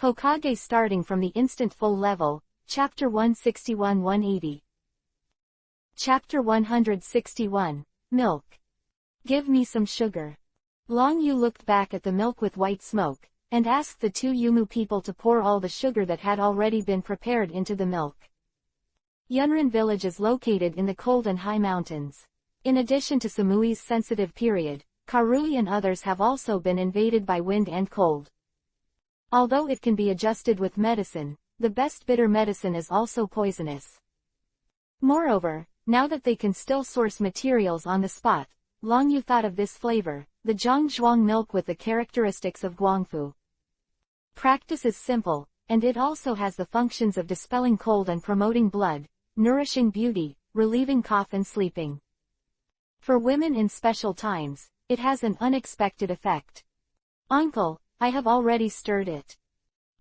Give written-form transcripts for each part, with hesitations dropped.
Hokage Starting from the Instant Full Level, Chapter 161-180. Chapter 161, Milk. Give me some sugar. Long Yu looked back at the milk with white smoke, and asked the two Yumu people to pour all the sugar that had already been prepared into the milk. Yunrin village is located in the cold and high mountains. In addition to Samui's sensitive period, Karui and others have also been invaded by wind and cold. Although it can be adjusted with medicine, the best bitter medicine is also poisonous. Moreover, now that they can still source materials on the spot, Long Yu thought of this flavor, the Zhangzhuang milk with the characteristics of Guangfu. Practice is simple, and it also has the functions of dispelling cold and promoting blood, nourishing beauty, relieving cough and sleeping. For women in special times, it has an unexpected effect. Uncle, I have already stirred it.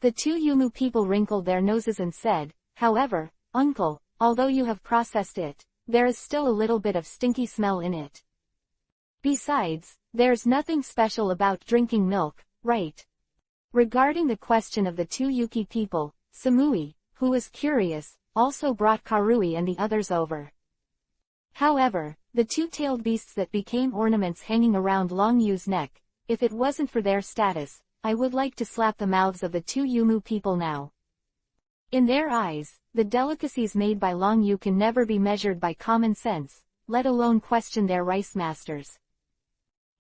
The two Yumu people wrinkled their noses and said, however, Uncle, although you have processed it, there is still a little bit of stinky smell in it. Besides, there's nothing special about drinking milk, right? Regarding the question of the two Yuki people, Samui, who was curious, also brought Karui and the others over. However, the two-tailed beasts that became ornaments hanging around Long Yu's neck, if it wasn't for their status, I would like to slap the mouths of the two Yumu people now. In their eyes, the delicacies made by Long Yu can never be measured by common sense, let alone question their rice masters.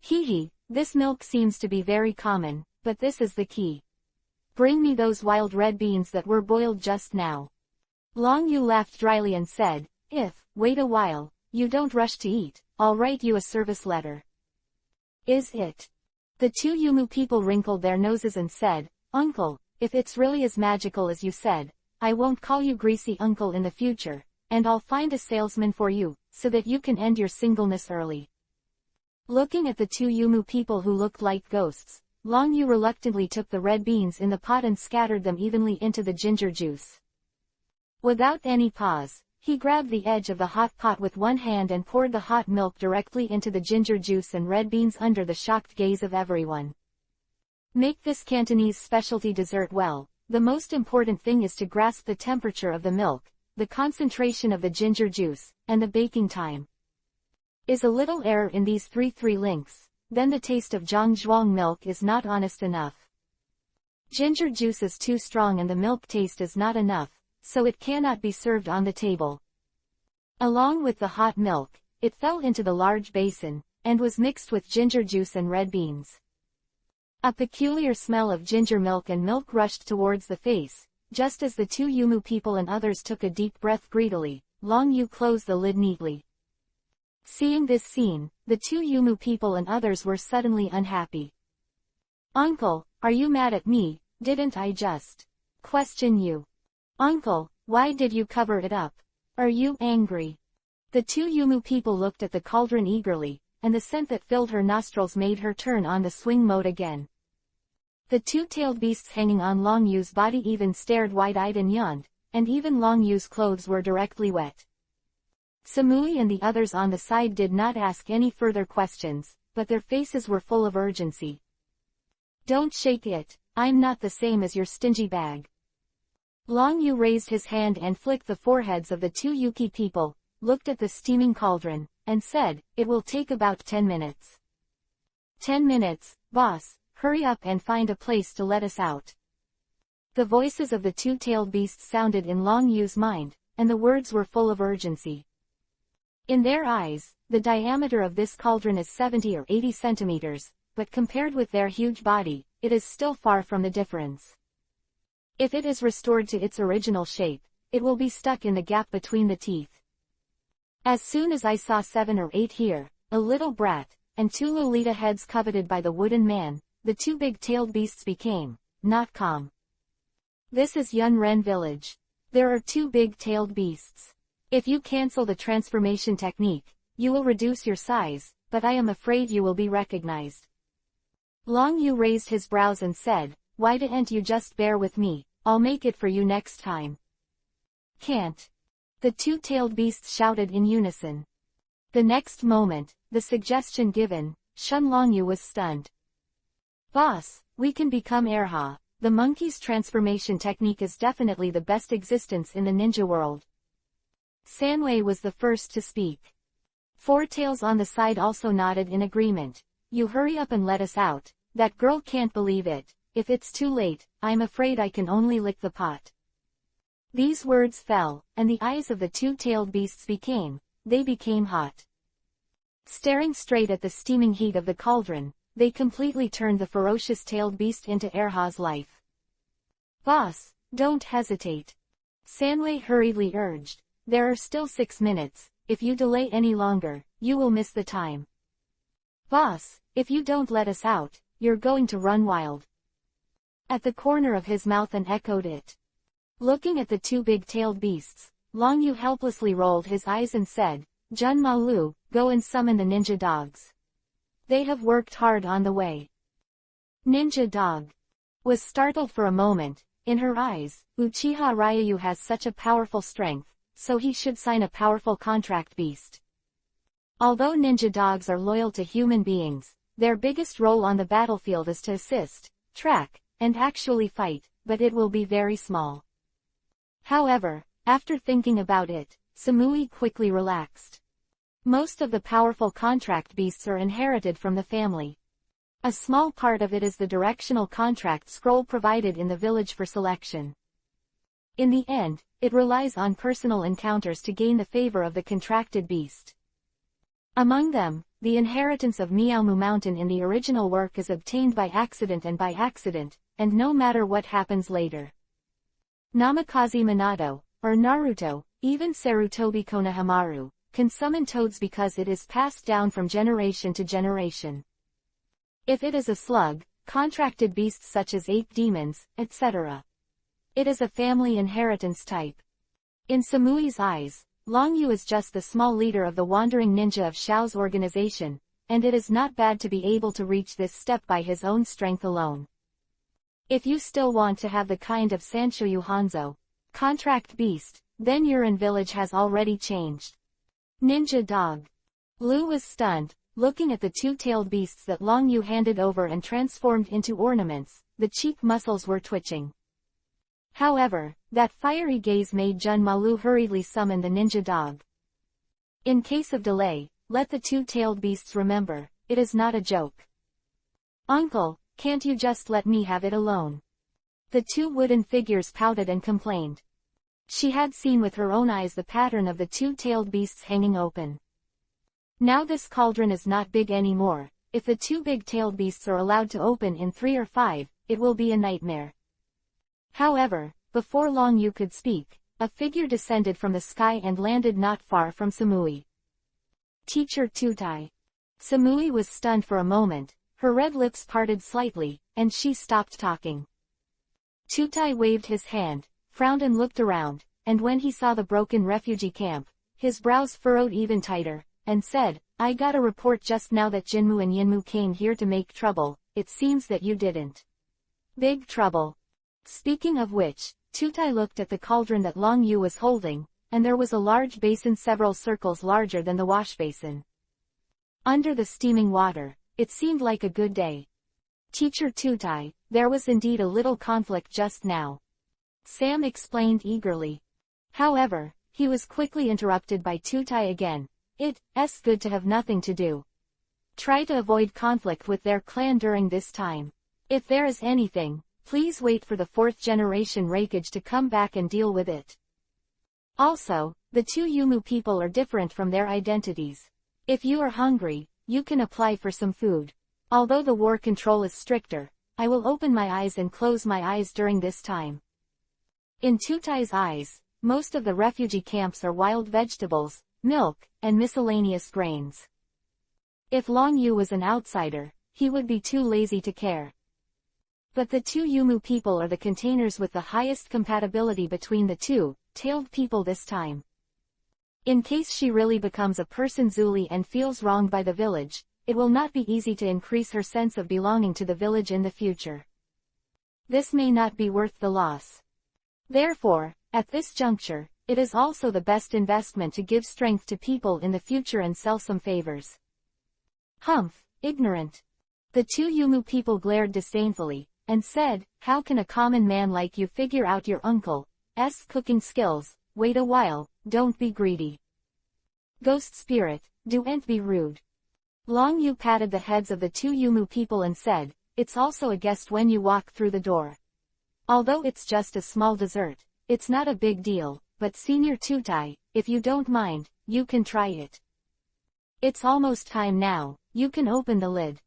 Hee, this milk seems to be very common, but this is the key. Bring me those wild red beans that were boiled just now. Long Yu laughed dryly and said, wait a while, you don't rush to eat, I'll write you a service letter. Is it? The two Yumu people wrinkled their noses and said, Uncle, if it's really as magical as you said, I won't call you Greasy Uncle in the future, and I'll find a salesman for you, so that you can end your singleness early. Looking at the two Yumu people who looked like ghosts, Long Yu reluctantly took the red beans in the pot and scattered them evenly into the ginger juice. Without any pause, he grabbed the edge of the hot pot with one hand and poured the hot milk directly into the ginger juice and red beans under the shocked gaze of everyone. Make this Cantonese specialty dessert well. The most important thing is to grasp the temperature of the milk, the concentration of the ginger juice, and the baking time. Is a little error in these three links, then the taste of Zhangzhuang milk is not honest enough. Ginger juice is too strong and the milk taste is not enough, so it cannot be served on the table. Along with the hot milk, it fell into the large basin, and was mixed with ginger juice and red beans. A peculiar smell of ginger milk and milk rushed towards the face, just as the two Yumu people and others took a deep breath greedily. Long Yu closed the lid neatly. Seeing this scene, the two Yumu people and others were suddenly unhappy. Uncle, are you mad at me? Didn't I just question you? Uncle, why did you cover it up? Are you angry? The two Yumu people looked at the cauldron eagerly, and the scent that filled her nostrils made her turn on the swing mode again. The two-tailed beasts hanging on Long Yu's body even stared wide-eyed and yawned, and even Long Yu's clothes were directly wet. Samui and the others on the side did not ask any further questions, but their faces were full of urgency. Don't shake it, I'm not the same as your stingy bag. Long Yu raised his hand and flicked the foreheads of the two Yuki people, looked at the steaming cauldron, and said, it will take about 10 minutes. 10 minutes, boss, hurry up and find a place to let us out. The voices of the two-tailed beasts sounded in Long Yu's mind, and the words were full of urgency. In their eyes, the diameter of this cauldron is 70 or 80 centimeters, but compared with their huge body, it is still far from the difference. If it is restored to its original shape, it will be stuck in the gap between the teeth. As soon as I saw 7 or 8 here, a little brat, and 2 Lolita heads coveted by the wooden man, the two big-tailed beasts became not calm. This is Yunren village. There are 2 big-tailed beasts. If you cancel the transformation technique, you will reduce your size, but I am afraid you will be recognized. Long Yu raised his brows and said, why didn't you just bear with me? I'll make it for you next time. Can't. The two-tailed beasts shouted in unison. The next moment, the suggestion given, Shun Long Yu was stunned. Boss, we can become Erha. the monkey's transformation technique is definitely the best existence in the ninja world. Sanwei was the first to speak. Four Tails on the side also nodded in agreement. You hurry up and let us out. That girl can't believe it. If it's too late, I'm afraid I can only lick the pot. These words fell, and the eyes of the two-tailed beasts became hot. Staring straight at the steaming heat of the cauldron, they completely turned the ferocious tailed beast into Erha's life. Boss, don't hesitate. Sanwei hurriedly urged. There are still 6 minutes, if you delay any longer, you will miss the time. Boss, if you don't let us out, you're going to run wild. At the corner of his mouth and echoed it. Looking at the two big-tailed beasts, Long Yu helplessly rolled his eyes and said, Jun Malu, go and summon the ninja dogs. They have worked hard on the way. Ninja dog was startled for a moment. In her eyes, Uchiha Ryu has such a powerful strength, so he should sign a powerful contract beast. Although ninja dogs are loyal to human beings, their biggest role on the battlefield is to assist, track, and actually fight, but it will be very small. However, after thinking about it, Samui quickly relaxed. Most of the powerful contract beasts are inherited from the family. A small part of it is the directional contract scroll provided in the village for selection. In the end, it relies on personal encounters to gain the favor of the contracted beast. Among them, the inheritance of Miaomu Mountain in the original work is obtained by accident, and no matter what happens later. Namikaze Minato, or Naruto, even Sarutobi Konohamaru, can summon toads because it is passed down from generation to generation. If it is a slug, contracted beasts such as ape demons, etc. It is a family inheritance type. In Samui's eyes, Long Yu is just the small leader of the wandering ninja of Xiao's organization, and it is not bad to be able to reach this step by his own strength alone. If you still want to have the kind of Sanshoyu Hanzo, contract beast, then Yurin village has already changed. Ninja dog. Lu was stunned, looking at the two-tailed beasts that Long Yu handed over and transformed into ornaments. The cheek muscles were twitching. However, that fiery gaze made Jun Malu hurriedly summon the ninja dog. In case of delay, let the two-tailed beasts remember, it is not a joke. Uncle, can't you just let me have it alone? The two wooden figures pouted and complained. She had seen with her own eyes the pattern of the two-tailed beasts hanging open. Now this cauldron is not big anymore. If the two big-tailed beasts are allowed to open in 3 or 5, it will be a nightmare. However, before Long Yu could speak, a figure descended from the sky and landed not far from Samui. Teacher Tutai. Samui was stunned for a moment, her red lips parted slightly, and she stopped talking. Tutai waved his hand, frowned and looked around, and when he saw the broken refugee camp, his brows furrowed even tighter, and said, I got a report just now that Jinmu and Yinmu came here to make trouble. It seems that you didn't. Big trouble. Speaking of which, Tutai looked at the cauldron that Long Yu was holding, and there was a large basin several circles larger than the wash basin. Under the steaming water, it seemed like a good day. Teacher Tutai, there was indeed a little conflict just now. Sam explained eagerly. However, he was quickly interrupted by Tutai again. It's good to have nothing to do. Try to avoid conflict with their clan during this time. If there is anything, please wait for the 4th generation Reikage to come back and deal with it. Also, the two Yumu people are different from their identities. If you are hungry, you can apply for some food. Although the war control is stricter, I will open my eyes and close my eyes during this time. In Tutai's eyes, most of the refugee camps are wild vegetables, milk, and miscellaneous grains. If Long Yu was an outsider, he would be too lazy to care. But the two Yumu people are the containers with the highest compatibility between the two-tailed people this time. In case she really becomes a person Zuli and feels wronged by the village, it will not be easy to increase her sense of belonging to the village in the future. This may not be worth the loss. Therefore, at this juncture, it is also the best investment to give strength to people in the future and sell some favors. Humph, ignorant. The two Yumu people glared disdainfully, and said, "How can a common man like you figure out your uncle's cooking skills? Wait a while, don't be greedy. Ghost spirit, don't be rude." Long Yu patted the heads of the two Yumu people and said, "It's also a guest when you walk through the door. Although it's just a small dessert, it's not a big deal, but Senior Tutai, if you don't mind, you can try it. It's almost time now, you can open the lid."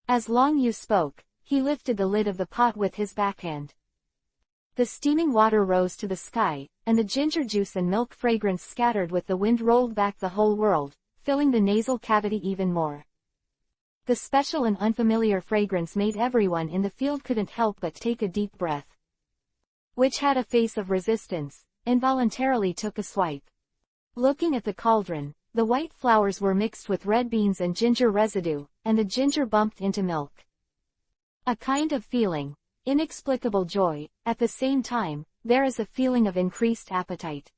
As Long Yu spoke, he lifted the lid of the pot with his backhand. The steaming water rose to the sky, and the ginger juice and milk fragrance scattered with the wind rolled back the whole world, filling the nasal cavity even more. The special and unfamiliar fragrance made everyone in the field couldn't help but take a deep breath. Which had a face of resistance, involuntarily took a swipe. Looking at the cauldron, the white flowers were mixed with red beans and ginger residue, and the ginger bumped into milk. A kind of feeling, inexplicable joy, at the same time, there is a feeling of increased appetite.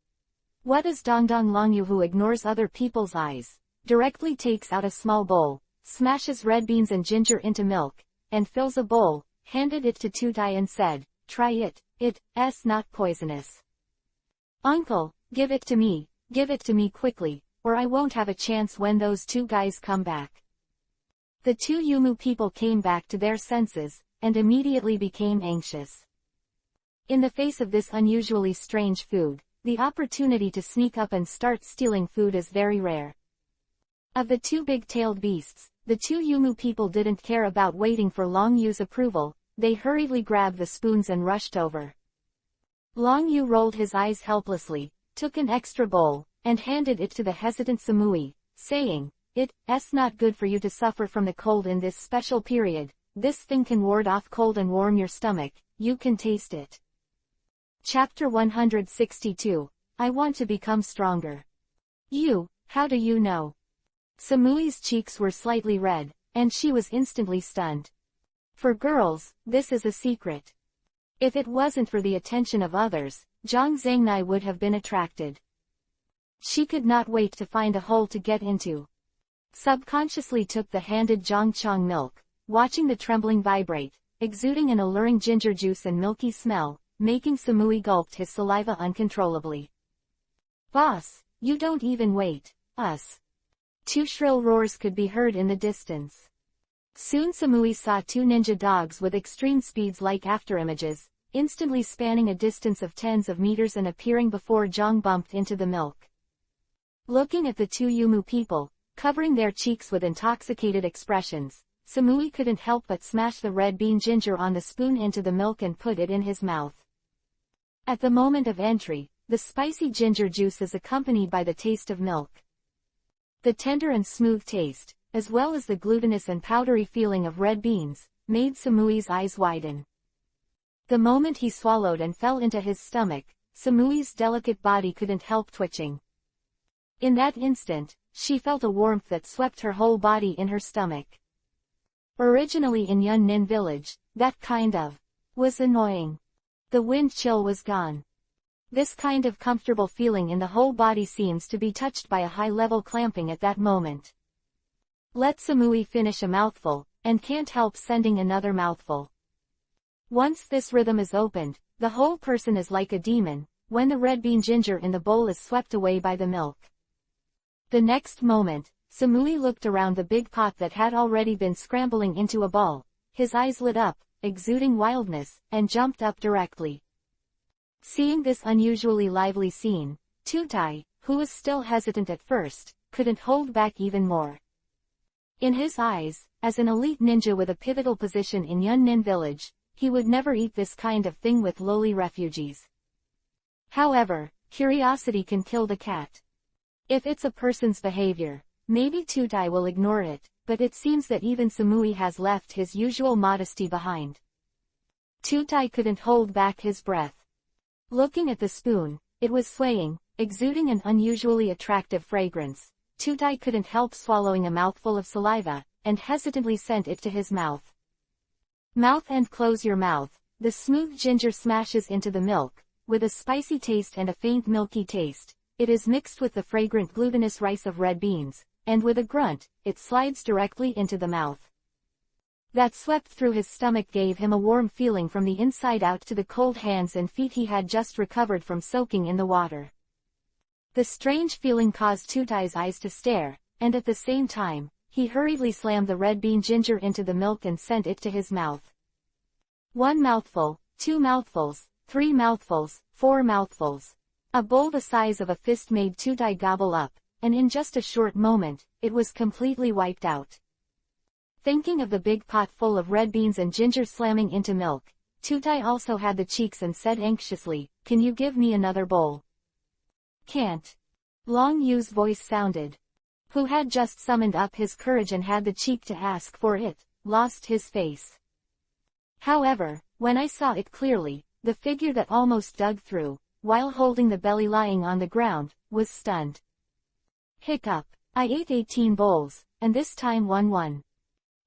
What is Dongdong Longyu, who ignores other people's eyes, directly takes out a small bowl, smashes red beans and ginger into milk, and fills a bowl, handed it to Tutai and said, "Try it, it's not poisonous." "Uncle, give it to me quickly, or I won't have a chance when those two guys come back." The two Yumu people came back to their senses, and immediately became anxious. In the face of this unusually strange food, the opportunity to sneak up and start stealing food is very rare. Of the two big-tailed beasts, the two Yumu people didn't care about waiting for Long Yu's approval, they hurriedly grabbed the spoons and rushed over. Long Yu rolled his eyes helplessly, took an extra bowl, and handed it to the hesitant Samui, saying, "It's not good for you to suffer from the cold in this special period. This thing can ward off cold and warm your stomach, you can taste it." Chapter 162, I Want to Become Stronger. "You, how do you know?" Samui's cheeks were slightly red, and she was instantly stunned. For girls, this is a secret. If it wasn't for the attention of others, Zhang Zhangnai would have been attracted. She could not wait to find a hole to get into. Subconsciously took the handed Zhangchang milk, watching the trembling vibrate, exuding an alluring ginger juice and milky smell, making Samui gulped his saliva uncontrollably. "Boss, you don't even wait, us." Two shrill roars could be heard in the distance. Soon Samui saw two ninja dogs with extreme speeds like afterimages, instantly spanning a distance of tens of meters and appearing before Zhang bumped into the milk. Looking at the two Yumu people, covering their cheeks with intoxicated expressions, Samui couldn't help but smash the red bean ginger on the spoon into the milk and put it in his mouth. At the moment of entry, the spicy ginger juice is accompanied by the taste of milk. The tender and smooth taste, as well as the glutinous and powdery feeling of red beans, made Samui's eyes widen. The moment he swallowed and fell into his stomach, Samui's delicate body couldn't help twitching. In that instant, she felt a warmth that swept her whole body in her stomach. Originally in Yunnin village, that kind of was annoying. The wind chill was gone. This kind of comfortable feeling in the whole body seems to be touched by a high-level clamping at that moment. Let Samui finish a mouthful, and can't help sending another mouthful. Once this rhythm is opened, the whole person is like a demon, when the red bean ginger in the bowl is swept away by the milk. The next moment, Samui looked around the big pot that had already been scrambling into a ball, his eyes lit up, exuding wildness, and jumped up directly. Seeing this unusually lively scene, Tutai, who was still hesitant at first, couldn't hold back even more. In his eyes, as an elite ninja with a pivotal position in Yunnin village, he would never eat this kind of thing with lowly refugees. However, curiosity can kill the cat. If it's a person's behavior, maybe Tutai will ignore it, but it seems that even Samui has left his usual modesty behind. Tutai couldn't hold back his breath. Looking at the spoon, it was swaying, exuding an unusually attractive fragrance. Tutai couldn't help swallowing a mouthful of saliva, and hesitantly sent it to his mouth. Mouth and close your mouth. The smooth ginger smashes into the milk, with a spicy taste and a faint milky taste. It is mixed with the fragrant glutinous rice of red beans, and with a grunt, it slides directly into the mouth. that swept through his stomach gave him a warm feeling from the inside out to the cold hands and feet he had just recovered from soaking in the water. The strange feeling caused Tutai's eyes to stare, and at the same time, he hurriedly slammed the red bean ginger into the milk and sent it to his mouth. 1 mouthful, 2 mouthfuls, 3 mouthfuls, 4 mouthfuls. A bowl the size of a fist made Tutai gobble up, and in just a short moment, it was completely wiped out. Thinking of the big pot full of red beans and ginger slamming into milk, Tutai also had the cheeks and said anxiously, "Can you give me another bowl?" "Can't." Long Yu's voice sounded. Who had just summoned up his courage and had the cheek to ask for it, lost his face. However, when I saw it clearly, the figure that almost dug through, while holding the belly lying on the ground, was stunned. Hiccup. I ate 18 bowls, and this time won.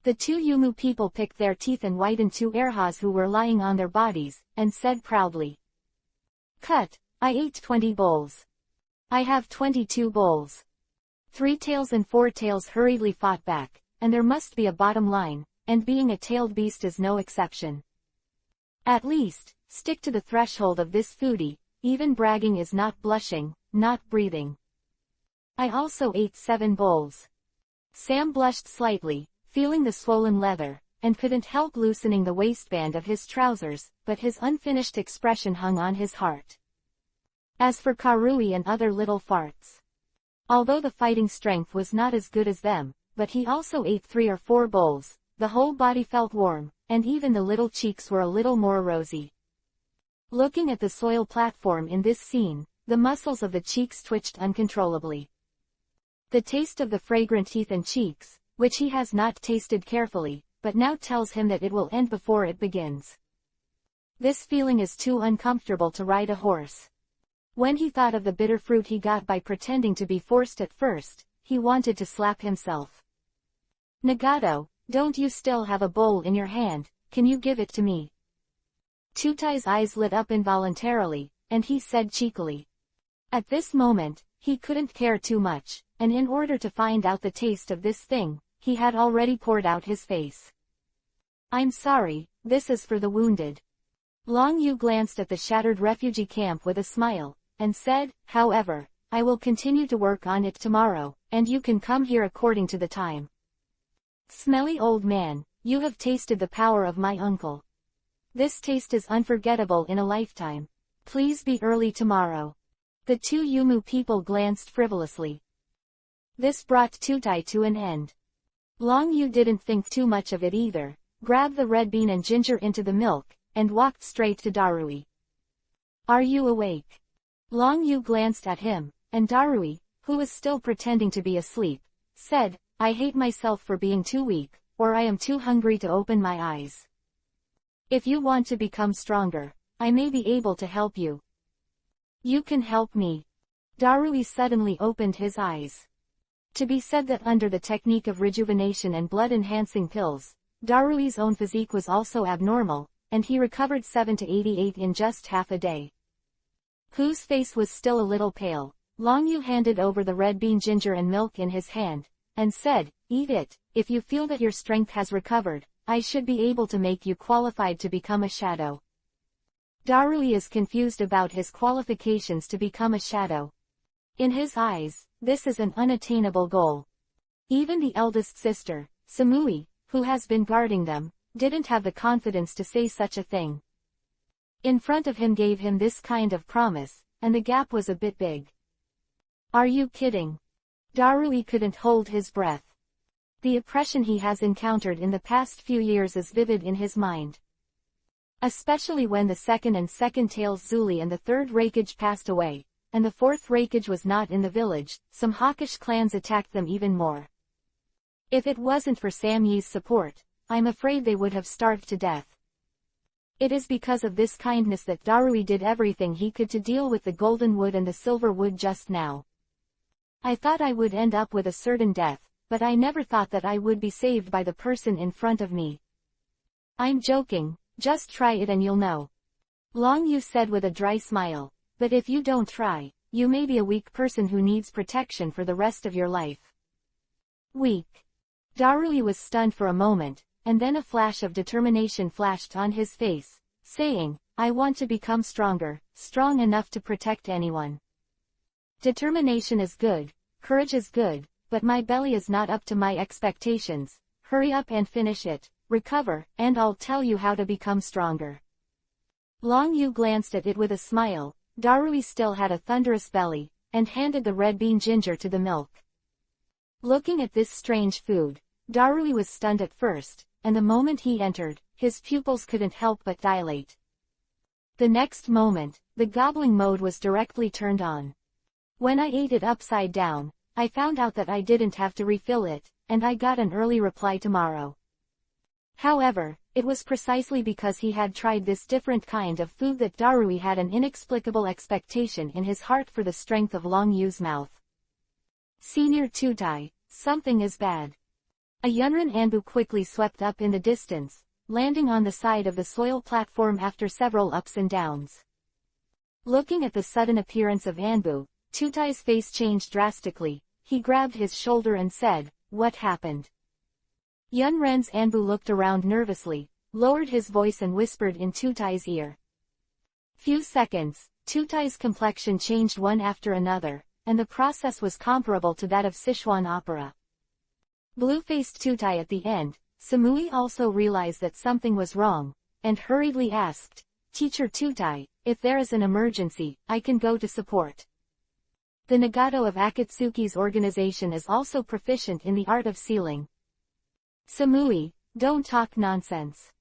The 2 Yumu people picked their teeth and whitened 2 erhas who were lying on their bodies, and said proudly. Cut. I ate 20 bowls. I have 22 bowls. 3 tails and 4 tails hurriedly fought back, and there must be a bottom line, and being a tailed beast is no exception. At least, stick to the threshold of this foodie, even bragging is not blushing, not breathing. I also ate 7 bowls. Sam blushed slightly, feeling the swollen leather, and couldn't help loosening the waistband of his trousers, but his unfinished expression hung on his heart. As for Karui and other little farts. Although the fighting strength was not as good as them, but he also ate 3 or 4 bowls, the whole body felt warm, and even the little cheeks were a little more rosy. Looking at the soil platform in this scene, the muscles of the cheeks twitched uncontrollably. The taste of the fragrant teeth and cheeks, which he has not tasted carefully, but now tells him that it will end before it begins. This feeling is too uncomfortable to ride a horse. When he thought of the bitter fruit he got by pretending to be forced at first, he wanted to slap himself. Nagato, don't you still have a bowl in your hand, can you give it to me? Tutai's eyes lit up involuntarily, and he said cheekily. At this moment, he couldn't care too much, and in order to find out the taste of this thing, he had already poured out his face. I'm sorry, this is for the wounded. Long Yu glanced at the shattered refugee camp with a smile, and said, however, I will continue to work on it tomorrow, and you can come here according to the time. Smelly old man, you have tasted the power of my uncle. This taste is unforgettable in a lifetime. Please be early tomorrow. The 2 Yumu people glanced frivolously. This brought Tutai to an end. Long Yu didn't think too much of it either, grabbed the red bean and ginger into the milk, and walked straight to Darui. Are you awake? Long Yu glanced at him, and Darui, who was still pretending to be asleep, said, I hate myself for being too weak, or I am too hungry to open my eyes. If you want to become stronger, I may be able to help you. You can help me. Darui suddenly opened his eyes. To be said that under the technique of rejuvenation and blood-enhancing pills, Darui's own physique was also abnormal, and he recovered 7 to 88 in just half a day. Whose face was still a little pale, Long Yu handed over the red bean ginger and milk in his hand, and said, eat it, if you feel that your strength has recovered, I should be able to make you qualified to become a shadow. Darui is confused about his qualifications to become a shadow. In his eyes, this is an unattainable goal. Even the eldest sister, Samui, who has been guarding them, didn't have the confidence to say such a thing. In front of him gave him this kind of promise, and the gap was a bit big. Are you kidding? Darui couldn't hold his breath. The oppression he has encountered in the past few years is vivid in his mind. Especially when the second and second tails Zuli and the third Raikage passed away, and the fourth Raikage was not in the village, some hawkish clans attacked them even more. If it wasn't for Sam Yi's support, I'm afraid they would have starved to death. It is because of this kindness that Darui did everything he could to deal with the golden wood and the silver wood just now. I thought I would end up with a certain death, but I never thought that I would be saved by the person in front of me. I'm joking, just try it and you'll know. Long Yu said with a dry smile, but if you don't try, you may be a weak person who needs protection for the rest of your life. Weak. Darui was stunned for a moment, and then a flash of determination flashed on his face, saying, "I want to become stronger, strong enough to protect anyone." Determination is good, courage is good, but my belly is not up to my expectations. Hurry up and finish it, recover, and I'll tell you how to become stronger. Long Yu glanced at it with a smile. Darui still had a thunderous belly, and handed the red bean ginger to the milk. Looking at this strange food, Darui was stunned at first, and the moment he entered, his pupils couldn't help but dilate. The next moment, the gobbling mode was directly turned on. When I ate it upside down, I found out that I didn't have to refill it, and I got an early reply tomorrow. However, it was precisely because he had tried this different kind of food that Darui had an inexplicable expectation in his heart for the strength of Long Yu's mouth. Senior Tutai, something is bad. A Yunrin Anbu quickly swept up in the distance, landing on the side of the soil platform after several ups and downs. Looking at the sudden appearance of Anbu, Tutai's face changed drastically. He grabbed his shoulder and said, "What happened?" Yunren's Anbu looked around nervously, lowered his voice and whispered in Tutai's ear. Few seconds, Tutai's complexion changed one after another, and the process was comparable to that of Sichuan opera. Blue-faced Tutai at the end, Samui also realized that something was wrong, and hurriedly asked, "Teacher Tutai, if there is an emergency, I can go to support." The Nagato of Akatsuki's organization is also proficient in the art of sealing. Samui, don't talk nonsense.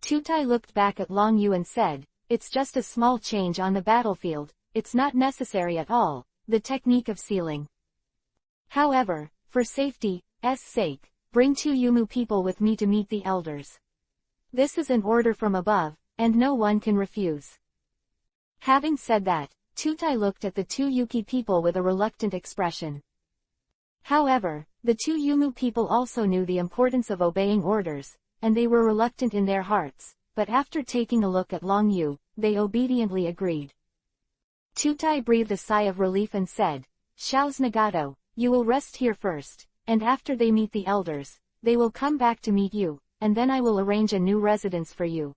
Tutai looked back at Long Yu and said, "It's just a small change on the battlefield, it's not necessary at all, the technique of sealing. However, for safety's sake, bring 2 Yumu people with me to meet the elders. This is an order from above, and no one can refuse." Having said that, Tutai looked at the 2 Yuki people with a reluctant expression. However, the 2 Yumu people also knew the importance of obeying orders, and they were reluctant in their hearts, but after taking a look at Long Yu, they obediently agreed. Tutai breathed a sigh of relief and said, "Xiao's Nagato, you will rest here first, and after they meet the elders, they will come back to meet you, and then I will arrange a new residence for you.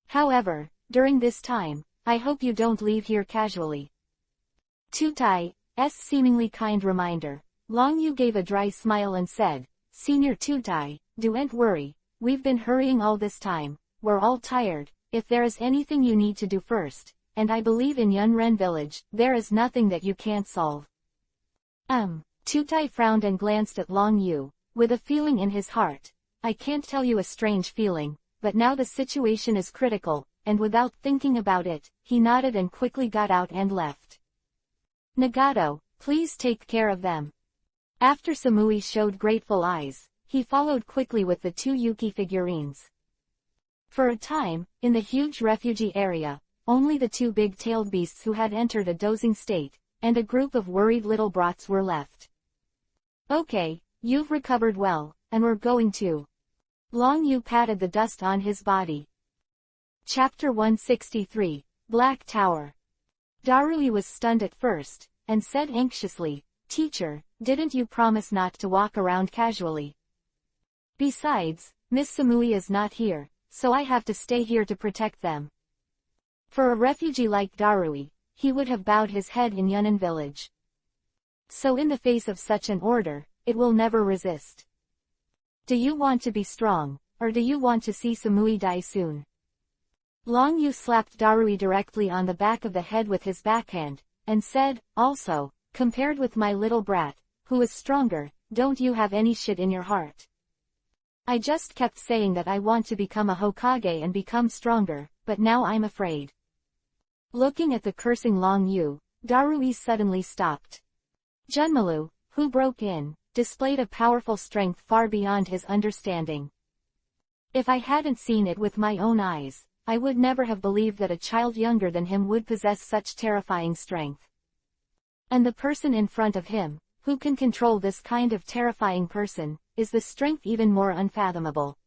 However, during this time, I hope you don't leave here casually." Tutai's seemingly kind reminder, Long Yu gave a dry smile and said, "Senior Tutai, don't worry, we've been hurrying all this time, we're all tired. If there is anything you need to do first, and I believe in Yunren village, there is nothing that you can't solve." Tutai frowned and glanced at Long Yu, with a feeling in his heart. "I can't tell you a strange feeling, but now the situation is critical," and without thinking about it, he nodded and quickly got out and left. "Nagato, please take care of them." After Samui showed grateful eyes, he followed quickly with the 2 Yuki figurines. For a time, in the huge refugee area, only the 2 big-tailed beasts who had entered a dozing state, and a group of worried little brats were left. "Okay, you've recovered well, and we're going to." Long Yu patted the dust on his body. Chapter 163, Black Tower. Darui was stunned at first, and said anxiously, "Teacher, didn't you promise not to walk around casually? Besides, Miss Samui is not here, so I have to stay here to protect them." For a refugee like Darui, he would have bowed his head in Yunnan village. So in the face of such an order, it will never resist. "Do you want to be strong, or do you want to see Samui die soon?" Long Yu slapped Darui directly on the back of the head with his backhand, and said, "Also, compared with my little brat, who is stronger, don't you have any shit in your heart? I just kept saying that I want to become a Hokage and become stronger, but now I'm afraid." Looking at the cursing Long Yu, Darui suddenly stopped. Junmalu, who broke in, displayed a powerful strength far beyond his understanding. If I hadn't seen it with my own eyes, I would never have believed that a child younger than him would possess such terrifying strength. And the person in front of him, who can control this kind of terrifying person, is the strength even more unfathomable.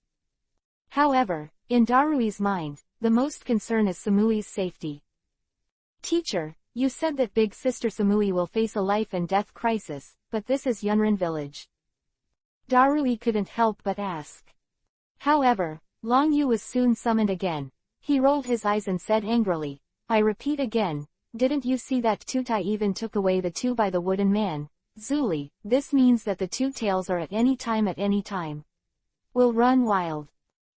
However, in Darui's mind, the most concern is Samui's safety. "Teacher, you said that big sister Samui will face a life and death crisis, but this is Yunrin village." Darui couldn't help but ask. However, Long Yu was soon summoned again. He rolled his eyes and said angrily, "I repeat again, didn't you see that Tutai even took away the two by the wooden man? Zuli, this means that the two tails are at any time. Will run wild.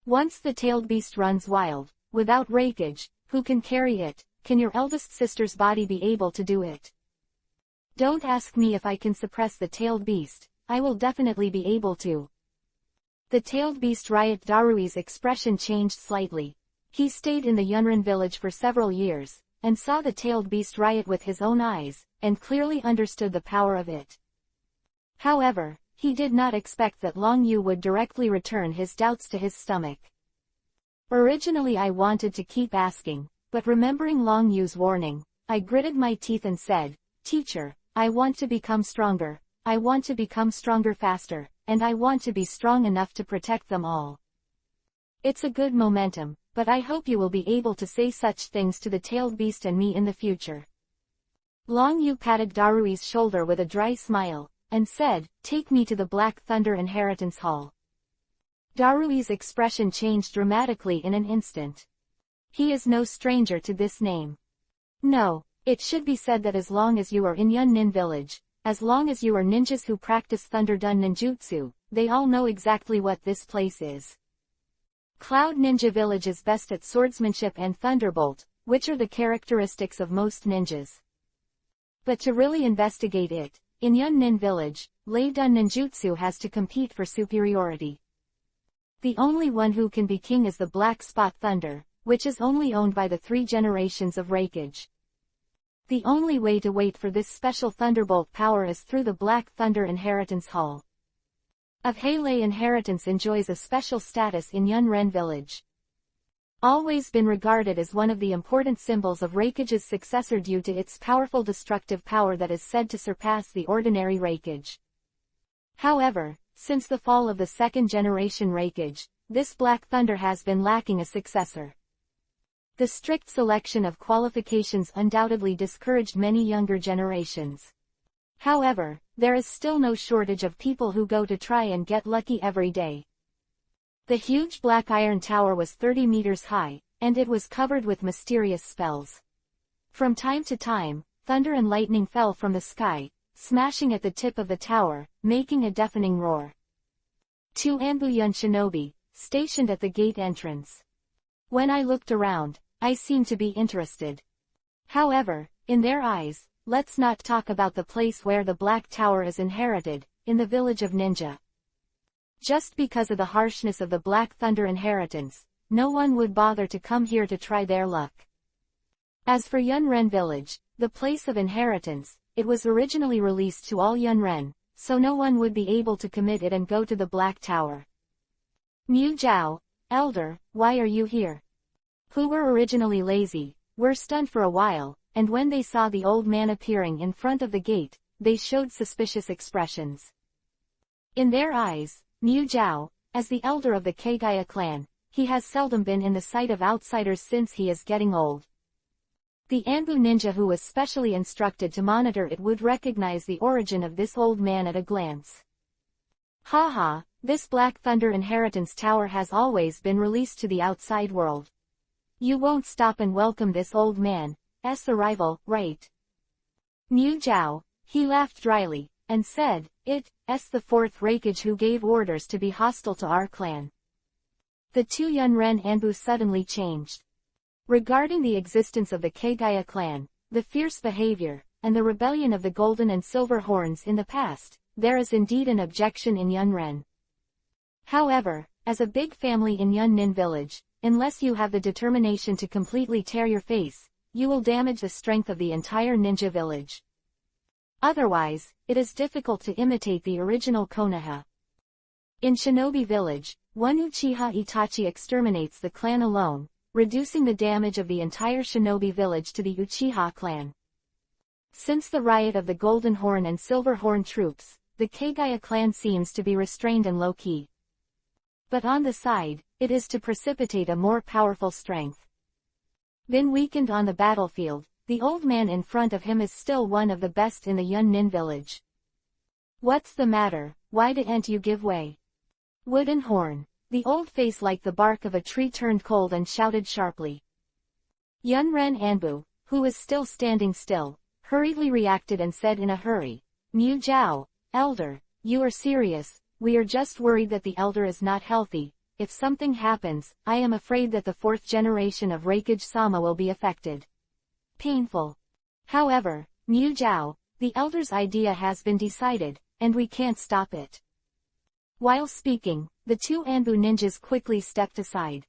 Once the tailed beast runs wild, without breakage, who can carry it? Can your eldest sister's body be able to do it? Don't ask me if I can suppress the tailed beast, I will definitely be able to." The tailed beast Riot Darui's expression changed slightly. He stayed in the Yunrin village for several years, and saw the tailed beast riot with his own eyes, and clearly understood the power of it. However, he did not expect that Long Yu would directly return his doubts to his stomach. Originally I wanted to keep asking, but remembering Long Yu's warning, I gritted my teeth and said, "Teacher, I want to become stronger, I want to become stronger faster, and I want to be strong enough to protect them all. It's a good momentum, but I hope you will be able to say such things to the tailed beast and me in the future." Long Yu patted Darui's shoulder with a dry smile, and said, "Take me to the Black Thunder Inheritance Hall." Darui's expression changed dramatically in an instant. He is no stranger to this name. No, it should be said that as long as you are in Yunnin village, as long as you are ninjas who practice Thunderdun ninjutsu, they all know exactly what this place is. Cloud Ninja Village is best at swordsmanship and thunderbolt, which are the characteristics of most ninjas. But to really investigate it, in Yunnin Village, Lei-dun ninjutsu has to compete for superiority. The only one who can be king is the Black Spot Thunder, which is only owned by the 3 generations of Reikage. The only way to wait for this special thunderbolt power is through the Black Thunder Inheritance Hall. Of Heilei inheritance enjoys a special status in Yunren village. Always been regarded as one of the important symbols of Reikage's successor due to its powerful destructive power that is said to surpass the ordinary Reikage. However, since the fall of the 2nd generation Reikage, this Black Thunder has been lacking a successor. The strict selection of qualifications undoubtedly discouraged many younger generations. However, there is still no shortage of people who go to try and get lucky every day. The huge black iron tower was 30 meters high, and it was covered with mysterious spells. From time to time, thunder and lightning fell from the sky, smashing at the tip of the tower, making a deafening roar. 2 Anbuyun shinobi, stationed at the gate entrance. When I looked around, I seemed to be interested. However, in their eyes, let's not talk about the place where the Black Tower is inherited, in the village of Ninja. Just because of the harshness of the Black Thunder inheritance, no one would bother to come here to try their luck. As for Yunren village, the place of inheritance, it was originally released to all Yunren, so no one would be able to commit it and go to the Black Tower. Mu Zhao, elder, why are you here? Who were originally lazy, were stunned for a while, and when they saw the old man appearing in front of the gate, they showed suspicious expressions. In their eyes, Mu Zhao, as the elder of the Kagaya clan, he has seldom been in the sight of outsiders since he is getting old. The Anbu ninja who was specially instructed to monitor it would recognize the origin of this old man at a glance. Haha, this Black Thunder Inheritance Tower has always been released to the outside world. You won't stop and welcome this old man's arrival, right? Mu Zhao, he laughed dryly, and said, It's the 4th Reikage who gave orders to be hostile to our clan. The 2 Yunren Anbu suddenly changed. Regarding the existence of the Kagaya clan, the fierce behavior, and the rebellion of the Golden and Silver Horns in the past, there is indeed an objection in Yunren. However, as a big family in Yunnin village, unless you have the determination to completely tear your face, you will damage the strength of the entire ninja village. Otherwise, it is difficult to imitate the original Konoha. In Shinobi village, one Uchiha Itachi exterminates the clan alone, reducing the damage of the entire Shinobi village to the Uchiha clan. Since the riot of the Golden Horn and Silver Horn troops, the Kagaya clan seems to be restrained and low-key. But on the side, it is to precipitate a more powerful strength. Been weakened on the battlefield, the old man in front of him is still one of the best in the Yunnin village. What's the matter, why didn't you give way? Wooden Horn, the old face like the bark of a tree turned cold and shouted sharply. Yunren Anbu, who was still standing still, hurriedly reacted and said in a hurry, Mu Jiao, elder, you are serious, we are just worried that the elder is not healthy. If something happens, I am afraid that the fourth generation of Raikage-sama will be affected. Painful. However, Mu Jiao, the elder's idea has been decided, and we can't stop it. While speaking, the two Anbu ninjas quickly stepped aside.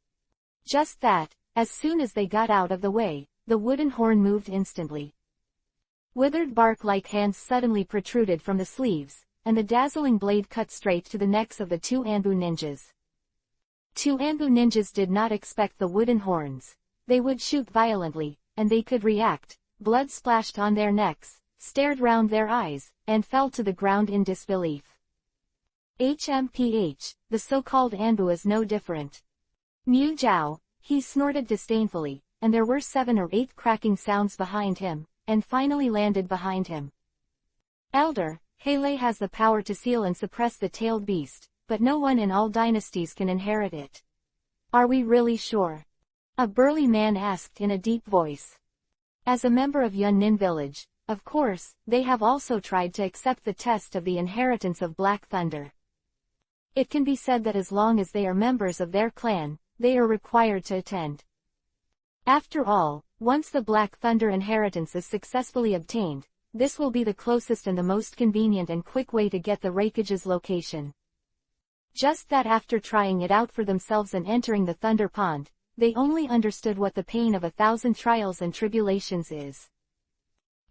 Just that, as soon as they got out of the way, the wooden horn moved instantly. Withered bark-like hands suddenly protruded from the sleeves, and the dazzling blade cut straight to the necks of the two Anbu ninjas. Two Anbu ninjas did not expect the wooden horns. They would shoot violently, and they could react. Blood splashed on their necks, stared round their eyes, and fell to the ground in disbelief. HMPH, the so-called Anbu is no different. Mu Jiao, he snorted disdainfully, and there were 7 or 8 cracking sounds behind him, and finally landed behind him. Elder, Hele has the power to seal and suppress the tailed beast, but no one in all dynasties can inherit it. Are we really sure? A burly man asked in a deep voice. As a member of Yunnin village, of course, they have also tried to accept the test of the inheritance of Black Thunder. It can be said that as long as they are members of their clan, they are required to attend. After all, once the Black Thunder inheritance is successfully obtained, this will be the closest and the most convenient and quick way to get the Raikage's location. Just that after trying it out for themselves and entering the Thunder Pond, they only understood what the pain of 1,000 trials and tribulations is.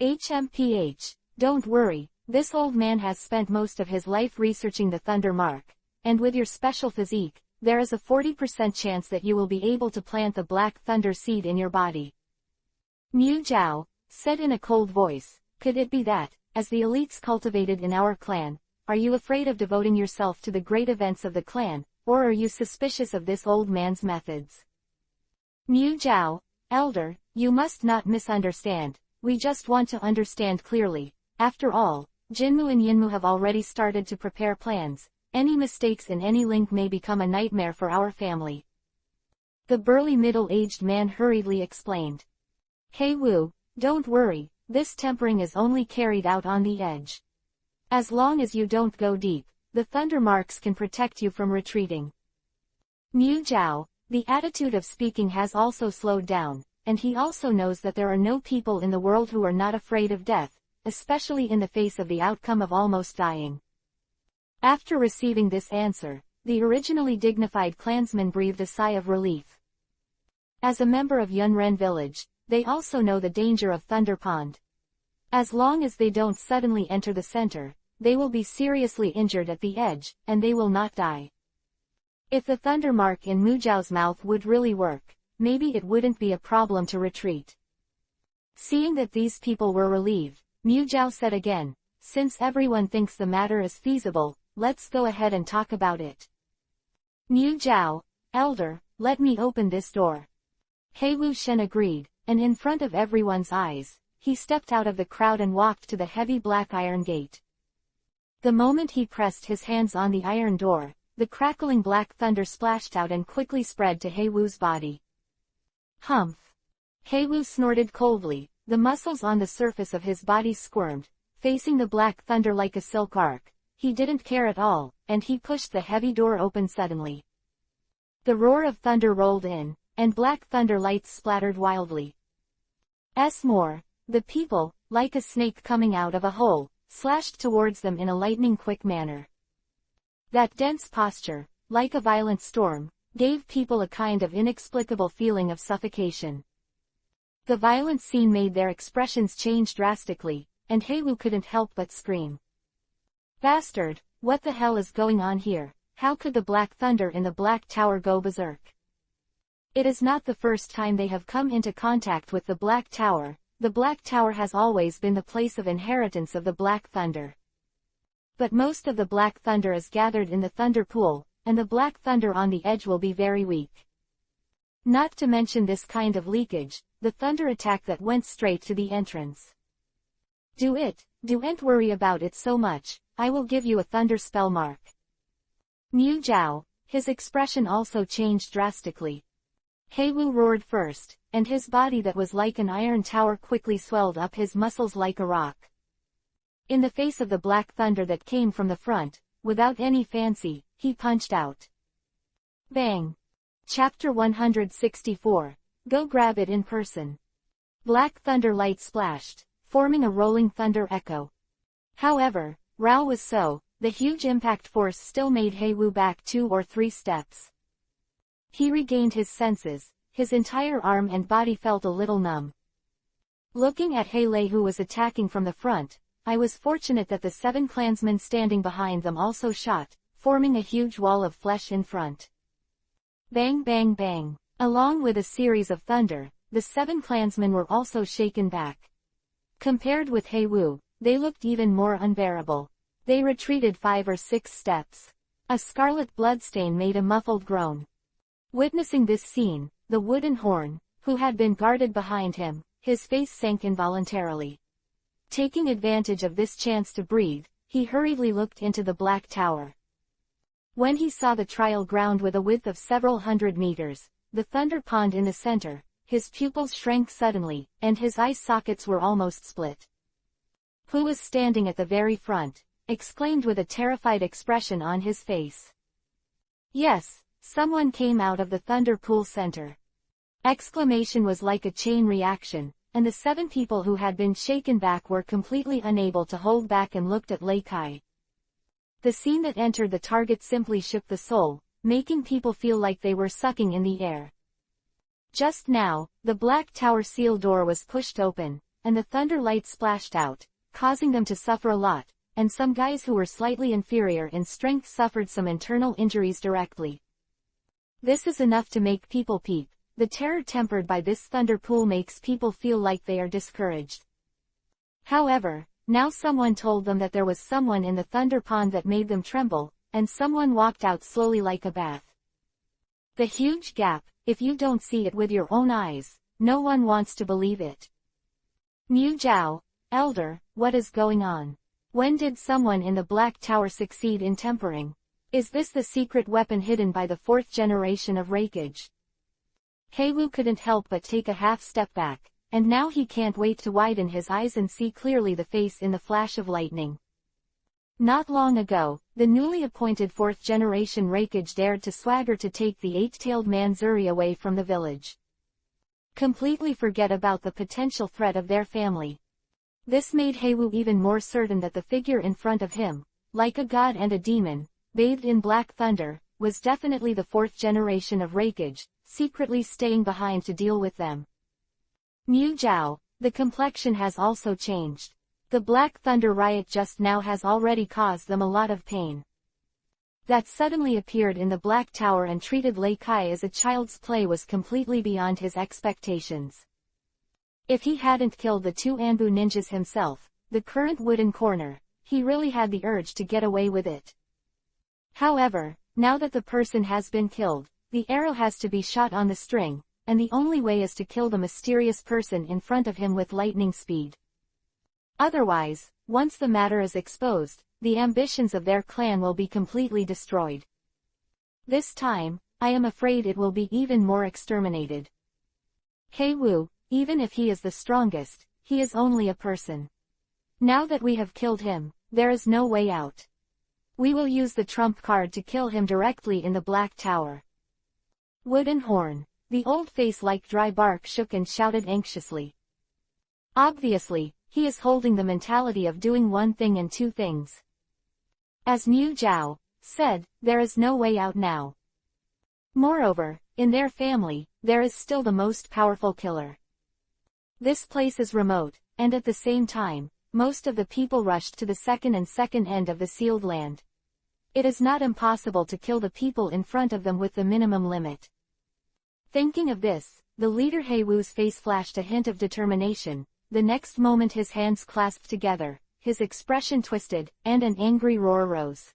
HMPH, don't worry, this old man has spent most of his life researching the Thunder Mark, and with your special physique, there is a 40% chance that you will be able to plant the Black Thunder seed in your body. Mu Jiao said in a cold voice, could it be that, as the elites cultivated in our clan, are you afraid of devoting yourself to the great events of the clan, or are you suspicious of this old man's methods? Mu Jiao, elder, you must not misunderstand, we just want to understand clearly. After all, Jinmu and Yinmu have already started to prepare plans. Any mistakes in any link may become a nightmare for our family. The burly middle-aged man hurriedly explained. Hey Wu, don't worry, this tempering is only carried out on the edge. As long as you don't go deep, the thunder marks can protect you from retreating. Mu Jiao, the attitude of speaking has also slowed down, and he also knows that there are no people in the world who are not afraid of death, especially in the face of the outcome of almost dying. After receiving this answer, the originally dignified clansman breathed a sigh of relief. As a member of Yunren village, they also know the danger of Thunder Pond. As long as they don't suddenly enter the center, they will be seriously injured at the edge, and they will not die. If the thunder mark in Mu Jiao's mouth would really work, maybe it wouldn't be a problem to retreat. Seeing that these people were relieved, Mu Jiao said again, since everyone thinks the matter is feasible, let's go ahead and talk about it. Mu Jiao, elder, let me open this door. He Wu Shen agreed, and in front of everyone's eyes, he stepped out of the crowd and walked to the heavy black iron gate. The moment he pressed his hands on the iron door, the crackling black thunder splashed out and quickly spread to He Wu's body. Humph! He Wu snorted coldly, the muscles on the surface of his body squirmed, facing the black thunder like a silk arc. He didn't care at all, and he pushed the heavy door open suddenly. The roar of thunder rolled in, and black thunder lights splattered wildly. More, the people, like a snake coming out of a hole, slashed towards them in a lightning-quick manner. That dense posture, like a violent storm, gave people a kind of inexplicable feeling of suffocation. The violent scene made their expressions change drastically, and He Wu couldn't help but scream. Bastard, what the hell is going on here? How could the Black Thunder in the Black Tower go berserk? It is not the first time they have come into contact with the Black Tower. The Black Tower has always been the place of inheritance of the Black Thunder. But most of the Black Thunder is gathered in the Thunder Pool, and the Black Thunder on the edge will be very weak. Not to mention this kind of leakage, the thunder attack that went straight to the entrance. Don't worry about it so much, I will give you a thunder spell mark. Mu Jiao, his expression also changed drastically. Heiwu roared first, and his body that was like an iron tower quickly swelled up, his muscles like a rock. In the face of the black thunder that came from the front, without any fancy, he punched out. Bang! Chapter 164. Go grab it in person. Black thunder light splashed, forming a rolling thunder echo. However, Rao was so, the huge impact force still made Heiwu back 2 or 3 steps. He regained his senses, his entire arm and body felt a little numb. Looking at Heilei who was attacking from the front, I was fortunate that the 7 clansmen standing behind them also shot, forming a huge wall of flesh in front. Bang bang bang. Along with a series of thunder, the 7 clansmen were also shaken back. Compared with Heiwu, they looked even more unbearable. They retreated 5 or 6 steps. A scarlet bloodstain made a muffled groan. Witnessing this scene, the wooden horn, who had been guarded behind him, his face sank involuntarily. Taking advantage of this chance to breathe, he hurriedly looked into the black tower. When he saw the trial ground with a width of several hundred meters, the thunder pond in the center, his pupils shrank suddenly, and his eye sockets were almost split. Who was standing at the very front, exclaimed with a terrified expression on his face. Yes, someone came out of the thunder pool center. Exclamation was like a chain reaction, and the 7 people who had been shaken back were completely unable to hold back and looked at Lei Kai. The scene that entered the target simply shook the soul, making people feel like they were sucking in the air. Just now, the black tower seal door was pushed open, and the thunder light splashed out, causing them to suffer a lot, and some guys who were slightly inferior in strength suffered some internal injuries directly. This is enough to make people peep. The terror tempered by this thunder pool makes people feel like they are discouraged. However, now someone told them that there was someone in the thunder pond that made them tremble, and someone walked out slowly like a bath. The huge gap, if you don't see it with your own eyes, no one wants to believe it. Mu Zhao, Elder, what is going on? When did someone in the Black Tower succeed in tempering? Is this the secret weapon hidden by the 4th generation of Reikage? Heiwu couldn't help but take a half step back, and now he can't wait to widen his eyes and see clearly the face in the flash of lightning. Not long ago, the newly appointed 4th generation Reikage dared to swagger to take the 8-tailed man Zuri away from the village. Completely forget about the potential threat of their family. This made Heiwu even more certain that the figure in front of him, like a god and a demon, bathed in black thunder, was definitely the 4th generation of Reikage, secretly staying behind to deal with them. Mu Zhao, the complexion has also changed. The Black Thunder riot just now has already caused them a lot of pain. That suddenly appeared in the Black Tower and treated Lei Kai as a child's play was completely beyond his expectations. If he hadn't killed the 2 Anbu ninjas himself, the current wooden corner, he really had the urge to get away with it. However, now that the person has been killed, the arrow has to be shot on the string, and the only way is to kill the mysterious person in front of him with lightning speed. Otherwise, once the matter is exposed, the ambitions of their clan will be completely destroyed. This time, I am afraid it will be even more exterminated. Heiwu, even if he is the strongest, he is only a person. Now that we have killed him, there is no way out. We will use the trump card to kill him directly in the Black Tower. Wooden horn. The old face like dry bark shook and shouted anxiously. Obviously, he is holding the mentality of doing one thing and 2 things. As Mu Zhao said, there is no way out now. Moreover, in their family, there is still the most powerful killer. This place is remote, and at the same time, most of the people rushed to the second end of the sealed land. It is not impossible to kill the people in front of them with the minimum limit. Thinking of this, the leader Heiwu's face flashed a hint of determination. The next moment his hands clasped together, his expression twisted, and an angry roar rose.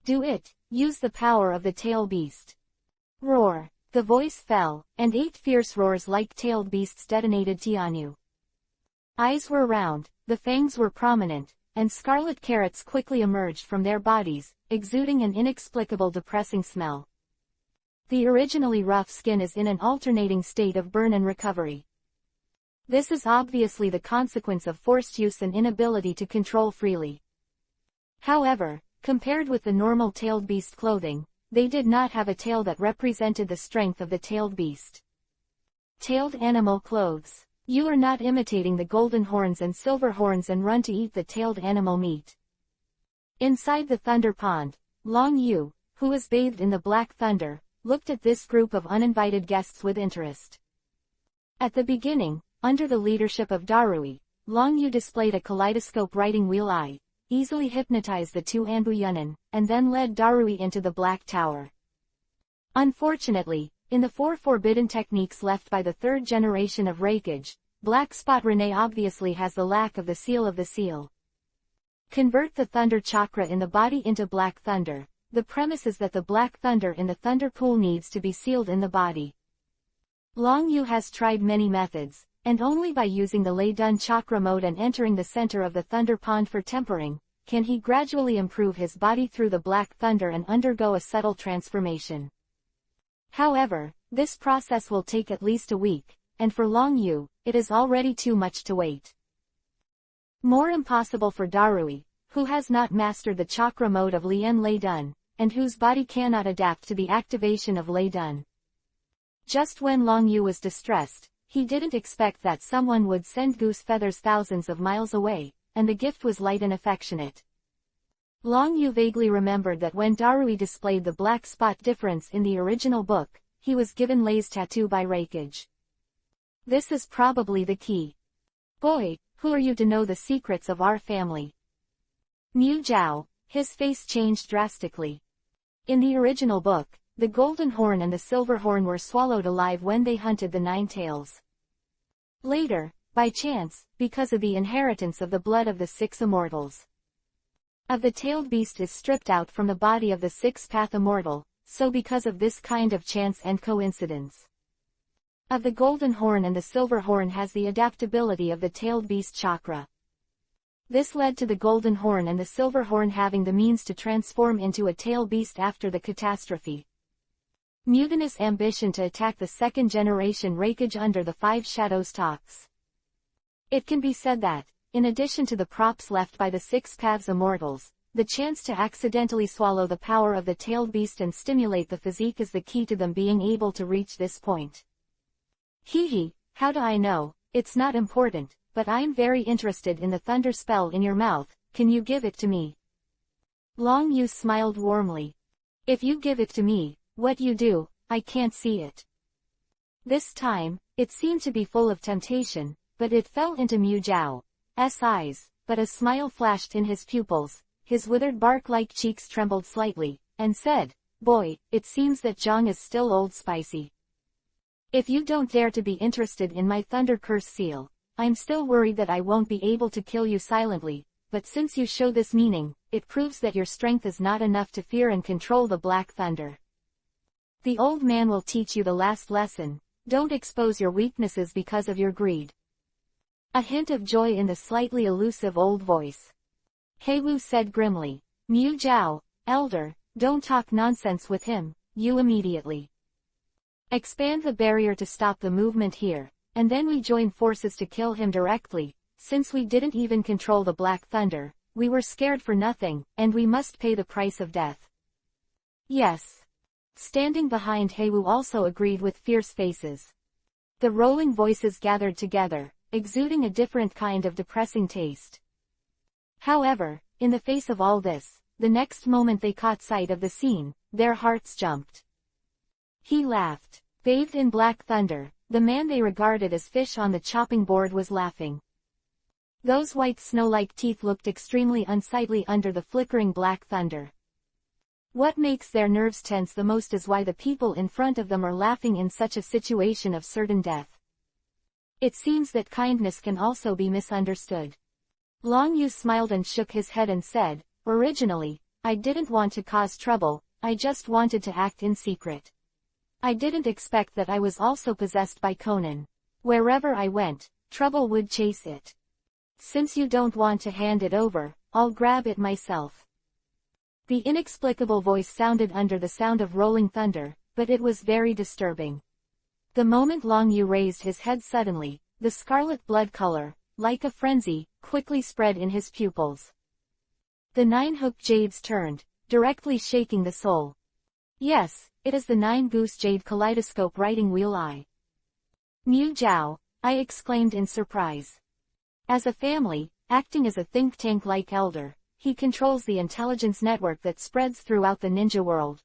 Do it, use the power of the tail beast. Roar. The voice fell, and 8 fierce roars like tailed beasts detonated Tianyu. Eyes were round, the fangs were prominent, and scarlet carrots quickly emerged from their bodies, exuding an inexplicable depressing smell. The originally rough skin is in an alternating state of burn and recovery. This is obviously the consequence of forced use and inability to control freely. However, compared with the normal tailed beast clothing, they did not have a tail that represented the strength of the tailed beast. Tailed animal clothes. You are not imitating the golden horns and silver horns and run to eat the tailed animal meat. Inside the thunder pond, Long Yu, who was bathed in the black thunder, looked at this group of uninvited guests with interest. At the beginning, under the leadership of Darui, Long Yu displayed a kaleidoscope writing wheel eye, easily hypnotized the two Anbuyunin, and then led Darui into the Black Tower. Unfortunately, in the 4 forbidden techniques left by the third generation of Reikage, Black Spot Renee obviously has the lack of the seal of the seal. Convert the thunder chakra in the body into black thunder. The premise is that the black thunder in the thunder pool needs to be sealed in the body. Long Yu has tried many methods, and only by using the Lei Dun chakra mode and entering the center of the thunder pond for tempering, can he gradually improve his body through the black thunder and undergo a subtle transformation. However, this process will take at least a week, and for Long Yu, it is already too much to wait. More impossible for Darui, who has not mastered the chakra mode of Lien Lei Dun, and whose body cannot adapt to the activation of Lei Dun. Just when Long Yu was distressed, he didn't expect that someone would send goose feathers thousands of miles away, and the gift was light and affectionate. Long Yu vaguely remembered that when Darui displayed the black spot difference in the original book, he was given Lei's tattoo by Reikage. This is probably the key. Boy, who are you to know the secrets of our family? Mu Zhao, his face changed drastically. In the original book, the golden horn and the silver horn were swallowed alive when they hunted the Nine Tails. Later, by chance, because of the inheritance of the blood of the 6 immortals. Of the tailed beast is stripped out from the body of the 6th path immortal, so because of this kind of chance and coincidence. Of the golden horn and the silver horn has the adaptability of the tailed beast chakra. This led to the golden horn and the silver horn having the means to transform into a tail beast after the catastrophe. Mutinous ambition to attack the 2nd generation Reikage under the 5 Shadows talks. It can be said that, in addition to the props left by the 6 Paths Immortals, the chance to accidentally swallow the power of the tailed beast and stimulate the physique is the key to them being able to reach this point. Hee, how do I know? It's not important, but I'm very interested in the thunder spell in your mouth, can you give it to me? Long Yu smiled warmly. If you give it to me, what you do, I can't see it. This time, it seemed to be full of temptation, but it fell into Mu Zhao's eyes, but a smile flashed in his pupils, his withered bark-like cheeks trembled slightly, and said, Boy, it seems that Zhang is still old spicy. If you don't dare to be interested in my Thunder Curse seal, I'm still worried that I won't be able to kill you silently, but since you show this meaning, it proves that your strength is not enough to fear and control the Black Thunder. The old man will teach you the last lesson, don't expose your weaknesses because of your greed. A hint of joy in the slightly elusive old voice. Heiwu said grimly, Mu Zhao, elder, don't talk nonsense with him, you immediately. Expand the barrier to stop the movement here, and then we join forces to kill him directly. Since we didn't even control the Black Thunder, we were scared for nothing, and we must pay the price of death. Yes. Standing behind Heiwu also agreed with fierce faces. The rolling voices gathered together, exuding a different kind of depressing taste. However, in the face of all this, the next moment they caught sight of the scene, their hearts jumped. He laughed. Bathed in black thunder, the man they regarded as fish on the chopping board was laughing. Those white snow-like teeth looked extremely unsightly under the flickering black thunder. What makes their nerves tense the most is why the people in front of them are laughing in such a situation of certain death. It seems that kindness can also be misunderstood. Long Yu smiled and shook his head and said, Originally, I didn't want to cause trouble, I just wanted to act in secret. I didn't expect that I was also possessed by Conan. Wherever I went, trouble would chase it. Since you don't want to hand it over, I'll grab it myself. The inexplicable voice sounded under the sound of rolling thunder, but it was very disturbing. The moment Long Yu raised his head suddenly, the scarlet blood color, like a frenzy, quickly spread in his pupils. The 9 hook jades turned, directly shaking the soul. Yes, it is the 9 goose jade kaleidoscope writing wheel eye. Mu Jiao, I exclaimed in surprise. As a family, acting as a think tank-like elder, he controls the intelligence network that spreads throughout the ninja world.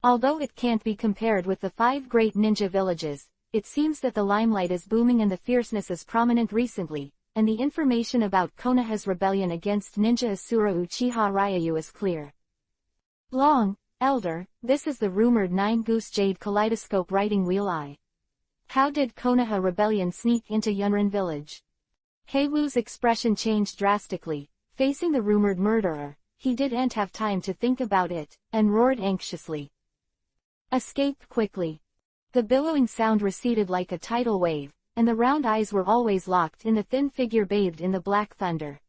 Although it can't be compared with the 5 great ninja villages, it seems that the limelight is booming and the fierceness is prominent recently, and the information about Konoha's rebellion against Ninja Asura Uchiha Ryu is clear. Long, Elder, this is the rumored 9 goose jade kaleidoscope writing wheel eye. How did Konoha rebellion sneak into Yunrin village? Heiwu's expression changed drastically. Facing the rumored murderer, he didn't have time to think about it, and roared anxiously. Escape quickly. The billowing sound receded like a tidal wave, and the round eyes were always locked in the thin figure bathed in the black thunder.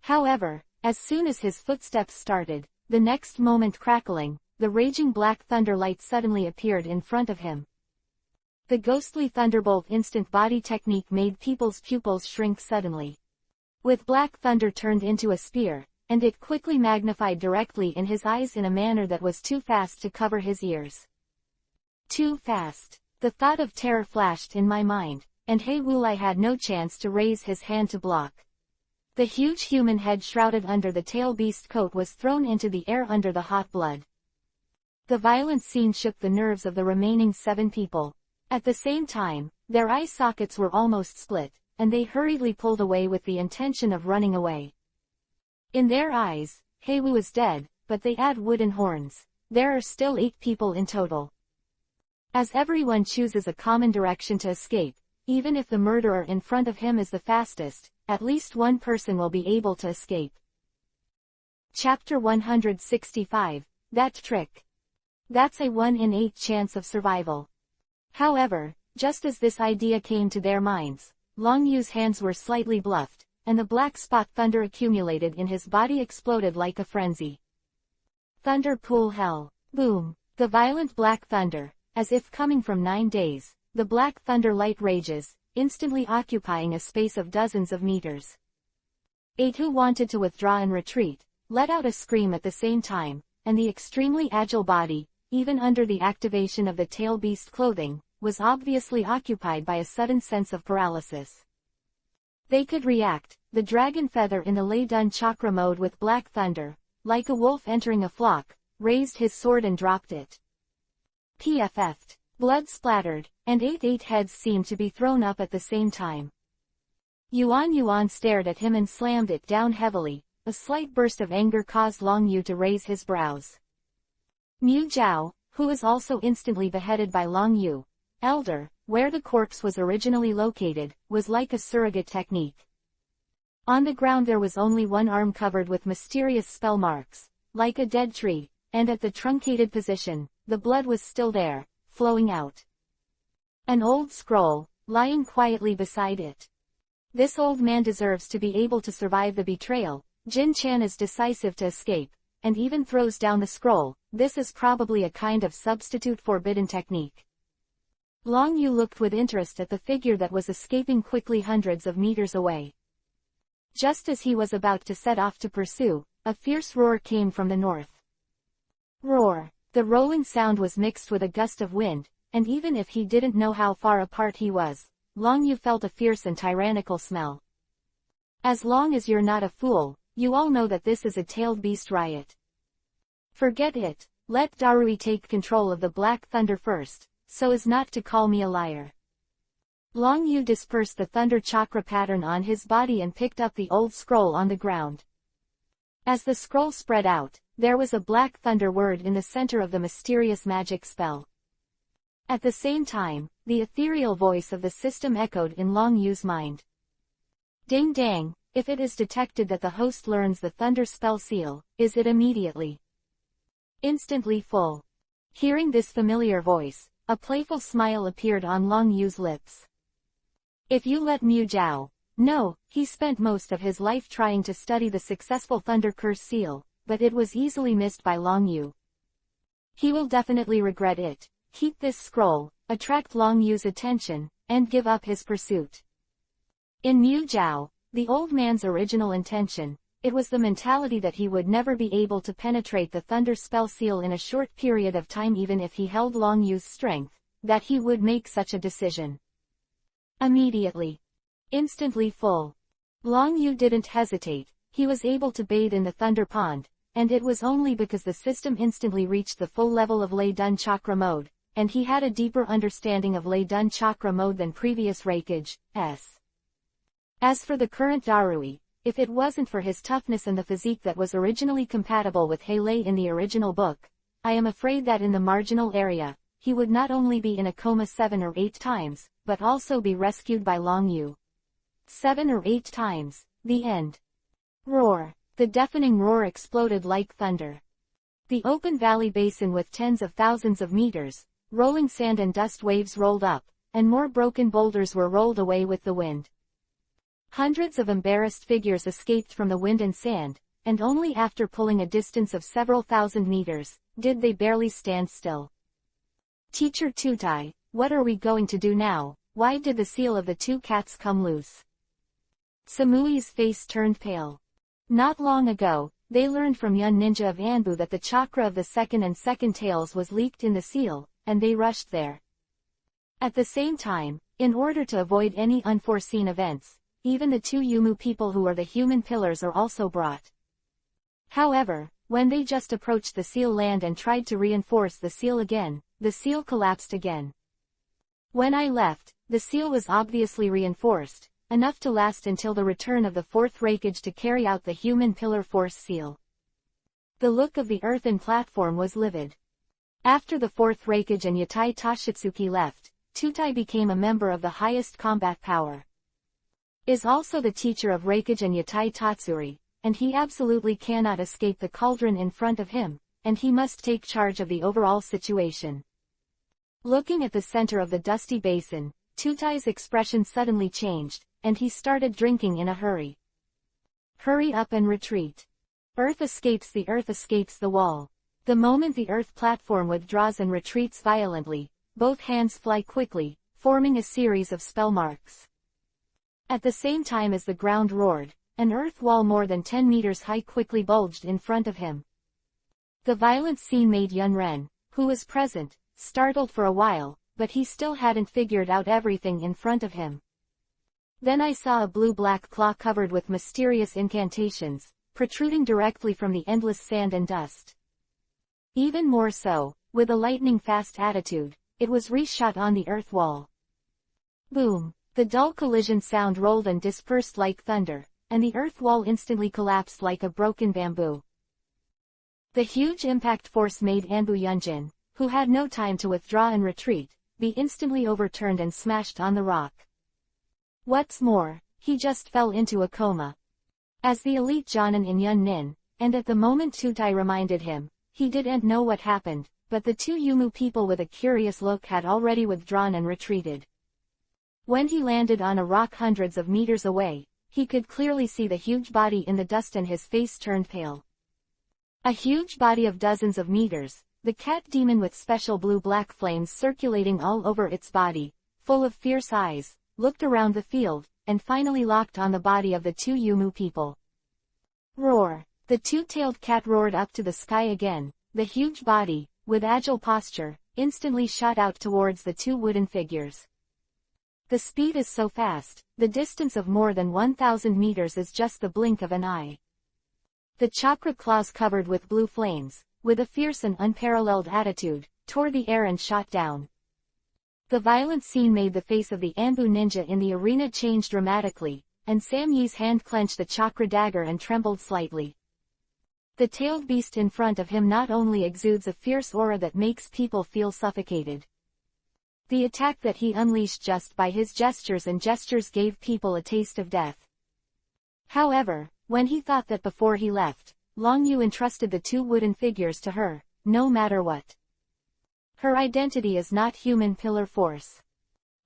However, as soon as his footsteps started, the next moment crackling, the raging black thunder light suddenly appeared in front of him. The ghostly thunderbolt instant body technique made people's pupils shrink suddenly. With black thunder turned into a spear, and it quickly magnified directly in his eyes in a manner that was too fast to cover his ears. Too fast. The thought of terror flashed in my mind, and Heiwulai had no chance to raise his hand to block. The huge human head shrouded under the tail beast coat was thrown into the air under the hot blood. The violent scene shook the nerves of the remaining 7 people. At the same time, their eye sockets were almost split, and they hurriedly pulled away with the intention of running away. In their eyes, Heiwu is dead, but they add wooden horns. There are still 8 people in total. As everyone chooses a common direction to escape, even if the murderer in front of him is the fastest, at least one person will be able to escape. Chapter 165, That Trick. That's a 1 in 8 chance of survival. However, just as this idea came to their minds, Long Yu's hands were slightly bluffed, and the black spot thunder accumulated in his body exploded like a frenzy. Thunder pool hell. Boom. The violent black thunder, as if coming from 9 days, the black thunder light rages, instantly occupying a space of dozens of meters. 8 who wanted to withdraw and retreat, let out a scream at the same time, and the extremely agile body, even under the activation of the tail beast clothing, was obviously occupied by a sudden sense of paralysis. They could react, the dragon feather in the Lei Dun chakra mode with black thunder, like a wolf entering a flock, raised his sword and dropped it. PFF'd. Blood splattered, and 8 heads seemed to be thrown up at the same time. Yuan stared at him and slammed it down heavily. A slight burst of anger caused Long Yu to raise his brows. Mu Jiao, who was also instantly beheaded by Long Yu, Elder, where the corpse was originally located, was like a surrogate technique. On the ground there was only one arm covered with mysterious spell marks, like a dead tree, and at the truncated position, the blood was still there, flowing out. An old scroll, lying quietly beside it. This old man deserves to be able to survive the betrayal. Jin Chan is decisive to escape, and even throws down the scroll. This is probably a kind of substitute forbidden technique. Long Yu looked with interest at the figure that was escaping quickly hundreds of meters away. Just as he was about to set off to pursue, a fierce roar came from the north. Roar. The rolling sound was mixed with a gust of wind, and even if he didn't know how far apart he was, Long Yu felt a fierce and tyrannical smell. As long as you're not a fool, you all know that this is a tailed beast riot. Forget it. Let Darui take control of the Black Thunder first, so as not to call me a liar. Long Yu dispersed the thunder chakra pattern on his body and picked up the old scroll on the ground. As the scroll spread out, there was a Black Thunder word in the center of the mysterious magic spell. At the same time, the ethereal voice of the system echoed in Long Yu's mind. Ding dang, if it is detected that the host learns the thunder spell seal, is it immediately instantly full? Hearing this familiar voice, a playful smile appeared on Long Yu's lips. If you let Mu Jiao No, he spent most of his life trying to study the successful Thunder Curse seal, but it was easily missed by Long Yu. He will definitely regret it. Keep this scroll, attract Long Yu's attention, and give up his pursuit. In Mu Jiao, the old man's original intention, it was the mentality that he would never be able to penetrate the Thunder Spell seal in a short period of time even if he held Long Yu's strength, that he would make such a decision. Immediately. Instantly full. Long Yu didn't hesitate, he was able to bathe in the Thunder Pond, and it was only because the system instantly reached the full level of Lei Dun Chakra mode, and he had a deeper understanding of Lei Dun Chakra mode than previous Reikage. As for the current Darui, if it wasn't for his toughness and the physique that was originally compatible with He Lei in the original book, I am afraid that in the marginal area, he would not only be in a coma 7 or 8 times, but also be rescued by Long Yu. 7 or 8 times, the end. Roar. The deafening roar exploded like thunder. The open valley basin with tens of thousands of meters, rolling sand and dust waves rolled up, and more broken boulders were rolled away with the wind. Hundreds of embarrassed figures escaped from the wind and sand, and only after pulling a distance of several thousand meters, did they barely stand still. Teacher Tutai, what are we going to do now? Why did the seal of the 2 cats come loose? Samui's face turned pale. Not long ago, they learned from Yun Ninja of Anbu that the chakra of the second and second tails was leaked in the seal, and they rushed there. At the same time, in order to avoid any unforeseen events, even the 2 Yumu people who are the human pillars are also brought. However, when they just approached the seal land and tried to reinforce the seal again, the seal collapsed again. When I left, the seal was obviously reinforced, enough to last until the return of the 4th Reikage to carry out the human pillar force seal. The look of the earthen platform was livid. After the 4th Reikage and Yatai Toshitsuki left, Tutai became a member of the highest combat power. Is also the teacher of Reikage and Yatai Tatsuri, and he absolutely cannot escape the cauldron in front of him, and he must take charge of the overall situation. Looking at the center of the dusty basin, Tutai's expression suddenly changed, and he started drinking in a hurry. Hurry up and retreat. Earth escapes the wall. The moment the earth platform withdraws and retreats violently, both hands fly quickly, forming a series of spell marks. At the same time as the ground roared, an earth wall more than 10 meters high quickly bulged in front of him. The violent scene made Yun Ren, who was present, startled for a while, but he still hadn't figured out everything in front of him. Then I saw a blue-black claw covered with mysterious incantations, protruding directly from the endless sand and dust. Even more so, with a lightning-fast attitude, it was reshot on the earth wall. Boom! The dull collision sound rolled and dispersed like thunder, and the earth wall instantly collapsed like a broken bamboo. The huge impact force made Anbu Yunjin, who had no time to withdraw and retreat, be instantly overturned and smashed on the rock. What's more, he just fell into a coma. As the elite Jonin in Yun Nin, and at the moment Tutai reminded him, he didn't know what happened, but the 2 Yumu people with a curious look had already withdrawn and retreated. When he landed on a rock hundreds of meters away, he could clearly see the huge body in the dust and his face turned pale. A huge body of dozens of meters, the cat demon with special blue-black flames circulating all over its body, full of fierce eyes, looked around the field, and finally locked on the body of the 2 Yumu people. Roar! The 2-tailed cat roared up to the sky again, the huge body, with agile posture, instantly shot out towards the 2 wooden figures. The speed is so fast, the distance of more than 1,000 meters is just the blink of an eye. The chakra claws covered with blue flames, with a fierce and unparalleled attitude, tore the air and shot down. The violent scene made the face of the Anbu ninja in the arena change dramatically, and Sam Yi's hand clenched the chakra dagger and trembled slightly. The tailed beast in front of him not only exudes a fierce aura that makes people feel suffocated. The attack that he unleashed just by his gestures gave people a taste of death. However, when he thought that before he left, Long Yu entrusted the 2 wooden figures to her, no matter what. Her identity is not human pillar force.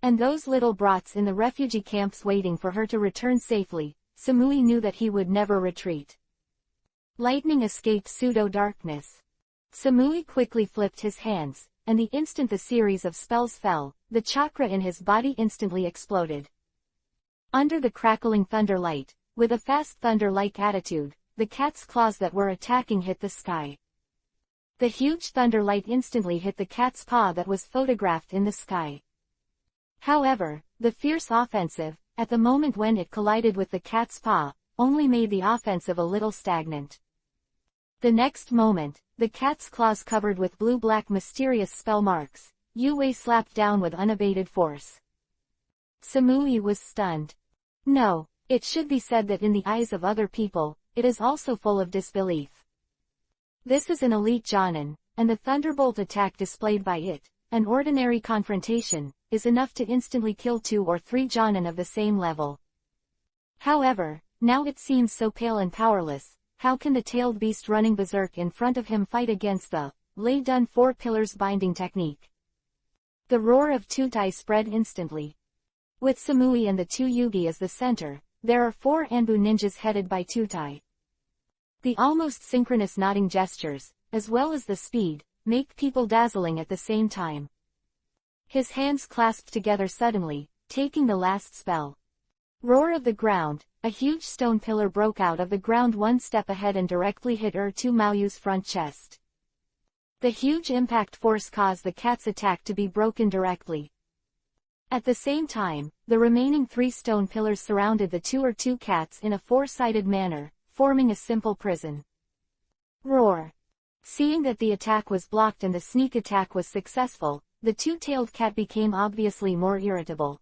And those little brats in the refugee camps waiting for her to return safely, Samui knew that he would never retreat. Lightning escaped pseudo-darkness. Samui quickly flipped his hands, and the instant the series of spells fell, the chakra in his body instantly exploded. Under the crackling thunderlight, with a fast thunder-like attitude, the cat's claws that were attacking hit the sky. The huge thunderlight instantly hit the cat's paw that was photographed in the sky. However, the fierce offensive, at the moment when it collided with the cat's paw, only made the offensive a little stagnant. The next moment, the cat's claws covered with blue-black mysterious spell marks, Yue slapped down with unabated force. Samui was stunned. No, it should be said that in the eyes of other people, it is also full of disbelief. This is an elite Jonin, and the thunderbolt attack displayed by it, an ordinary confrontation, is enough to instantly kill 2 or 3 Jonin of the same level. However, now it seems so pale and powerless. How can the tailed beast running berserk in front of him fight against the lay-done 4 pillars binding technique? The roar of Tutai spread instantly. With Samui and the 2 Yugi as the center, there are 4 Anbu ninjas headed by Tutai. The almost synchronous nodding gestures, as well as the speed, make people dazzling at the same time. His hands clasped together suddenly, taking the last spell. Roar of the ground, a huge stone pillar broke out of the ground 1 step ahead and directly hit Tu Maoyu's front chest. The huge impact force caused the cat's attack to be broken directly. At the same time, the remaining 3 stone pillars surrounded the 2 cats in a 4-sided manner, forming a simple prison. Roar. Seeing that the attack was blocked and the sneak attack was successful, the 2-tailed cat became obviously more irritable.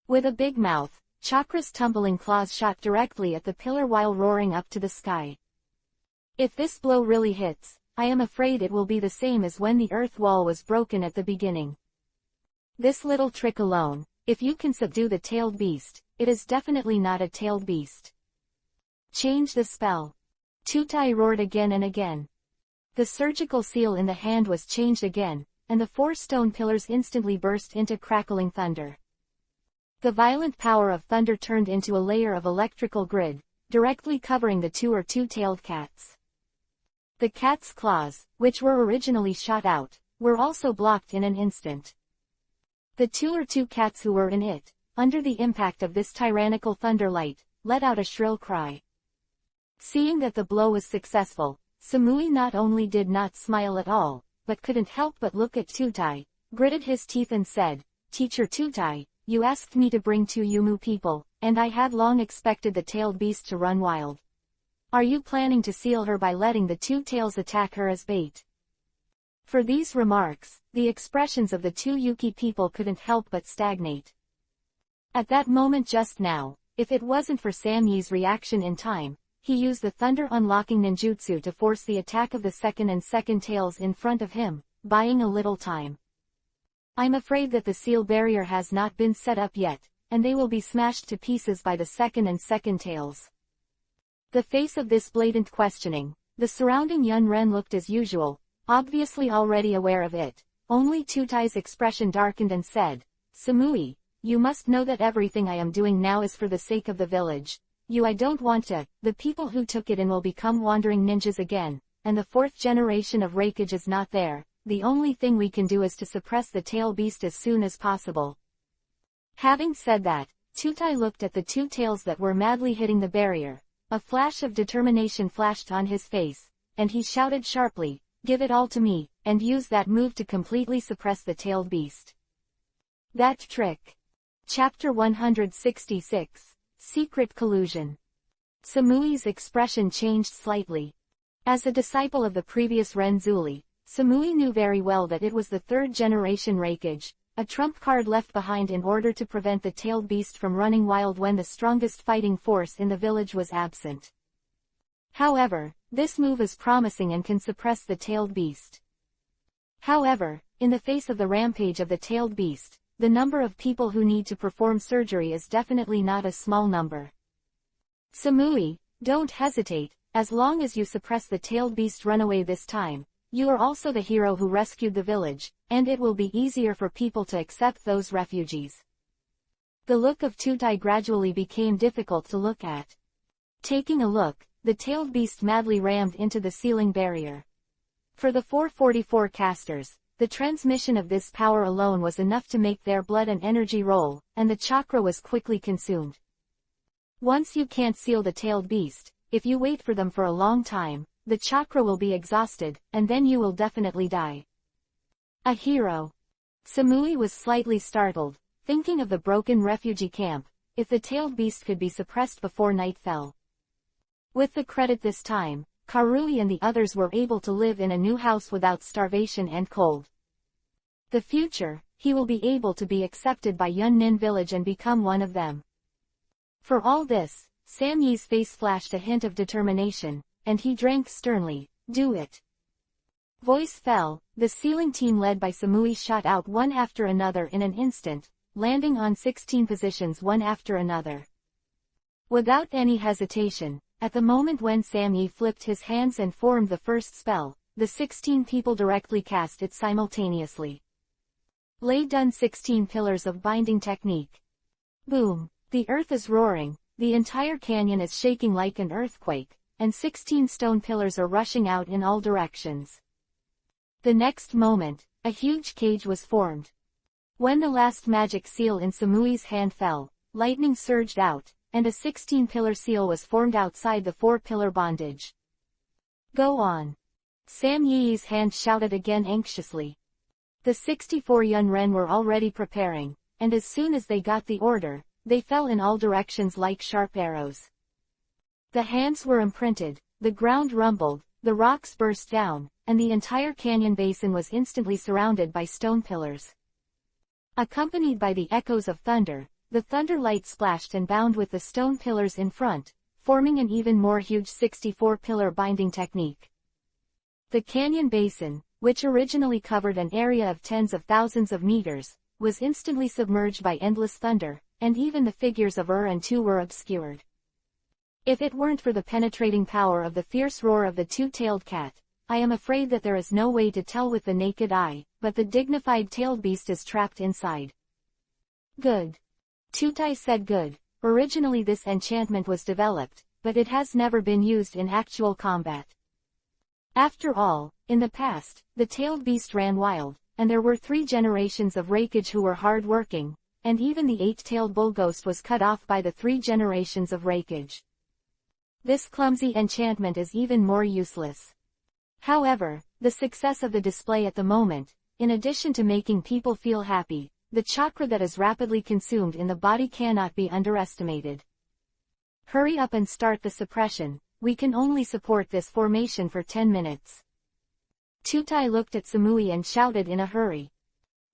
With a big mouth, Chakra's tumbling claws shot directly at the pillar while roaring up to the sky. If this blow really hits, I am afraid it will be the same as when the earth wall was broken at the beginning. This little trick alone, if you can subdue the tailed beast, it is definitely not a tailed beast. Change the spell. Tutai roared again and again. The surgical seal in the hand was changed again, and the 4 stone pillars instantly burst into crackling thunder. The violent power of thunder turned into a layer of electrical grid, directly covering the 2-tailed cats. The cat's claws, which were originally shot out, were also blocked in an instant. The 2 cats who were in it, under the impact of this tyrannical thunderlight, let out a shrill cry. Seeing that the blow was successful, Samui not only did not smile at all, but couldn't help but look at Tutai, gritted his teeth and said, "Teacher Tutai, you asked me to bring 2 Yumu people, and I had long expected the tailed beast to run wild. Are you planning to seal her by letting the 2 tails attack her as bait?" For these remarks, the expressions of the 2 Yuki people couldn't help but stagnate. At that moment just now, if it wasn't for Sam Yi's reaction in time, he used the thunder unlocking ninjutsu to force the attack of the second tails in front of him, buying a little time. I'm afraid that the seal barrier has not been set up yet, and they will be smashed to pieces by the second tails. The face of this blatant questioning, the surrounding Yun Ren looked as usual, obviously already aware of it. Only Tutai's expression darkened and said, "Samui, you must know that everything I am doing now is for the sake of the village. I don't want to. The people who took it in will become wandering ninjas again, and the 4th generation of Raikage is not there. The only thing we can do is to suppress the tail beast as soon as possible." Having said that, Tutai looked at the 2 tails that were madly hitting the barrier. A flash of determination flashed on his face, and he shouted sharply, "Give it all to me," and use that move to completely suppress the tailed beast. That trick. Chapter 166. Secret Collusion. Samui's expression changed slightly. As a disciple of the previous Renzuli, Samui knew very well that it was the 3rd generation Raikage, a trump card left behind in order to prevent the tailed beast from running wild when the strongest fighting force in the village was absent. However, this move is promising and can suppress the tailed beast. However, in the face of the rampage of the tailed beast, the number of people who need to perform surgery is definitely not a small number. Samui, don't hesitate. As long as you suppress the tailed beast runaway this time, you are also the hero who rescued the village, and it will be easier for people to accept those refugees. The look of Tutai gradually became difficult to look at. Taking a look, the tailed beast madly rammed into the ceiling barrier. For the 444 casters, the transmission of this power alone was enough to make their blood and energy roll, and the chakra was quickly consumed. Once you can't seal the tailed beast, if you wait for them for a long time, the chakra will be exhausted, and then you will definitely die. A hero. Samui was slightly startled, thinking of the broken refugee camp, if the tailed beast could be suppressed before night fell. With the credit this time, Karui and the others were able to live in a new house without starvation and cold. The future, he will be able to be accepted by Yunnin village and become one of them. For all this, Sam Yi's face flashed a hint of determination, and he drank sternly, "Do it." Voice fell, the sealing team led by Samui shot out one after another in an instant, landing on 16 positions one after another. Without any hesitation, at the moment when Sam Yi flipped his hands and formed the first spell, the 16 people directly cast it simultaneously. Lay done 16 pillars of binding technique. Boom! The earth is roaring, the entire canyon is shaking like an earthquake, and 16 stone pillars are rushing out in all directions. The next moment, a huge cage was formed. When the last magic seal in Samui's hand fell, lightning surged out, and a 16-pillar seal was formed outside the 4-pillar bondage. "Go on." Sam Yi's hand shouted again anxiously. The 64 Yunren were already preparing, and as soon as they got the order, they fell in all directions like sharp arrows. The hands were imprinted, the ground rumbled, the rocks burst down, and the entire canyon basin was instantly surrounded by stone pillars. Accompanied by the echoes of thunder, the thunder light splashed and bound with the stone pillars in front, forming an even more huge 64-pillar binding technique. The canyon basin, which originally covered an area of tens of thousands of meters, was instantly submerged by endless thunder, and even the figures of and Tu were obscured. If it weren't for the penetrating power of the fierce roar of the two-tailed cat, I am afraid that there is no way to tell with the naked eye, but the dignified tailed beast is trapped inside. Good. Tutai said good. Originally this enchantment was developed, but it has never been used in actual combat. After all, in the past, the tailed beast ran wild, and there were 3 generations of Rakage who were hard-working, and even the 8-tailed bull ghost was cut off by the 3 generations of Rakage. This clumsy enchantment is even more useless. However, the success of the display at the moment, in addition to making people feel happy, the chakra that is rapidly consumed in the body cannot be underestimated. Hurry up and start the suppression, we can only support this formation for 10 minutes. Tutai looked at Samui and shouted in a hurry.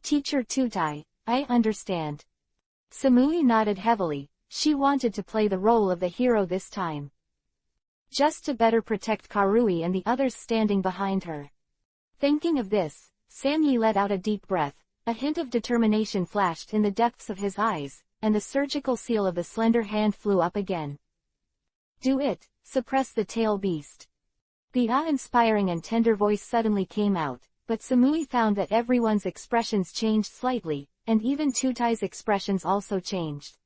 Teacher Tutai, I understand. Samui nodded heavily, she wanted to play the role of the hero this time. Just to better protect Karui and the others standing behind her. Thinking of this, Sam Yi let out a deep breath, a hint of determination flashed in the depths of his eyes, and the surgical seal of the slender hand flew up again. Do it, suppress the tail beast. The awe-inspiring and tender voice suddenly came out, but Samui found that everyone's expressions changed slightly, and even Tutai's expressions also changed.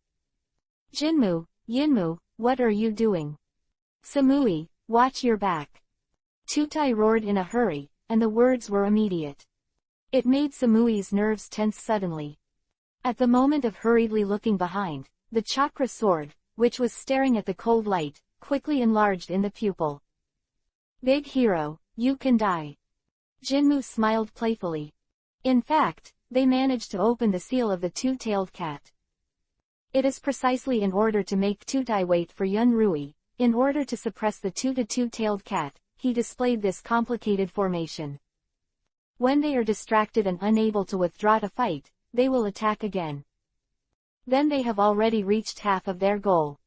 Jinmu, Yinmu, what are you doing? Samui, watch your back. Tutai roared in a hurry, and the words were immediate. It made Samui's nerves tense suddenly. At the moment of hurriedly looking behind, the chakra sword, which was staring at the cold light, quickly enlarged in the pupil. Big hero, you can die. Jinmu smiled playfully. In fact, they managed to open the seal of the two-tailed cat. It is precisely in order to make Tutai wait for Yun Rui, in order to suppress the two-tailed cat, he displayed this complicated formation. When they are distracted and unable to withdraw to fight, they will attack again. Then they have already reached half of their goal.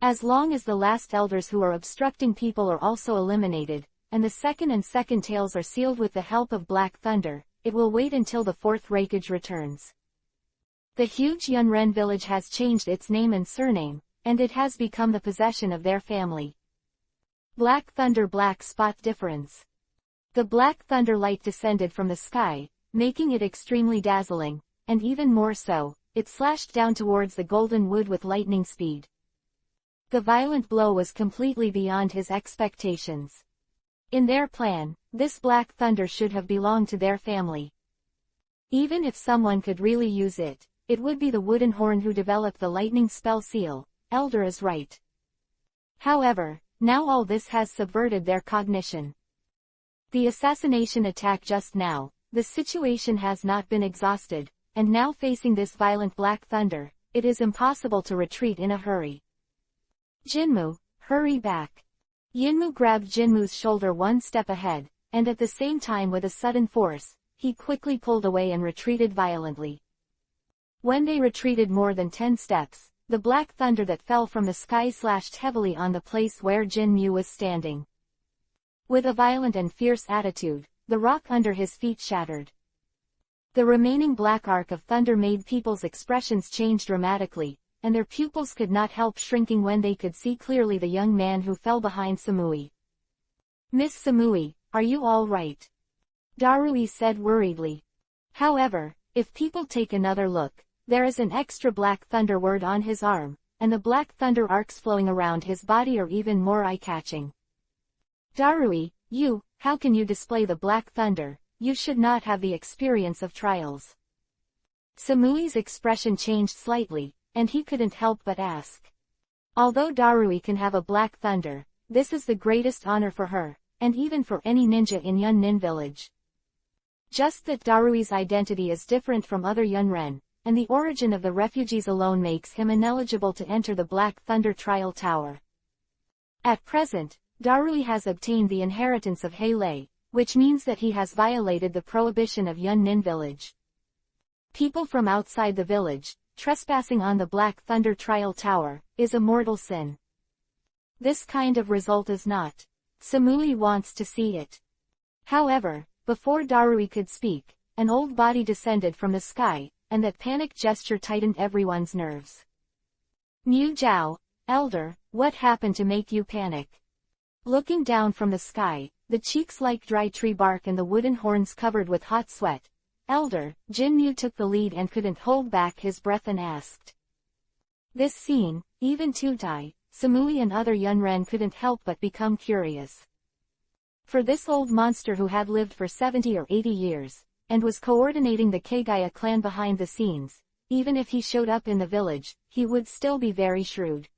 As long as the last elders who are obstructing people are also eliminated, and the second and second tails are sealed with the help of Black Thunder, it will wait until the 4th Rakage returns. The huge Yunren village has changed its name and surname, and it has become the possession of their family. Black Thunder Black Spot Difference. The black thunder light descended from the sky, making it extremely dazzling, and even more so, it slashed down towards the golden wood with lightning speed. The violent blow was completely beyond his expectations. In their plan, this black thunder should have belonged to their family. Even if someone could really use it, it would be the wooden horn who developed the lightning spell seal. Elder is right. However, now all this has subverted their cognition. The assassination attack just now, the situation has not been exhausted, and now facing this violent black thunder, it is impossible to retreat in a hurry. Jinmu, hurry back. Yinmu grabbed Jinmu's shoulder one step ahead, and at the same time with a sudden force, he quickly pulled away and retreated violently. When they retreated more than 10 steps, the black thunder that fell from the sky slashed heavily on the place where Jinmu was standing. With a violent and fierce attitude, the rock under his feet shattered. The remaining black arc of thunder made people's expressions change dramatically, and their pupils could not help shrinking when they could see clearly the young man who fell behind Samui. "Miss Samui, are you all right?" Darui said worriedly. However, if people take another look, there is an extra black thunder word on his arm, and the black thunder arcs flowing around his body are even more eye-catching. "Darui, how can you display the black thunder? You should not have the experience of trials." Samui's expression changed slightly, and he couldn't help but ask. Although Darui can have a black thunder, this is the greatest honor for her, and even for any ninja in Yunnin village. Just that Darui's identity is different from other Yunren, and the origin of the refugees alone makes him ineligible to enter the Black Thunder Trial Tower. At present, Darui has obtained the inheritance of Heilei, which means that he has violated the prohibition of Yunnin village. People from outside the village, trespassing on the Black Thunder Trial Tower, is a mortal sin. This kind of result is not. Samui wants to see it. However, before Darui could speak, an old body descended from the sky, and that panic gesture tightened everyone's nerves. "Mu Jiao, Elder, what happened to make you panic?" Looking down from the sky, the cheeks like dry tree bark and the wooden horns covered with hot sweat, Elder, Jinmu took the lead and couldn't hold back his breath and asked. This scene, even Tutai, Samui and other Yunren couldn't help but become curious. For this old monster who had lived for 70 or 80 years, and was coordinating the Kagaya clan behind the scenes, even if he showed up in the village, he would still be very shrewd.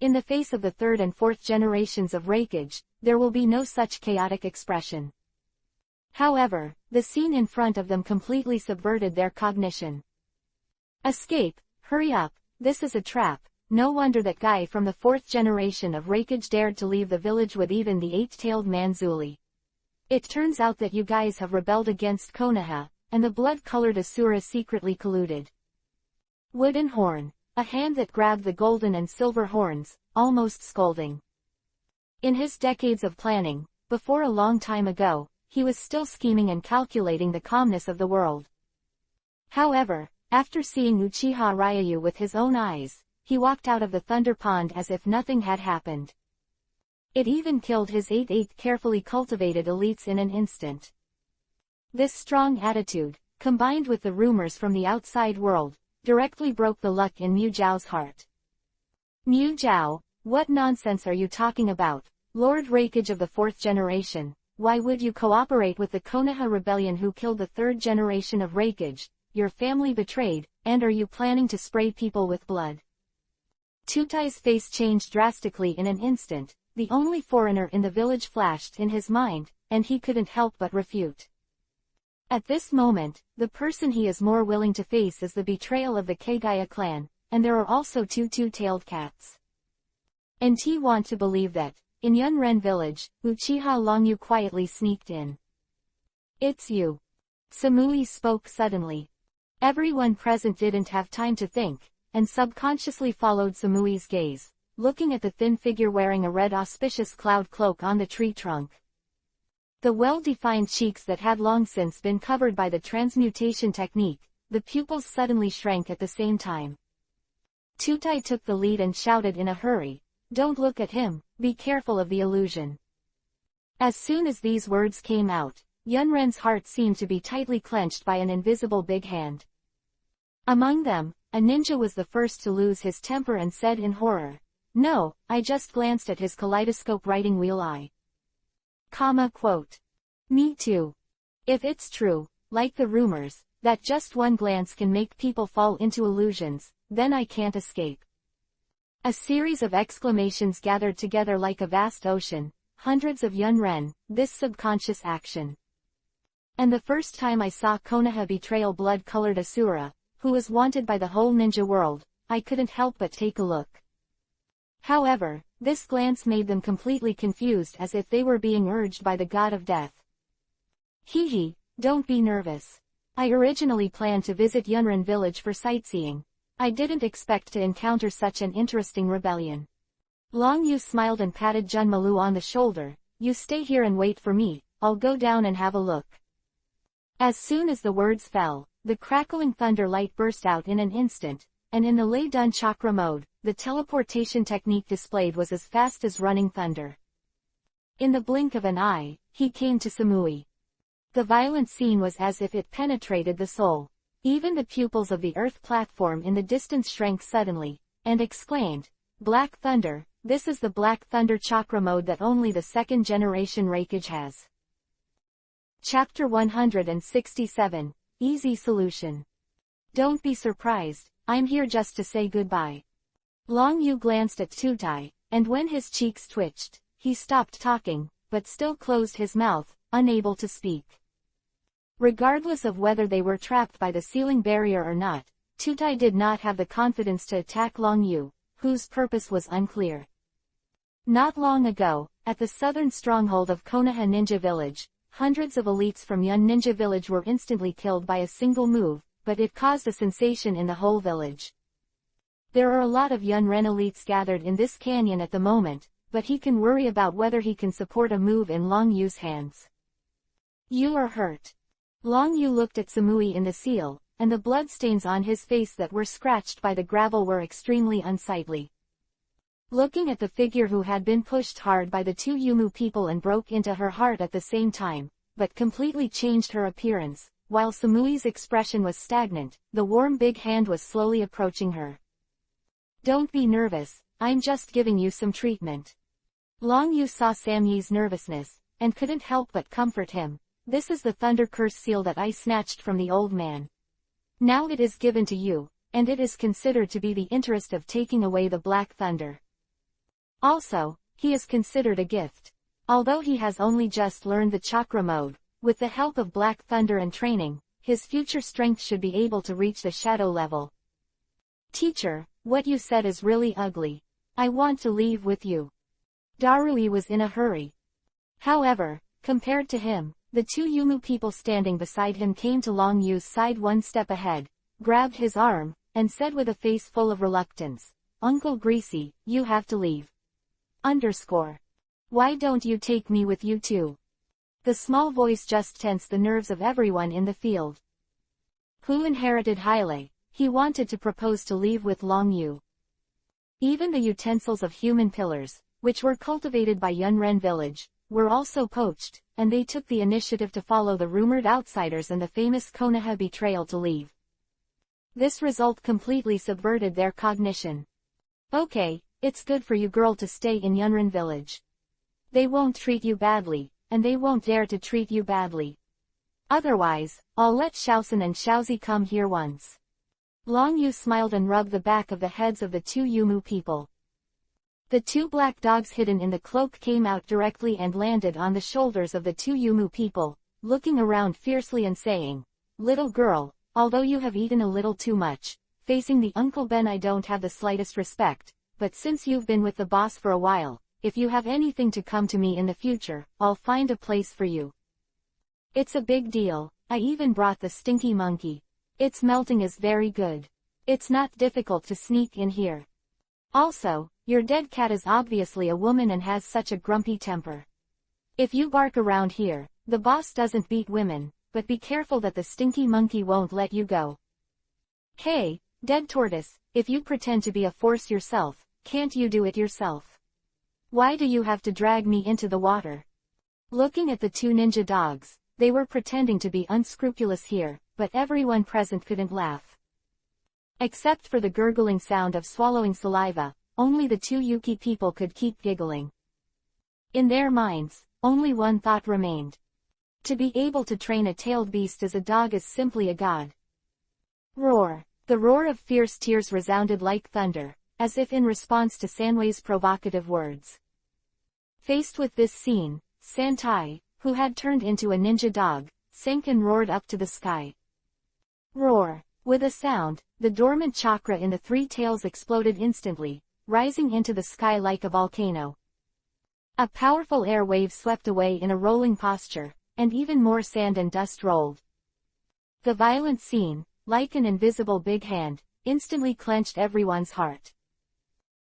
In the face of the third and fourth generations of Reikage, there will be no such chaotic expression. However, the scene in front of them completely subverted their cognition. "Escape, hurry up, this is a trap." No wonder that guy from the fourth generation of Reikage dared to leave the village with even the eight-tailed Manzuli. It turns out that you guys have rebelled against Konoha, and the blood-colored Asura secretly colluded. Wooden horn, a hand that grabbed the golden and silver horns, almost scolding. In his decades of planning, before a long time ago, he was still scheming and calculating the calmness of the world. However, after seeing Uchiha Ryayu with his own eyes, he walked out of the thunder pond as if nothing had happened. It even killed his 8 carefully cultivated elites in an instant. This strong attitude, combined with the rumors from the outside world, directly broke the luck in Mu Jiao's heart. "Mu Jiao, what nonsense are you talking about, Lord Reikage of the fourth generation? Why would you cooperate with the Konoha rebellion who killed the third generation of Reikage, your family betrayed, and are you planning to spray people with blood?" Tutai's face changed drastically in an instant. The only foreigner in the village flashed in his mind, and he couldn't help but refute. At this moment, the person he is more willing to face is the betrayal of the Kagaya clan, and there are also two-tailed cats. And he want to believe that, in Yunren village, Uchiha Longyu quietly sneaked in. "It's you." Samui spoke suddenly. Everyone present didn't have time to think, and subconsciously followed Samui's gaze, looking at the thin figure wearing a red auspicious cloud cloak on the tree trunk. The well-defined cheeks that had long since been covered by the transmutation technique, the pupils suddenly shrank at the same time. Tutai took the lead and shouted in a hurry, "Don't look at him, be careful of the illusion." As soon as these words came out, Yunren's heart seemed to be tightly clenched by an invisible big hand. Among them, a ninja was the first to lose his temper and said in horror, "No, I just glanced at his kaleidoscope writing wheel eye." Quote. Me too. If it's true, like the rumors, that just one glance can make people fall into illusions, then I can't escape. A series of exclamations gathered together like a vast ocean, hundreds of Yunren, this subconscious action. And the first time I saw Konoha betrayal blood-colored Asura, who was wanted by the whole ninja world, I couldn't help but take a look. However, this glance made them completely confused as if they were being urged by the god of death. Hee, don't be nervous. I originally planned to visit Yunren village for sightseeing. I didn't expect to encounter such an interesting rebellion. Long Yu smiled and patted Junmalu on the shoulder. You stay here and wait for me, I'll go down and have a look. As soon as the words fell, the crackling thunder light burst out in an instant, and in the lay-done chakra mode, the teleportation technique displayed was as fast as running thunder. In the blink of an eye, he came to Samui. The violent scene was as if it penetrated the soul. Even the pupils of the Earth platform in the distance shrank suddenly, and exclaimed, "Black Thunder, this is the Black Thunder chakra mode that only the second-generation Raikage has." Chapter 167, Easy Solution. Don't be surprised, I'm here just to say goodbye. Long Yu glanced at Tutai, and when his cheeks twitched, he stopped talking, but still closed his mouth, unable to speak. Regardless of whether they were trapped by the ceiling barrier or not, Tutai did not have the confidence to attack Long Yu, whose purpose was unclear. Not long ago, at the southern stronghold of Konoha Ninja Village, hundreds of elites from Yun Ninja Village were instantly killed by a single move, but it caused a sensation in the whole village. There are a lot of Yun Ren elites gathered in this canyon at the moment, but he can worry about whether he can support a move in Long Yu's hands. You are hurt. Long Yu looked at Samui in the seal, and the bloodstains on his face that were scratched by the gravel were extremely unsightly. Looking at the figure who had been pushed hard by the two Yumu people and broke into her heart at the same time, but completely changed her appearance, while Samui's expression was stagnant, the warm big hand was slowly approaching her. Don't be nervous, I'm just giving you some treatment. Long Yu saw Samyi's nervousness, and couldn't help but comfort him. This is the Thunder Curse seal that I snatched from the old man. Now it is given to you, and it is considered to be the interest of taking away the Black Thunder. Also, he is considered a gift. Although he has only just learned the chakra mode, with the help of Black Thunder and training, his future strength should be able to reach the shadow level. Teacher, what you said is really ugly. I want to leave with you. Darui was in a hurry. However, compared to him, the two Yumu people standing beside him came to Long Yu's side one step ahead, grabbed his arm, and said with a face full of reluctance, "Uncle Greasy, you have to leave. Why don't you take me with you too?" The small voice just tensed the nerves of everyone in the field. Who inherited Hyale? He wanted to propose to leave with Long Yu. Even the utensils of human pillars, which were cultivated by Yunren village, were also poached, and they took the initiative to follow the rumored outsiders and the famous Konoha betrayal to leave. This result completely subverted their cognition. Okay, it's good for you girl to stay in Yunren village. They won't treat you badly, and they won't dare to treat you badly. Otherwise, I'll let Xiaosun and Xiaozi come here once. Long Yu smiled and rubbed the back of the heads of the two Yumu people. The two black dogs hidden in the cloak came out directly and landed on the shoulders of the two Yumu people, looking around fiercely and saying, "Little girl, although you have eaten a little too much, facing the Uncle Ben I don't have the slightest respect, but since you've been with the boss for a while, if you have anything to come to me in the future, I'll find a place for you. It's a big deal, I even brought the stinky monkey. Its melting is very good. It's not difficult to sneak in here. Also, your dead cat is obviously a woman and has such a grumpy temper. If you bark around here, the boss doesn't beat women, but be careful that the stinky monkey won't let you go. Hey, dead tortoise, if you pretend to be a force yourself, can't you do it yourself? Why do you have to drag me into the water? Looking at the two ninja dogs, they were pretending to be unscrupulous here, but everyone present couldn't laugh. Except for the gurgling sound of swallowing saliva, only the two Yuki people could keep giggling. In their minds, only one thought remained. To be able to train a tailed beast as a dog is simply a god. Roar! The roar of fierce tears resounded like thunder, as if in response to Sanwei's provocative words. Faced with this scene, Santai, who had turned into a ninja dog, sank and roared up to the sky. Roar! With a sound, the dormant chakra in the three tails exploded instantly, rising into the sky like a volcano. A powerful air wave swept away in a rolling posture, and even more sand and dust rolled. The violent scene, like an invisible big hand, instantly clenched everyone's heart.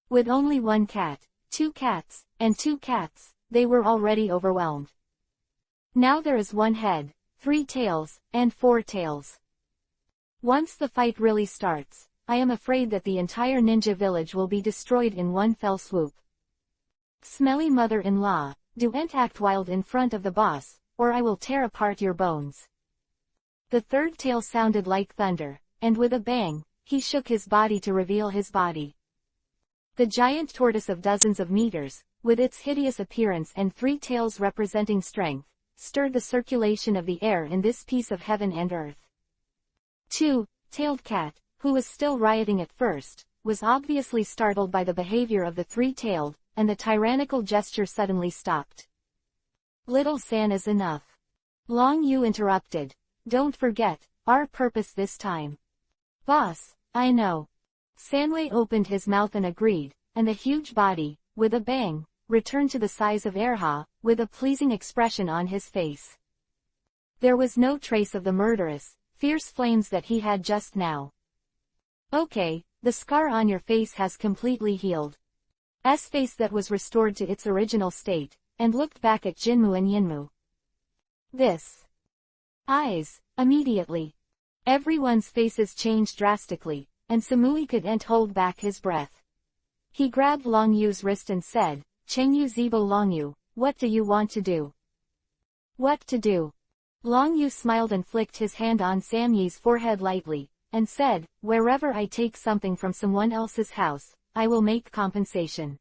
With only one cat, two cats, and two cats, they were already overwhelmed. Now there is one head, three tails, and four tails. Once the fight really starts, I am afraid that the entire ninja village will be destroyed in one fell swoop. Smelly mother-in-law, don't act wild in front of the boss, or I will tear apart your bones. The third tail sounded like thunder, and with a bang, he shook his body to reveal his body. The giant tortoise of dozens of meters, with its hideous appearance and three tails representing strength, stirred the circulation of the air in this piece of heaven and earth. Two-tailed cat, who was still rioting at first, was obviously startled by the behavior of the three-tailed, and the tyrannical gesture suddenly stopped. Little San is enough. Long Yu interrupted. Don't forget, our purpose this time. Boss, I know. Sanwei opened his mouth and agreed, and the huge body, with a bang, returned to the size of Erha, with a pleasing expression on his face. There was no trace of the murderous, fierce flames that he had just now. Okay, the scar on your face has completely healed. S face that was restored to its original state, and looked back at Jinmu and Yinmu. This. Eyes, immediately. Everyone's faces changed drastically, and Samui couldn't hold back his breath. He grabbed Long Yu's wrist and said, Chengyu Zibo Long Yu, what do you want to do? What to do? Long Yu smiled and flicked his hand on Sam Yi's forehead lightly, and said, wherever I take something from someone else's house, I will make compensation.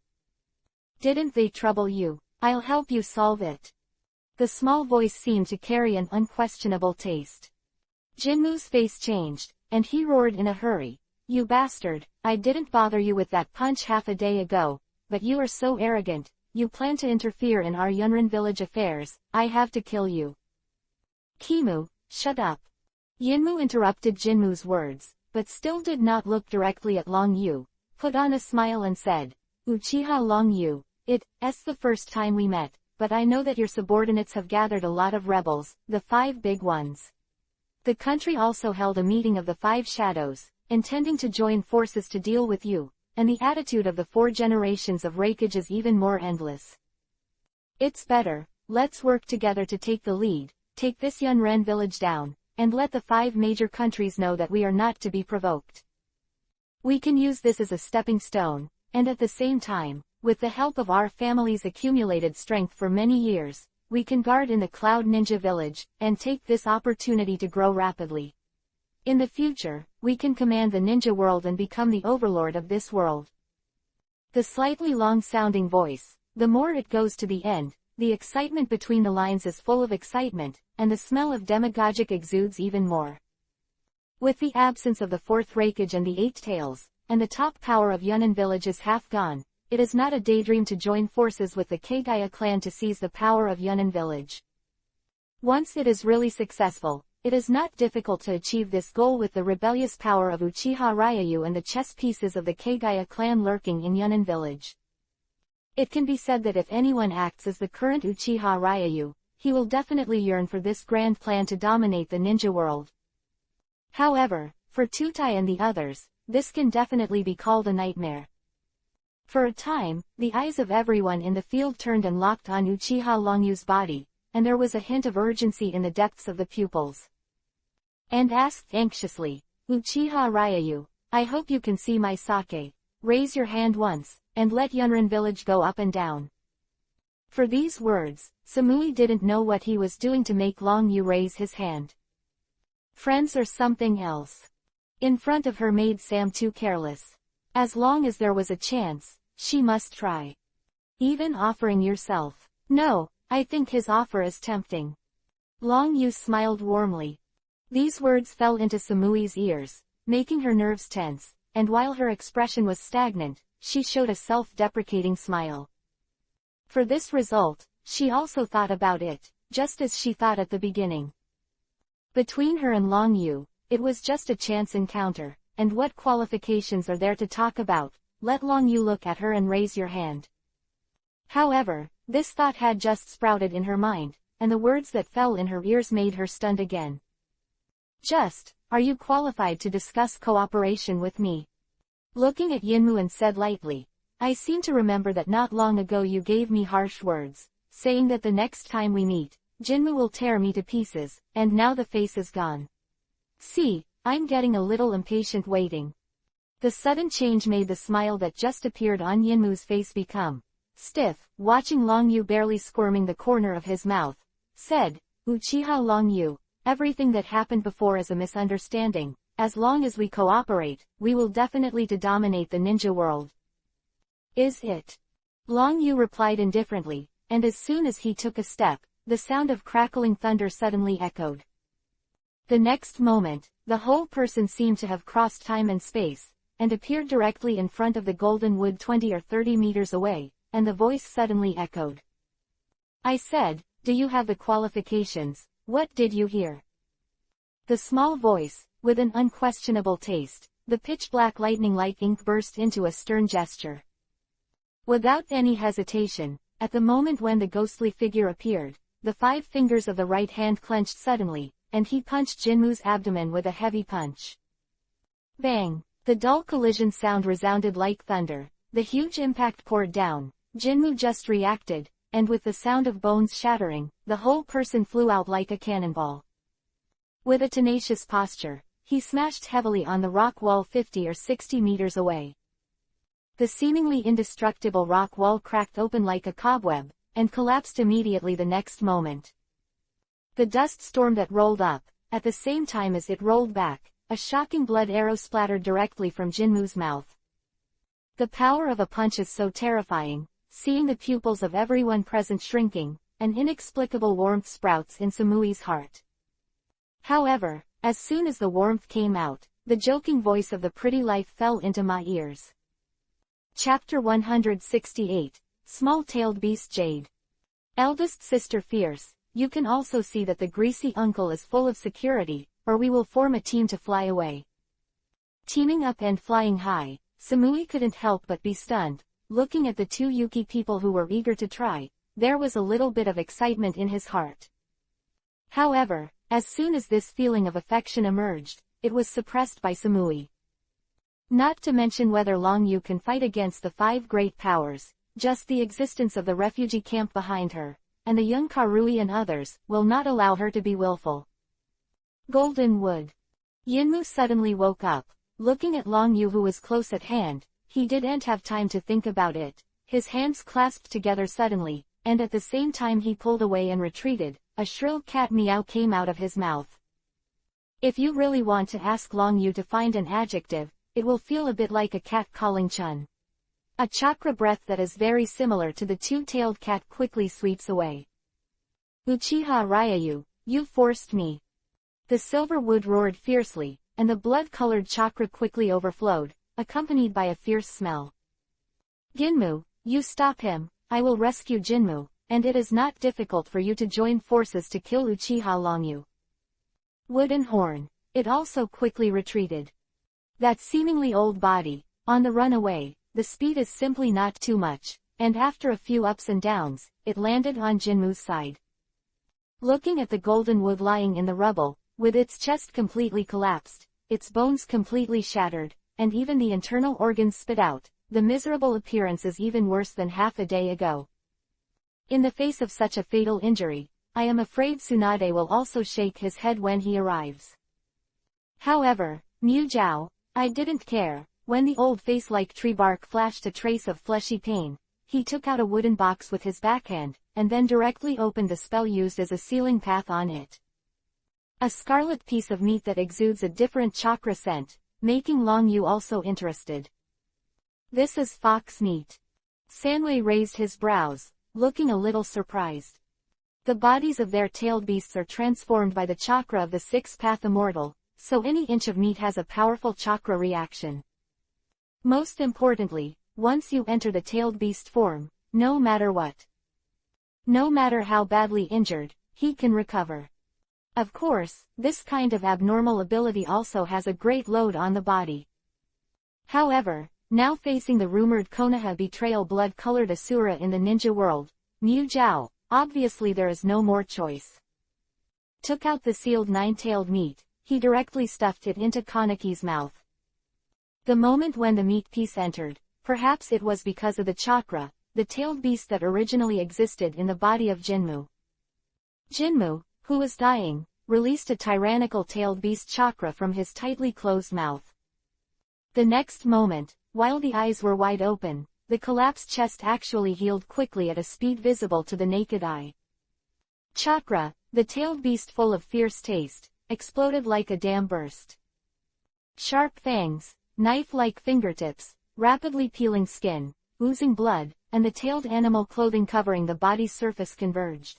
Didn't they trouble you? I'll help you solve it. The small voice seemed to carry an unquestionable taste. Jinmu's face changed, and he roared in a hurry. You bastard, I didn't bother you with that punch half a day ago, but you are so arrogant, you plan to interfere in our Yunrin village affairs, I have to kill you. Kimu, shut up. Yinmu interrupted Jinmu's words, but still did not look directly at Long Yu, put on a smile and said, Uchiha Long Yu, it's the first time we met, but I know that your subordinates have gathered a lot of rebels, the 5 big ones. The country also held a meeting of the 5 shadows, intending to join forces to deal with you, and the attitude of the 4 generations of Reikage is even more endless. It's better, let's work together to take the lead, take this Yunren village down, and let the 5 major countries know that we are not to be provoked. We can use this as a stepping stone, and at the same time, with the help of our family's accumulated strength for many years, we can guard in the Cloud Ninja Village, and take this opportunity to grow rapidly. In the future, we can command the ninja world and become the overlord of this world. The slightly long-sounding voice, the more it goes to the end, the excitement between the lines is full of excitement, and the smell of demagogic exudes even more. With the absence of the 4th Reikage and the 8 tails, and the top power of Yunnan village is half gone, it is not a daydream to join forces with the Kagaya clan to seize the power of Yunnan village. Once it is really successful, it is not difficult to achieve this goal with the rebellious power of Uchiha Ryayu and the chess pieces of the Kagaya clan lurking in Yunnan village. It can be said that if anyone acts as the current Uchiha Ryayu, he will definitely yearn for this grand plan to dominate the ninja world. However, for Tutai and the others, this can definitely be called a nightmare. For a time, the eyes of everyone in the field turned and locked on Uchiha Longyu's body, and there was a hint of urgency in the depths of the pupils. And asked anxiously, Uchiha Ryayu, I hope you can see my sake. Raise your hand once, and let Yunrin village go up and down. For these words, Samui didn't know what he was doing to make Long Yu raise his hand. Friends or something else. In front of her made Sam too careless. As long as there was a chance, she must try. Even offering yourself. No, I think his offer is tempting. Long Yu smiled warmly. These words fell into Samui's ears, making her nerves tense, and while her expression was stagnant, she showed a self-deprecating smile. For this result, she also thought about it, just as she thought at the beginning. Between her and Long Yu, it was just a chance encounter, and what qualifications are there to talk about? Let Long Yu look at her and raise your hand. However, this thought had just sprouted in her mind, and the words that fell in her ears made her stunned again. Are you qualified to discuss cooperation with me? Looking at Yinmu said lightly, I seem to remember that not long ago you gave me harsh words, saying that the next time we meet, Jinmu will tear me to pieces, and now the face is gone. See, I'm getting a little impatient waiting. The sudden change made the smile that just appeared on Yinmu's face become stiff, watching Long Yu barely squirming the corner of his mouth, said, Uchiha Long Yu, everything that happened before is a misunderstanding. As long as we cooperate, we will definitely dominate the ninja world. Is it? Long Yu replied indifferently, and as soon as he took a step, the sound of crackling thunder suddenly echoed. The next moment, the whole person seemed to have crossed time and space, and appeared directly in front of the golden wood 20 or 30 meters away, and the voice suddenly echoed. I said, do you have the qualifications? What did you hear? The small voice, with an unquestionable taste, the pitch-black lightning-like ink burst into a stern gesture. Without any hesitation, at the moment when the ghostly figure appeared, the 5 fingers of the right hand clenched suddenly, and he punched Jinmu's abdomen with a heavy punch. Bang! The dull collision sound resounded like thunder. The huge impact poured down. Jinmu just reacted, and with the sound of bones shattering, the whole person flew out like a cannonball. With a tenacious posture, he smashed heavily on the rock wall 50 or 60 meters away. The seemingly indestructible rock wall cracked open like a cobweb, and collapsed immediately the next moment. The dust storm that rolled up, at the same time as it rolled back, a shocking blood arrow splattered directly from Jinmu's mouth. The power of a punch is so terrifying. Seeing the pupils of everyone present shrinking, an inexplicable warmth sprouts in Samui's heart. However, as soon as the warmth came out, the joking voice of the pretty life fell into my ears. Chapter 168, Small-Tailed Beast Jade. Eldest sister fierce, you can also see that the greasy uncle is full of security, or we will form a team to fly away. Teaming up and flying high, Samui couldn't help but be stunned. Looking at the 2 Yuki people who were eager to try, there was a little bit of excitement in his heart. However, as soon as this feeling of affection emerged, it was suppressed by Samui. Not to mention whether Long Yu can fight against the 5 great powers, just the existence of the refugee camp behind her, and the young Karui and others, will not allow her to be willful. Golden Wood. Yinmu suddenly woke up, looking at Long Yu who was close at hand. He didn't have time to think about it. His hands clasped together suddenly, and at the same time he pulled away and retreated. A shrill cat meow came out of his mouth. If you really want to ask Long Yu to find an adjective, it will feel a bit like a cat calling Chun. A chakra breath that is very similar to the 2-tailed cat quickly sweeps away. Uchiha Ryayu, you forced me. The silver wood roared fiercely, and the blood-colored chakra quickly overflowed, accompanied by a fierce smell. Ginmu, you stop him, I will rescue Jinmu, and it is not difficult for you to join forces to kill Uchiha Long Yu. Wooden horn. It also quickly retreated. That seemingly old body, on the run away, the speed is simply not too much, and after a few ups and downs, it landed on Jinmu's side. Looking at the golden wood lying in the rubble, with its chest completely collapsed, its bones completely shattered, and even the internal organs spit out, the miserable appearance is even worse than half a day ago. In the face of such a fatal injury, I am afraid Tsunade will also shake his head when he arrives. However, Mu Jiao, I didn't care. When the old face like tree bark flashed a trace of fleshy pain, he took out a wooden box with his backhand, and then directly opened the spell used as a sealing path on it. A scarlet piece of meat that exudes a different chakra scent, making Long Yu also interested. This is fox meat. Sanwei raised his brows, looking a little surprised. The bodies of their tailed beasts are transformed by the chakra of the sixth path immortal, so any inch of meat has a powerful chakra reaction. Most importantly, once you enter the tailed beast form, no matter what, no matter how badly injured, he can recover. Of course, this kind of abnormal ability also has a great load on the body. However, now facing the rumored Konoha betrayal blood-colored Asura in the ninja world, Mu Zhao, obviously there is no more choice. Took out the sealed nine-tailed meat, he directly stuffed it into Kanaki's mouth. The moment when the meat piece entered, perhaps it was because of the chakra, the tailed beast that originally existed in the body of Jinmu. Jinmu, who was dying, released a tyrannical tailed beast chakra from his tightly closed mouth. The next moment, while the eyes were wide open, the collapsed chest actually healed quickly at a speed visible to the naked eye. Chakra, the tailed beast full of fierce taste, exploded like a dam burst. Sharp fangs, knife-like fingertips, rapidly peeling skin, oozing blood, and the tailed animal clothing covering the body's surface converged.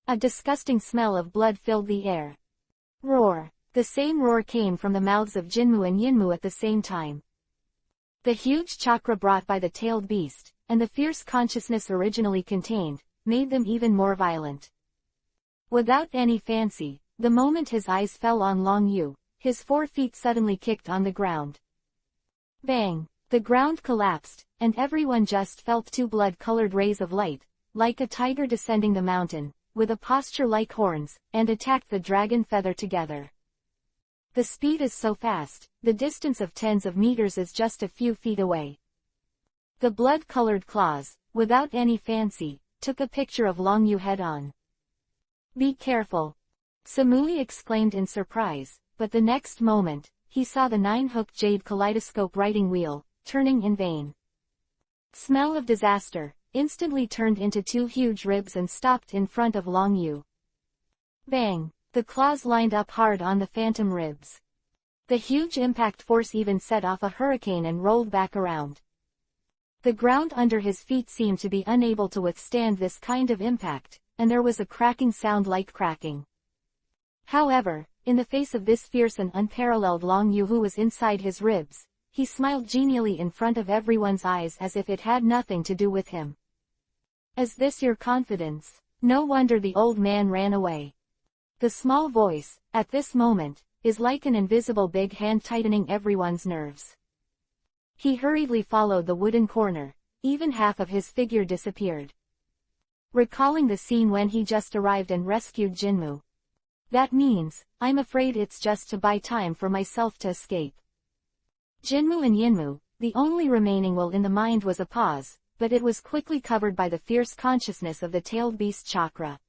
A disgusting smell of blood filled the air. Roar! The same roar came from the mouths of Jinmu and Yinmu at the same time. The huge chakra brought by the tailed beast, and the fierce consciousness originally contained, made them even more violent. Without any fancy, the moment his eyes fell on Long Yu, his 4 feet suddenly kicked on the ground. Bang! The ground collapsed, and everyone just felt 2 blood-colored rays of light, like a tiger descending the mountain, with a posture like horns, and attacked the dragon feather together. The speed is so fast, the distance of tens of meters is just a few feet away. The blood-colored claws, without any fancy, took a picture of Long Yu head-on. Be careful! Samui exclaimed in surprise, but the next moment, he saw the 9-hook jade kaleidoscope writing wheel, turning in vain. Smell of disaster, instantly turned into 2 huge ribs and stopped in front of Long Yu. Bang! The claws lined up hard on the phantom ribs. The huge impact force even set off a hurricane and rolled back around. The ground under his feet seemed to be unable to withstand this kind of impact, and there was a cracking sound like cracking. However, in the face of this fierce and unparalleled Long Yu who was inside his ribs, he smiled genially in front of everyone's eyes as if it had nothing to do with him. Is this your confidence? No wonder the old man ran away. The small voice, at this moment, is like an invisible big hand tightening everyone's nerves. He hurriedly followed the wooden corner, even half of his figure disappeared. Recalling the scene when he just arrived and rescued Jinmu. That means, I'm afraid it's just to buy time for myself to escape. Jinmu and Yinmu, the only remaining will in the mind was a pause, but it was quickly covered by the fierce consciousness of the tailed beast chakra.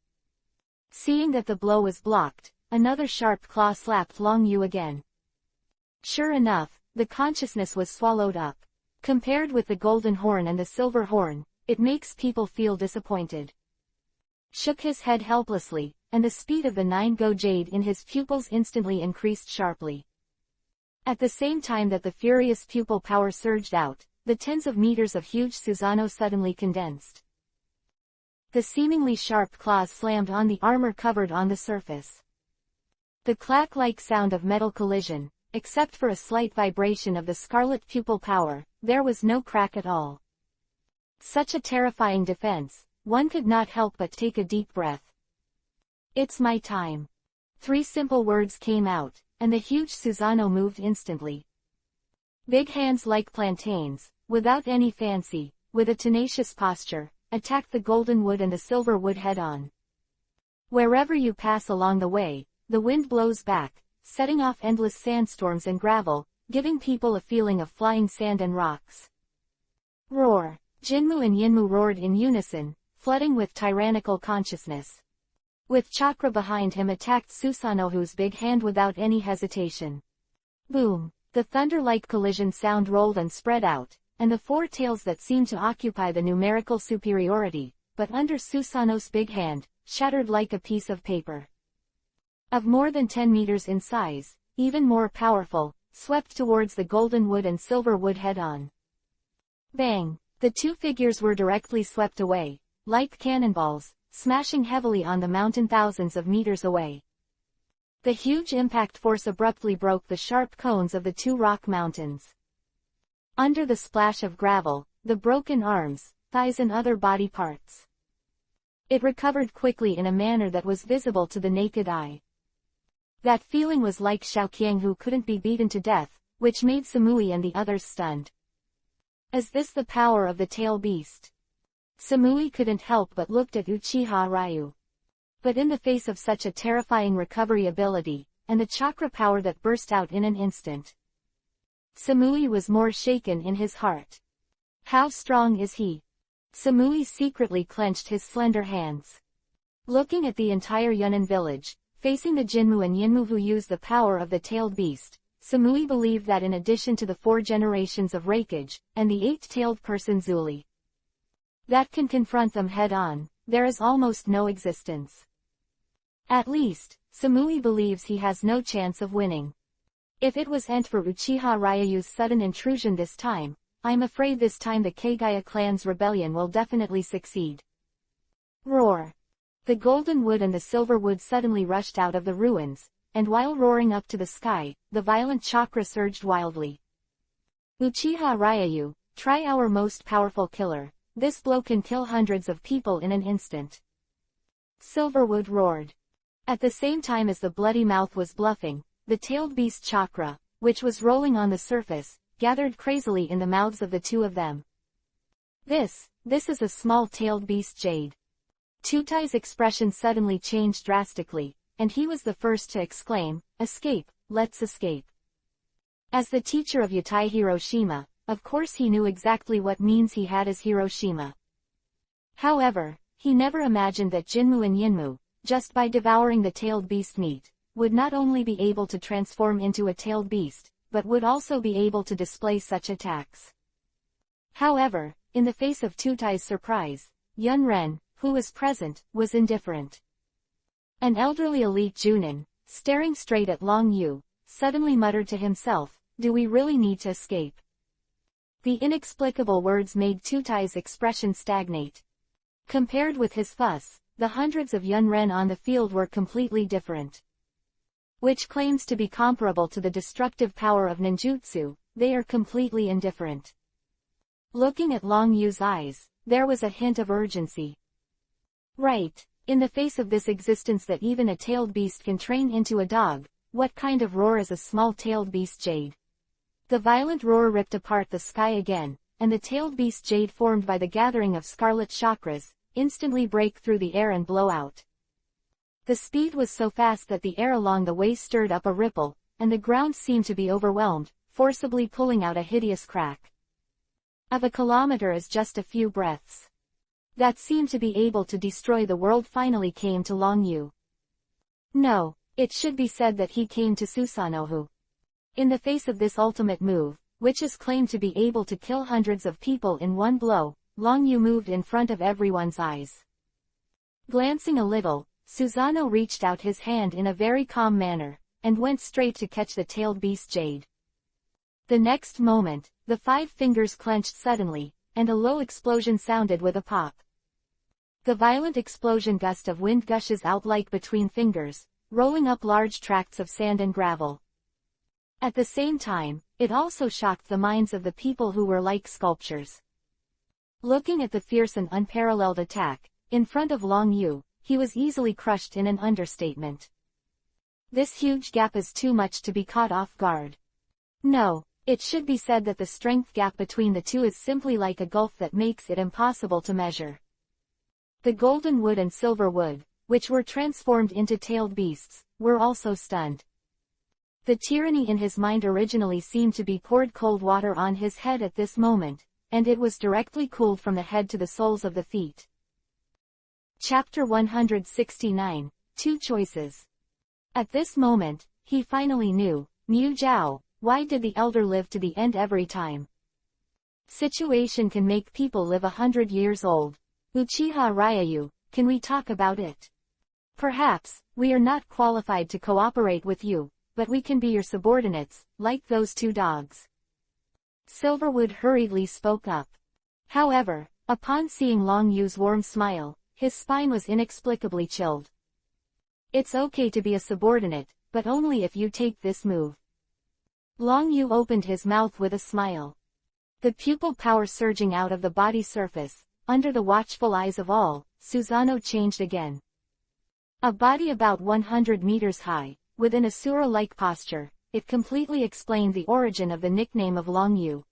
Seeing that the blow was blocked, another sharp claw slapped Long Yu again. Sure enough, the consciousness was swallowed up. Compared with the golden horn and the silver horn, it makes people feel disappointed. Shook his head helplessly, and the speed of the 9-go jade in his pupils instantly increased sharply. At the same time that the furious pupil power surged out, the tens of meters of huge Susanoo suddenly condensed. The seemingly sharp claws slammed on the armor covered on the surface. The clack-like sound of metal collision, except for a slight vibration of the scarlet pupil power, there was no crack at all. Such a terrifying defense, one could not help but take a deep breath. It's my time. 3 simple words came out, and the huge Susanoo moved instantly. Big hands like plantains, without any fancy, with a tenacious posture, attacked the golden wood and the silver wood head-on. Wherever you pass along the way, the wind blows back, setting off endless sandstorms and gravel, giving people a feeling of flying sand and rocks. Roar! Jinmu and Yinmu roared in unison, flooding with tyrannical consciousness. With chakra behind him attacked Susanoo's big hand without any hesitation. Boom! The thunder-like collision sound rolled and spread out, and the four tails that seemed to occupy the numerical superiority, but under Susanoo's big hand, shattered like a piece of paper. Of more than 10 meters in size, even more powerful, swept towards the golden wood and silver wood head-on. Bang! The two figures were directly swept away, like cannonballs, smashing heavily on the mountain thousands of meters away. The huge impact force abruptly broke the sharp cones of the two rock mountains. Under the splash of gravel, the broken arms, thighs and other body parts. It recovered quickly in a manner that was visible to the naked eye. That feeling was like Xiaoqiang who couldn't be beaten to death, which made Samui and the others stunned. Is this the power of the tail beast? Samui couldn't help but looked at Uchiha Ryu. But in the face of such a terrifying recovery ability, and the chakra power that burst out in an instant, Samui was more shaken in his heart. How strong is he? Samui secretly clenched his slender hands. Looking at the entire Yunnan village, facing the Jinmu and Yinmu who use the power of the tailed beast, Samui believed that in addition to the 4 generations of Raikage, and the 8-tailed person Zuli, that can confront them head-on, there is almost no existence. At least, Samui believes he has no chance of winning. If it was meant for Uchiha Ryu's sudden intrusion this time, I'm afraid this time the Kagaya clan's rebellion will definitely succeed. Roar! The golden wood and the silver wood suddenly rushed out of the ruins, and while roaring up to the sky, the violent chakra surged wildly. Uchiha Ryu, try our most powerful killer. This blow can kill hundreds of people in an instant. Silverwood roared. At the same time as the bloody mouth was bluffing, the tailed beast chakra, which was rolling on the surface, gathered crazily in the mouths of the two of them. This is a small tailed beast jade. Tutai's expression suddenly changed drastically, and he was the first to exclaim, "Escape, let's escape." As the teacher of Yatai Hiroshima, of course he knew exactly what means he had as Hiroshima. However, he never imagined that Jinmu and Yinmu, just by devouring the tailed beast meat, would not only be able to transform into a tailed beast, but would also be able to display such attacks. However, in the face of Tutai's surprise, Yun Ren, who was present, was indifferent. An elderly elite Junin, staring straight at Long Yu, suddenly muttered to himself, "Do we really need to escape?" The inexplicable words made Tutai's expression stagnate. Compared with his fuss, the hundreds of Yun Ren on the field were completely different. Which claims to be comparable to the destructive power of ninjutsu, they are completely indifferent. Looking at Long Yu's eyes, there was a hint of urgency. Right, in the face of this existence that even a tailed beast can train into a dog, what kind of roar is a small tailed beast jade? The violent roar ripped apart the sky again, and the tailed beast jade formed by the gathering of scarlet chakras, instantly break through the air and blow out. The speed was so fast that the air along the way stirred up a ripple, and the ground seemed to be overwhelmed, forcibly pulling out a hideous crack. Of a kilometer is just a few breaths. That seemed to be able to destroy the world finally came to Long Yu. No, it should be said that he came to Susanoo. In the face of this ultimate move, which is claimed to be able to kill hundreds of people in one blow, Long Yu moved in front of everyone's eyes. Glancing a little, Susanoo reached out his hand in a very calm manner, and went straight to catch the tailed beast jade. The next moment, the 5 fingers clenched suddenly, and a low explosion sounded with a pop. The violent explosion gust of wind gushes out like between fingers, rolling up large tracts of sand and gravel. At the same time, it also shocked the minds of the people who were like sculptures. Looking at the fierce and unparalleled attack, in front of Long Yu, he was easily crushed in an understatement. This huge gap is too much to be caught off guard. No, it should be said that the strength gap between the two is simply like a gulf that makes it impossible to measure. The golden wood and silver wood, which were transformed into tailed beasts, were also stunned. The tyranny in his mind originally seemed to be poured cold water on his head at this moment, and it was directly cooled from the head to the soles of the feet. Chapter 169, 2 Choices. At this moment, he finally knew, Mu Zhao, why did the elder live to the end every time? Situation can make people live 100 years old. Uchiha Ryayu, can we talk about it? Perhaps, we are not qualified to cooperate with you, but we can be your subordinates, like those two dogs. Silverwood hurriedly spoke up. However, upon seeing Long Yu's warm smile, his spine was inexplicably chilled. It's okay to be a subordinate, but only if you take this move. Long Yu opened his mouth with a smile. The pupil power surging out of the body surface, under the watchful eyes of all, Susanoo changed again. A body about 100 meters high, with an Asura-like posture, it completely explained the origin of the nickname of Long Yu.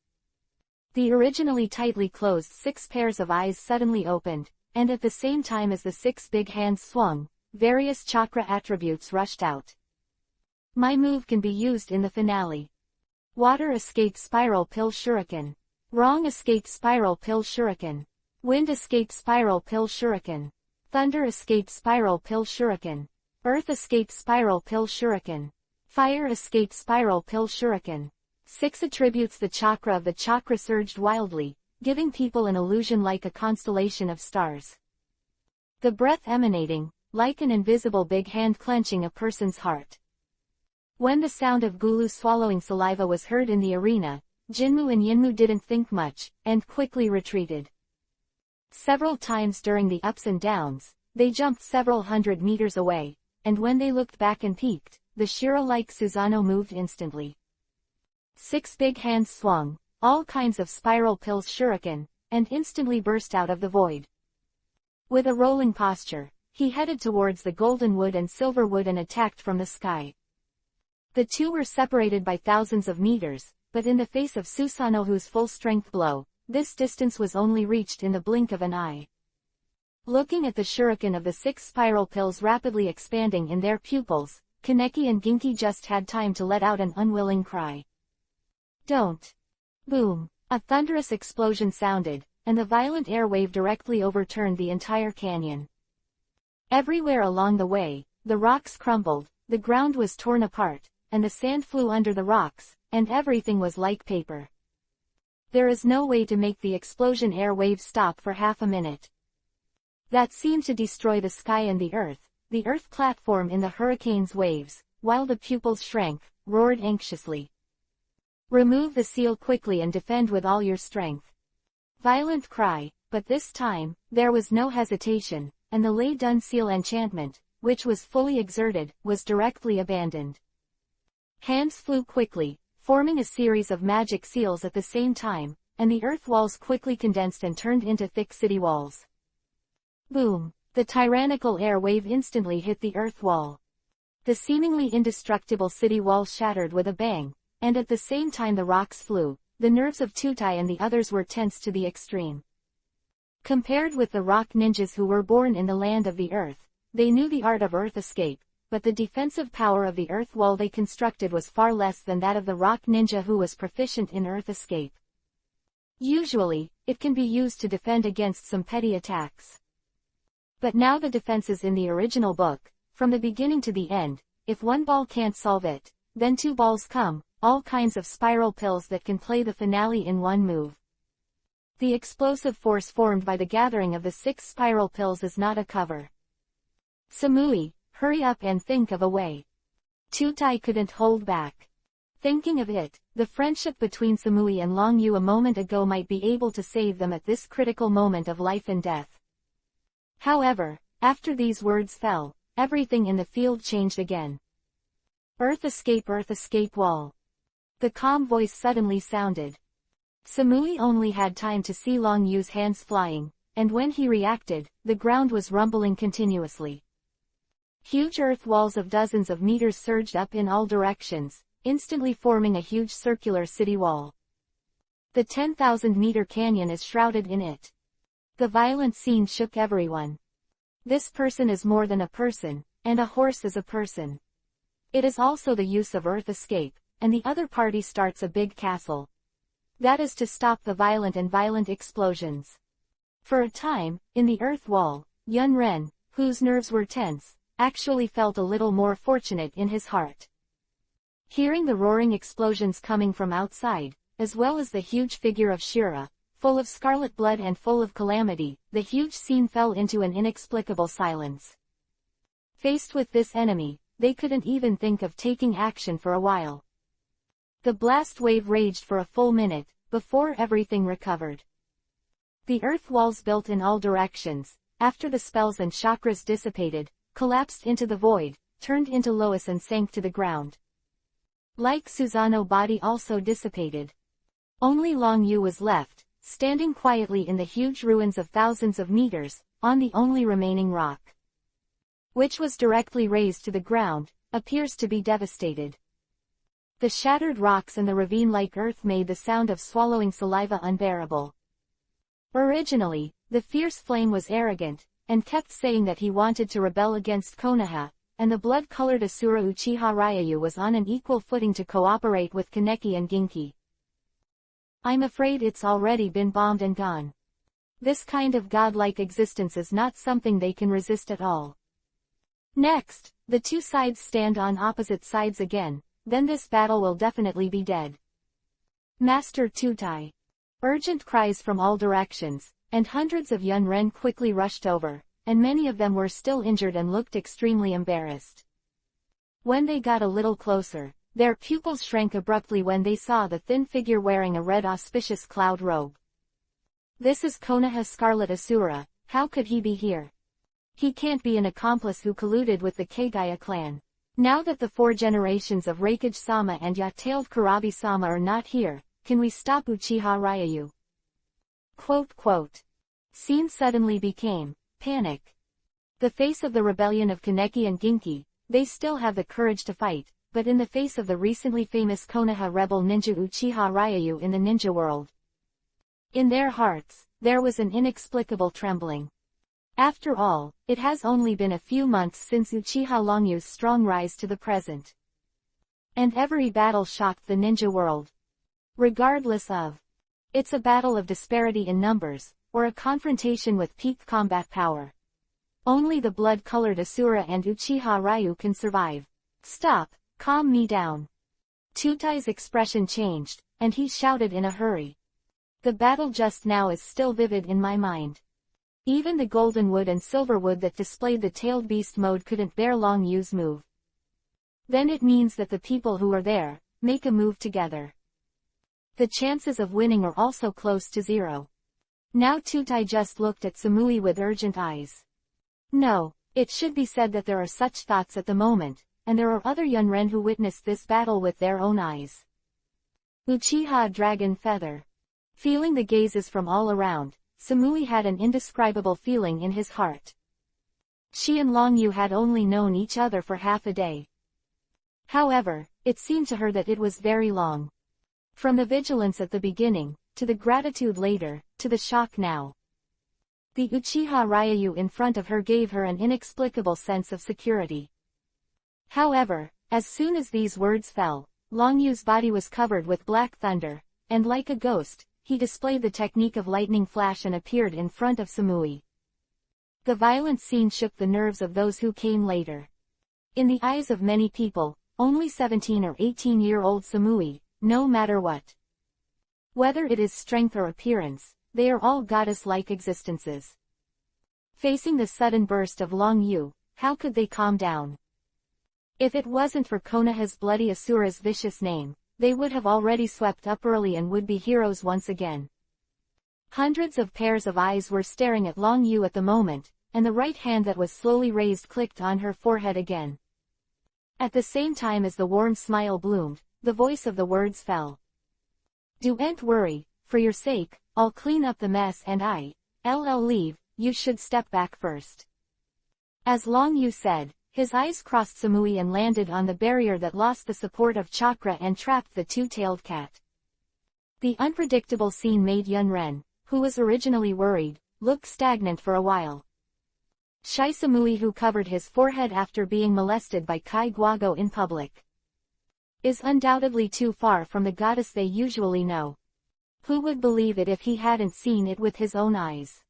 The originally tightly closed 6 pairs of eyes suddenly opened, and at the same time as the 6 big hands swung, various chakra attributes rushed out. My move can be used in the finale. Water escape spiral pill shuriken. Wrong escape spiral pill shuriken. Wind escape spiral pill shuriken. Thunder escape spiral pill shuriken. Earth escape spiral pill shuriken. Fire escape spiral pill shuriken. 6 attributes. The chakra of the chakra surged wildly, giving people an illusion like a constellation of stars. The breath emanating, like an invisible big hand clenching a person's heart. When the sound of Gulu swallowing saliva was heard in the arena, Jinmu and Yinmu didn't think much, and quickly retreated. Several times during the ups and downs, they jumped several hundred meters away, and when they looked back and peeked, the Shira-like Susanoo moved instantly. 6 big hands swung, all kinds of spiral pills shuriken, and instantly burst out of the void. With a rolling posture, he headed towards the golden wood and silver wood and attacked from the sky. The two were separated by thousands of meters, but in the face of Susanoo's full-strength blow, this distance was only reached in the blink of an eye. Looking at the shuriken of the 6 spiral pills rapidly expanding in their pupils, Kaneki and Ginki just had time to let out an unwilling cry. Don't! Boom! A thunderous explosion sounded, and the violent air wave directly overturned the entire canyon. Everywhere along the way, the rocks crumbled, the ground was torn apart, and the sand flew under the rocks, and everything was like paper. There is no way to make the explosion air wave stop for half a minute. That seemed to destroy the sky and the earth platform in the hurricane's waves, while the pupils shrank, roared anxiously. Remove the seal quickly and defend with all your strength. Violent cry, but this time, there was no hesitation, and the lay-done seal enchantment, which was fully exerted, was directly abandoned. Hands flew quickly, forming a series of magic seals at the same time, and the earth walls quickly condensed and turned into thick city walls. Boom! The tyrannical air wave instantly hit the earth wall. The seemingly indestructible city wall shattered with a bang, and at the same time the rocks flew, the nerves of Tutai and the others were tense to the extreme. Compared with the rock ninjas who were born in the land of the earth, they knew the art of earth escape, but the defensive power of the earth wall they constructed was far less than that of the rock ninja who was proficient in earth escape. Usually, it can be used to defend against some petty attacks. But now the defenses in the original book, from the beginning to the end, if one ball can't solve it, then 2 balls come, all kinds of spiral pills that can play the finale in one move. The explosive force formed by the gathering of the 6 spiral pills is not a cover. Samui, hurry up and think of a way. Tutai couldn't hold back. Thinking of it, the friendship between Samui and Long Yu a moment ago might be able to save them at this critical moment of life and death. However, after these words fell, everything in the field changed again. Earth escape wall. The calm voice suddenly sounded. Samui only had time to see Long Yu's hands flying, and when he reacted, the ground was rumbling continuously. Huge earth walls of dozens of meters surged up in all directions, instantly forming a huge circular city wall. The 10,000-meter canyon is shrouded in it. The violent scene shook everyone. This person is more than a person, and a horse is a person. It is also the use of earth escape, and the other party starts a big castle. That is to stop the violent explosions. For a time, in the earth wall, Yun Ren, whose nerves were tense, actually felt a little more fortunate in his heart. Hearing the roaring explosions coming from outside, as well as the huge figure of Shira, full of scarlet blood and full of calamity, the huge scene fell into an inexplicable silence. Faced with this enemy, they couldn't even think of taking action for a while. The blast wave raged for a full minute, before everything recovered. The earth walls built in all directions, after the spells and chakras dissipated, collapsed into the void, turned into loess and sank to the ground. Like Susanoo body also dissipated. Only Long Yu was left, standing quietly in the huge ruins of thousands of meters, on the only remaining rock, which was directly raised to the ground, appears to be devastated. The shattered rocks and the ravine-like earth made the sound of swallowing saliva unbearable. Originally, the fierce flame was arrogant, and kept saying that he wanted to rebel against Konoha, and the blood-colored Asura Uchiha Ryayu was on an equal footing to cooperate with Kaneki and Ginki. I'm afraid it's already been bombed and gone. This kind of godlike existence is not something they can resist at all. Next, the two sides stand on opposite sides again, then this battle will definitely be dead. Master Tutai. Urgent cries from all directions, and hundreds of Yunren quickly rushed over, and many of them were still injured and looked extremely embarrassed. When they got a little closer, their pupils shrank abruptly when they saw the thin figure wearing a red auspicious cloud robe. This is Konoha Scarlet Asura, how could he be here? He can't be an accomplice who colluded with the Kagaya clan. Now that the 4 generations of Raikage-sama and Yacht-tailed Kurabi-sama are not here, can we stop Uchiha Ryayu? Scene suddenly became panic. The face of the rebellion of Kaneki and Ginki, they still have the courage to fight, but in the face of the recently famous Konoha rebel ninja Uchiha Ryayu in the ninja world. In their hearts, there was an inexplicable trembling. After all, it has only been a few months since Uchiha Longyu's strong rise to the present. And every battle shocked the ninja world. Regardless of, it's a battle of disparity in numbers, or a confrontation with peak combat power. Only the blood-colored Asura and Uchiha Ryu can survive. Stop, calm me down. Tutai's expression changed, and he shouted in a hurry. The battle just now is still vivid in my mind. Even the golden wood and silver wood that displayed the tailed beast mode couldn't bear Long Yu's move. Then it means that the people who are there, make a move together. The chances of winning are also close to 0. Now Tutai just looked at Samui with urgent eyes. No, it should be said that there are such thoughts at the moment, and there are other Yunren who witnessed this battle with their own eyes. Uchiha Dragon Feather. Feeling the gazes from all around, Samui had an indescribable feeling in his heart. She and Long Yu had only known each other for half a day. However, it seemed to her that it was very long. From the vigilance at the beginning, to the gratitude later, to the shock now. The Uchiha Ryayu in front of her gave her an inexplicable sense of security. However, as soon as these words fell, Long Yu's body was covered with black thunder, and like a ghost, he displayed the technique of lightning flash and appeared in front of Samui. The violent scene shook the nerves of those who came later. In the eyes of many people, only 17 or 18-year-old Samui, no matter what. Whether it is strength or appearance, they are all goddess-like existences. Facing the sudden burst of Long Yu, how could they calm down? If it wasn't for Konoha's bloody Asura's vicious name, they would have already swept up early and would be heroes once again. Hundreds of pairs of eyes were staring at Long Yu at the moment, and the right hand that was slowly raised clicked on her forehead again. At the same time as the warm smile bloomed, the voice of the words fell. Don't worry, for your sake, I'll clean up the mess and I'll leave, you should step back first. As Long Yu said, his eyes crossed Samui and landed on the barrier that lost the support of chakra and trapped the two-tailed cat. The unpredictable scene made Yunren, who was originally worried, look stagnant for a while. Shy Samui, who covered his forehead after being molested by Kai Guago in public, is undoubtedly too far from the goddess they usually know. Who would believe it if he hadn't seen it with his own eyes?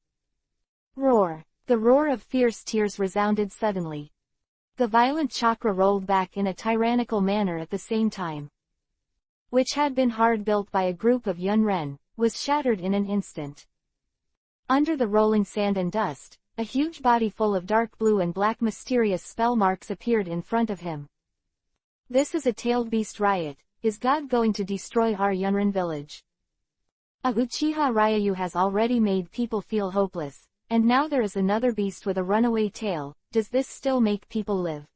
Roar! The roar of fierce tears resounded suddenly. The violent chakra rolled back in a tyrannical manner at the same time. which had been hard built by a group of Yunren, was shattered in an instant. Under the rolling sand and dust, a huge body full of dark blue and black mysterious spell marks appeared in front of him. This is a tailed beast riot. Is God going to destroy our Yunren village? A Uchiha Ryayu has already made people feel hopeless, and now there is another beast with a runaway tail. Does this still make people live?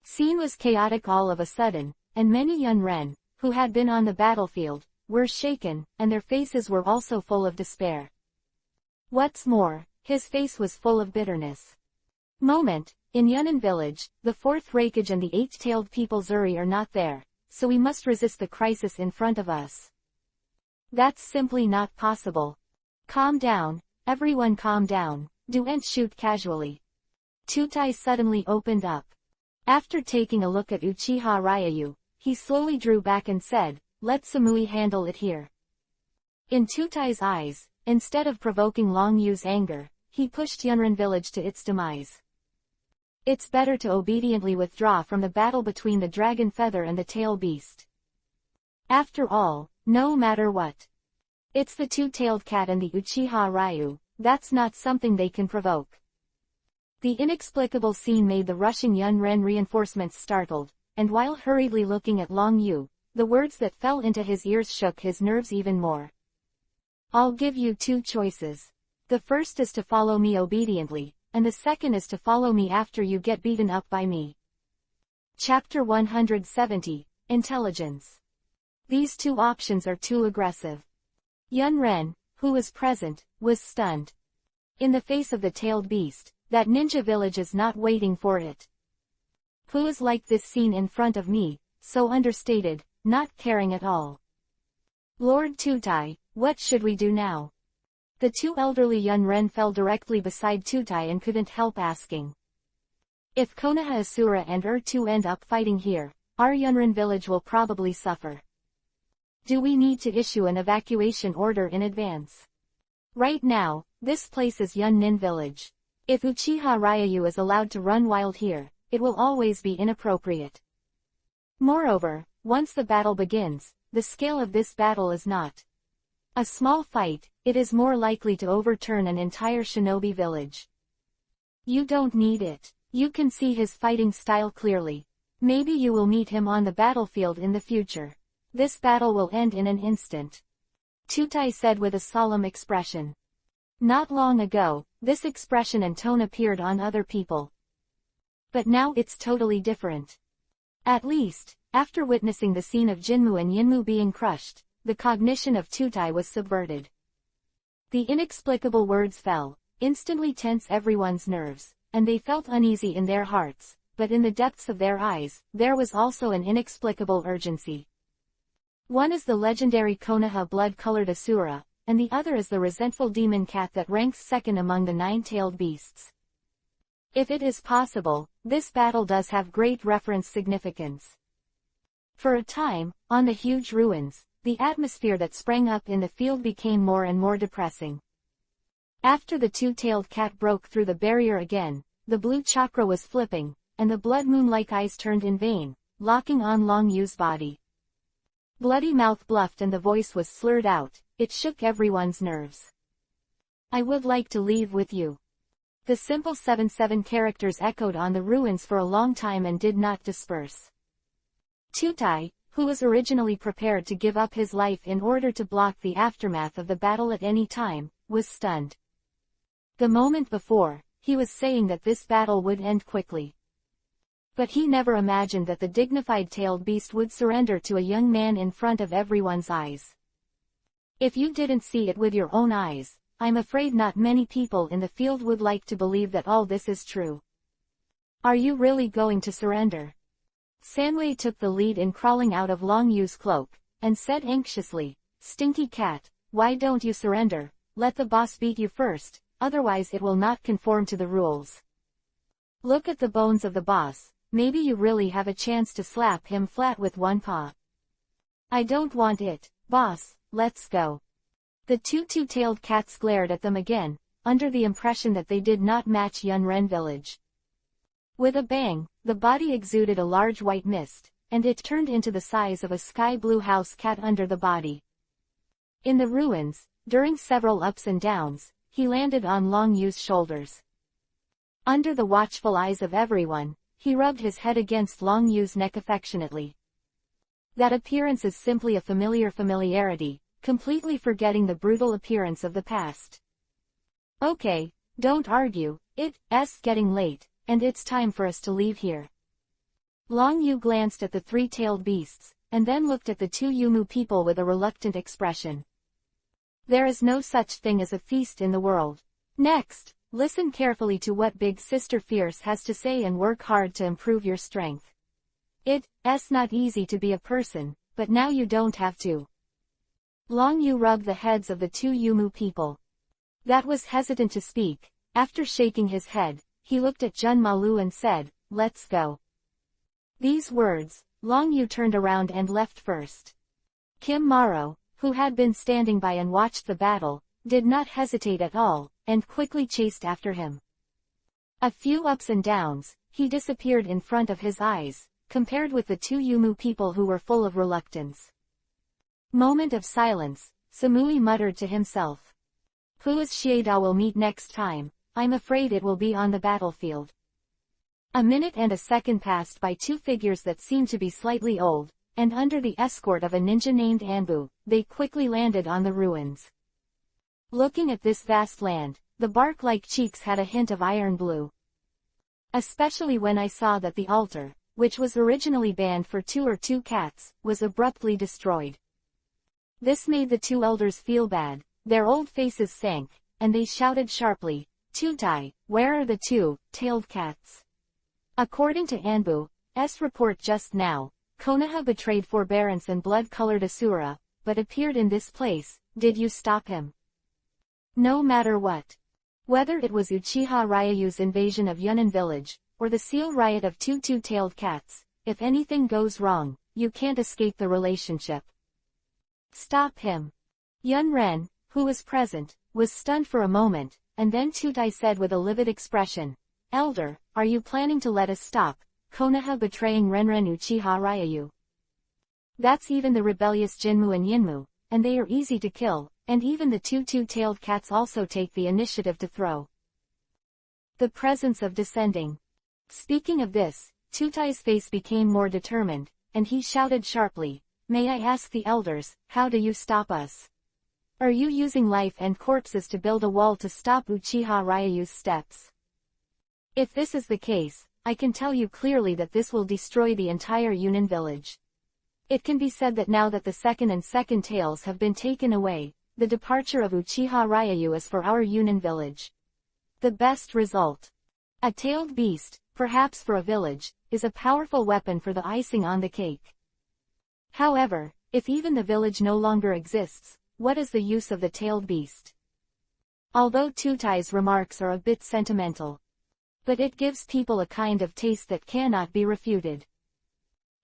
Scene was chaotic all of a sudden, and many Yunren, who had been on the battlefield, were shaken, and their faces were also full of despair. What's more, his face was full of bitterness. Moment, in Yunnan village, the fourth Raikage and the eight-tailed people Zuri are not there, so we must resist the crisis in front of us. That's simply not possible. Calm down, everyone calm down, don't shoot casually. Tutai suddenly opened up. After taking a look at Uchiha Ryayu, he slowly drew back and said, let Samui handle it here. In Tutai's eyes, instead of provoking Long Yu's anger, he pushed Yunren village to its demise. It's better to obediently withdraw from the battle between the dragon feather and the tail beast. After all, no matter what. It's the two-tailed cat and the Uchiha Ryu, that's not something they can provoke. The inexplicable scene made the rushing Yunren reinforcements startled, and while hurriedly looking at Long Yu, the words that fell into his ears shook his nerves even more. I'll give you two choices. The first is to follow me obediently, and the second is to follow me after you get beaten up by me. Chapter 170, Intelligence. These two options are too aggressive. Yunren, who was present, was stunned. In the face of the tailed beast, that ninja village is not waiting for it. Who is like this scene in front of me, so understated, not caring at all? Lord Tutai, what should we do now? The two elderly Yunren fell directly beside Tutai and couldn't help asking. If Konoha Asura and Ur-2 end up fighting here, our Yunren village will probably suffer. Do we need to issue an evacuation order in advance? Right now, this place is Yunnin village. If Uchiha Ryayu is allowed to run wild here, it will always be inappropriate. Moreover, once the battle begins, the scale of this battle is not a small fight, it is more likely to overturn an entire shinobi village. You don't need it. You can see his fighting style clearly. Maybe you will meet him on the battlefield in the future. This battle will end in an instant. Tutai said with a solemn expression. Not long ago, this expression and tone appeared on other people. But now it's totally different. At least, after witnessing the scene of Jinmu and Yinmu being crushed, the cognition of Tutai was subverted. The inexplicable words fell, instantly tense everyone's nerves, and they felt uneasy in their hearts, but in the depths of their eyes, there was also an inexplicable urgency. One is the legendary Konoha blood-colored Asura, and the other is the resentful demon cat that ranks second among the nine-tailed beasts. If it is possible, this battle does have great reference significance. For a time, on the huge ruins, the atmosphere that sprang up in the field became more and more depressing. After the two-tailed cat broke through the barrier again, the blue chakra was flipping, and the blood moon-like eyes turned in vain, locking on Long Yu's body. Bloody mouth bluffed and the voice was slurred out, it shook everyone's nerves. I would like to leave with you. The simple 7 characters echoed on the ruins for a long time and did not disperse. Tutai, who was originally prepared to give up his life in order to block the aftermath of the battle at any time, was stunned. The moment before, he was saying that this battle would end quickly. But he never imagined that the dignified tailed beast would surrender to a young man in front of everyone's eyes. If you didn't see it with your own eyes, I'm afraid not many people in the field would like to believe that all this is true. Are you really going to surrender? Sanwei took the lead in crawling out of Long Yu's cloak, and said anxiously, Stinky cat, why don't you surrender? Let the boss beat you first, otherwise it will not conform to the rules. Look at the bones of the boss, maybe you really have a chance to slap him flat with one paw. I don't want it, boss, let's go. The two-tailed cats glared at them again, under the impression that they did not match Yunren village. With a bang, the body exuded a large white mist, and it turned into the size of a sky blue house cat under the body. In the ruins, during several ups and downs, he landed on Long Yu's shoulders. Under the watchful eyes of everyone, he rubbed his head against Long Yu's neck affectionately. That appearance is simply a familiarity, completely forgetting the brutal appearance of the past. Okay, don't argue, it's getting late, and it's time for us to leave here. Long Yu glanced at the three-tailed beasts, and then looked at the two Yumu people with a reluctant expression. There is no such thing as a feast in the world. Next, listen carefully to what Big Sister Fierce has to say and work hard to improve your strength. It's not easy to be a person, but now you don't have to. Long Yu rubbed the heads of the two Yumu people. That was hesitant to speak. After shaking his head, he looked at Jun Malu and said, "Let's go." These words, Long Yu turned around and left first. Kim Maro, who had been standing by and watched the battle, did not hesitate at all, and quickly chased after him. A few ups and downs, he disappeared in front of his eyes, compared with the two Yumu people who were full of reluctance. Moment of silence, Samui muttered to himself. Who is Shieda will meet next time, I'm afraid it will be on the battlefield. A minute and a second passed by two figures that seemed to be slightly old, and under the escort of a ninja named Anbu, they quickly landed on the ruins. Looking at this vast land, the bark-like cheeks had a hint of iron blue. Especially when I saw that the altar, which was originally banned for two cats, was abruptly destroyed. This made the two elders feel bad, their old faces sank, and they shouted sharply, "Tutai, where are the two-tailed cats?" According to Anbu's report just now, Konoha betrayed forbearance and blood-colored Asura, but appeared in this place. Did you stop him? No matter what. Whether it was Uchiha Ryu's invasion of Yunnan village, or the seal riot of two-tailed cats, if anything goes wrong, you can't escape the relationship. Stop him. Yunren, who was present, was stunned for a moment, and then Tutai said with a livid expression, "Elder, are you planning to let us stop Konoha betraying Renren Uchiha Ryu? That's even the rebellious Jinmu and Yinmu, and they are easy to kill, and even the two-tailed cats also take the initiative to throw." The presence of descending. Speaking of this, Tutai's face became more determined, and he shouted sharply, "May I ask the elders, how do you stop us? Are you using life and corpses to build a wall to stop Uchiha Ryu's steps? If this is the case, I can tell you clearly that this will destroy the entire Yunnan village. It can be said that now that the second tails have been taken away, the departure of Uchiha Ryu is for our Yunnan village. The best result. A tailed beast, perhaps for a village, is a powerful weapon for the icing on the cake. However, if even the village no longer exists, what is the use of the tailed beast? Although Tutai's remarks are a bit sentimental, but it gives people a kind of taste that cannot be refuted.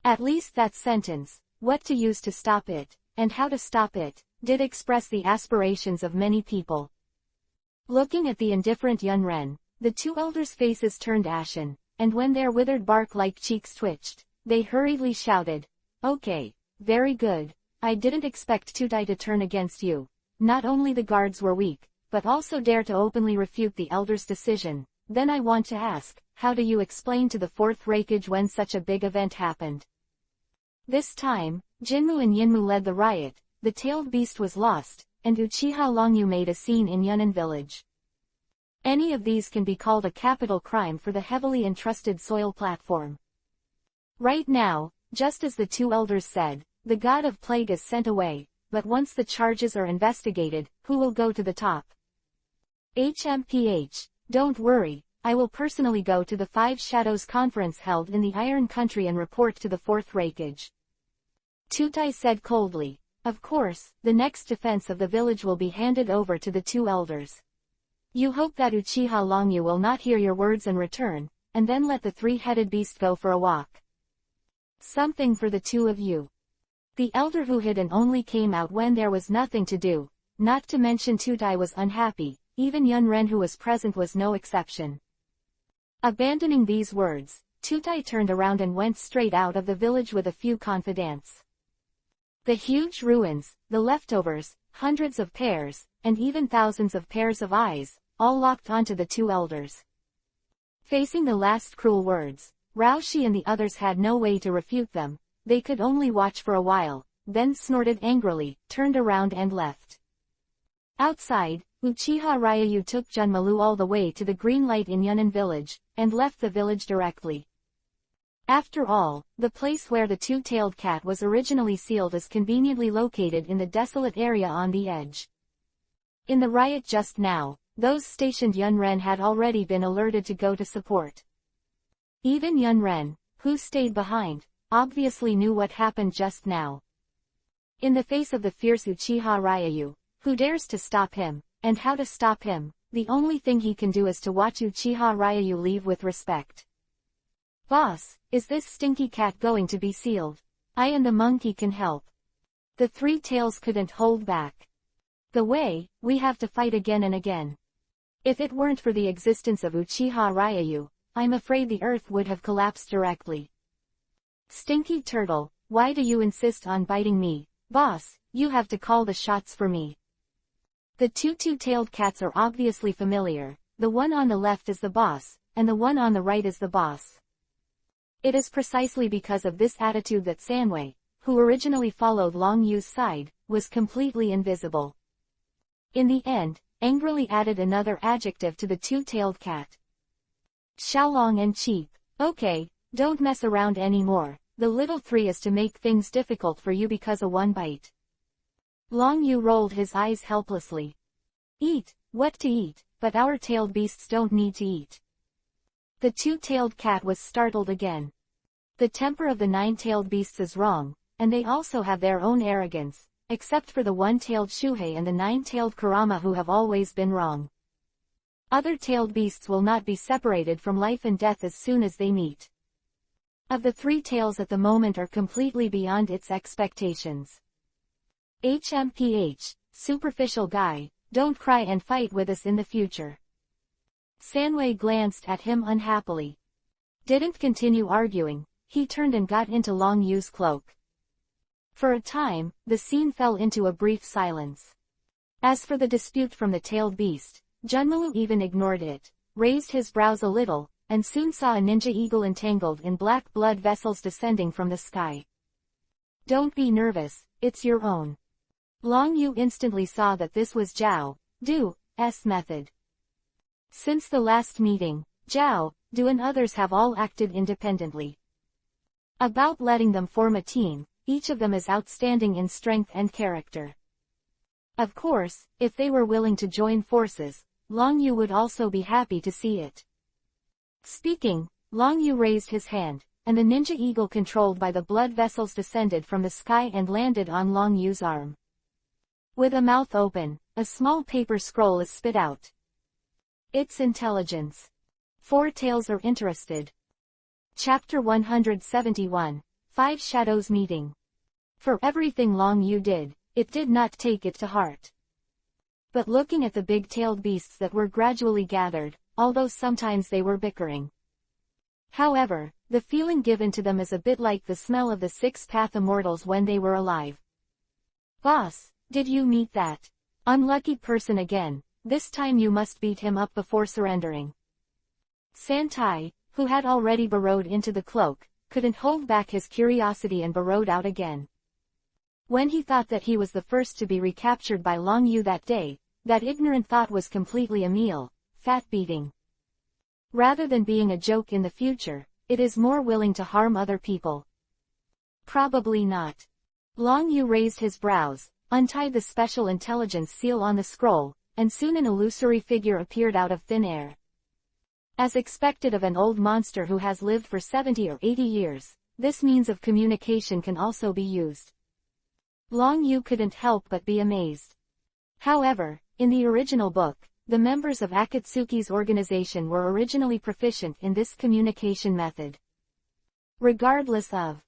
At least that sentence, what to use to stop it, and how to stop it, did express the aspirations of many people. Looking at the indifferent Yunren, the two elders' faces turned ashen, and when their withered bark-like cheeks twitched, they hurriedly shouted, "Okay, very good. I didn't expect Tutai to turn against you. Not only the guards were weak, but also dare to openly refute the elders' decision. Then I want to ask, how do you explain to the fourth Raikage when such a big event happened?" This time, Jinmu and Yinmu led the riot, the tailed beast was lost, and Uchiha Longyu made a scene in Yunnan village. Any of these can be called a capital crime for the heavily entrusted soil platform. Right now, just as the two elders said, the god of plague is sent away, but once the charges are investigated, who will go to the top? HMPH, don't worry, I will personally go to the Five Shadows conference held in the Iron Country and report to the fourth Raikage. Tutai said coldly, "Of course, the next defense of the village will be handed over to the two elders. You hope that Uchiha Longyu will not hear your words and return, and then let the three-headed beast go for a walk. Something for the two of you." The elder who hid and only came out when there was nothing to do, not to mention Tutai, was unhappy. Even Yunren who was present was no exception. Abandoning these words, Tutai turned around and went straight out of the village with a few confidants. The huge ruins, the leftovers, hundreds of pairs, and even thousands of pairs of eyes, all locked onto the two elders. Facing the last cruel words, Raoshi and the others had no way to refute them. They could only watch for a while, then snorted angrily, turned around and left. Outside, Uchiha Ryayu took Junmalu all the way to the green light in Yunnan village, and left the village directly. After all, the place where the two-tailed cat was originally sealed is conveniently located in the desolate area on the edge. In the riot just now, those stationed Yunren had already been alerted to go to support. Even Yunren, who stayed behind, obviously knew what happened just now. In the face of the fierce Uchiha Ryayu, who dares to stop him, and how to stop him, the only thing he can do is to watch Uchiha Ryayu leave with respect. Boss, is this stinky cat going to be sealed? I and the monkey can help. The three tails couldn't hold back. The way, we have to fight again and again. If it weren't for the existence of Uchiha Ryayu, I'm afraid the earth would have collapsed directly. Stinky turtle, why do you insist on biting me? Boss, you have to call the shots for me. The two-tailed cats are obviously familiar. The one on the left is the boss, and the one on the right is the boss. It is precisely because of this attitude that Sanwei, who originally followed Long Yu's side, was completely invisible. In the end, angrily added another adjective to the two-tailed cat. Xiaolong and cheap. Okay, don't mess around anymore. The little three is to make things difficult for you because of one bite. Long Yu rolled his eyes helplessly. Eat, what to eat, but our tailed beasts don't need to eat. The two-tailed cat was startled again. The temper of the nine-tailed beasts is wrong, and they also have their own arrogance, except for the one-tailed Shuhei and the nine-tailed Kurama who have always been wrong. Other tailed beasts will not be separated from life and death as soon as they meet. Of the three tails at the moment are completely beyond its expectations. HMPH, superficial guy, don't cry and fight with us in the future. Sanwei glanced at him unhappily. Didn't continue arguing, he turned and got into Long Yu's cloak. For a time, the scene fell into a brief silence. As for the dispute from the tailed beast, Junmalu even ignored it, raised his brows a little, and soon saw a ninja eagle entangled in black blood vessels descending from the sky. Don't be nervous, it's your own. Long Yu instantly saw that this was Zhao Du's method. Since the last meeting, Zhao Du and others have all acted independently. About letting them form a team, each of them is outstanding in strength and character. Of course, if they were willing to join forces, Long Yu would also be happy to see it. Speaking, Long Yu raised his hand, and the ninja eagle controlled by the blood vessels descended from the sky and landed on Long Yu's arm. With a mouth open, a small paper scroll is spit out. It's intelligence. Four tails are interested. Chapter 171, 5 Shadows Meeting. For everything Long Yu did, it did not take it to heart. But looking at the big-tailed beasts that were gradually gathered, although sometimes they were bickering. However, the feeling given to them is a bit like the smell of the six-path immortals when they were alive. Boss, did you meet that unlucky person again? This time you must beat him up before surrendering. Santai, who had already burrowed into the cloak, couldn't hold back his curiosity and burrowed out again. When he thought that he was the first to be recaptured by Long Yu that day, that ignorant thought was completely a meal, fat beating. Rather than being a joke in the future, it is more willing to harm other people. Probably not. Long Yu raised his brows, untied the special intelligence seal on the scroll, and soon an illusory figure appeared out of thin air. As expected of an old monster who has lived for 70 or 80 years, this means of communication can also be used. Long Yu couldn't help but be amazed. However, in the original book, the members of Akatsuki's organization were originally proficient in this communication method. Regardless of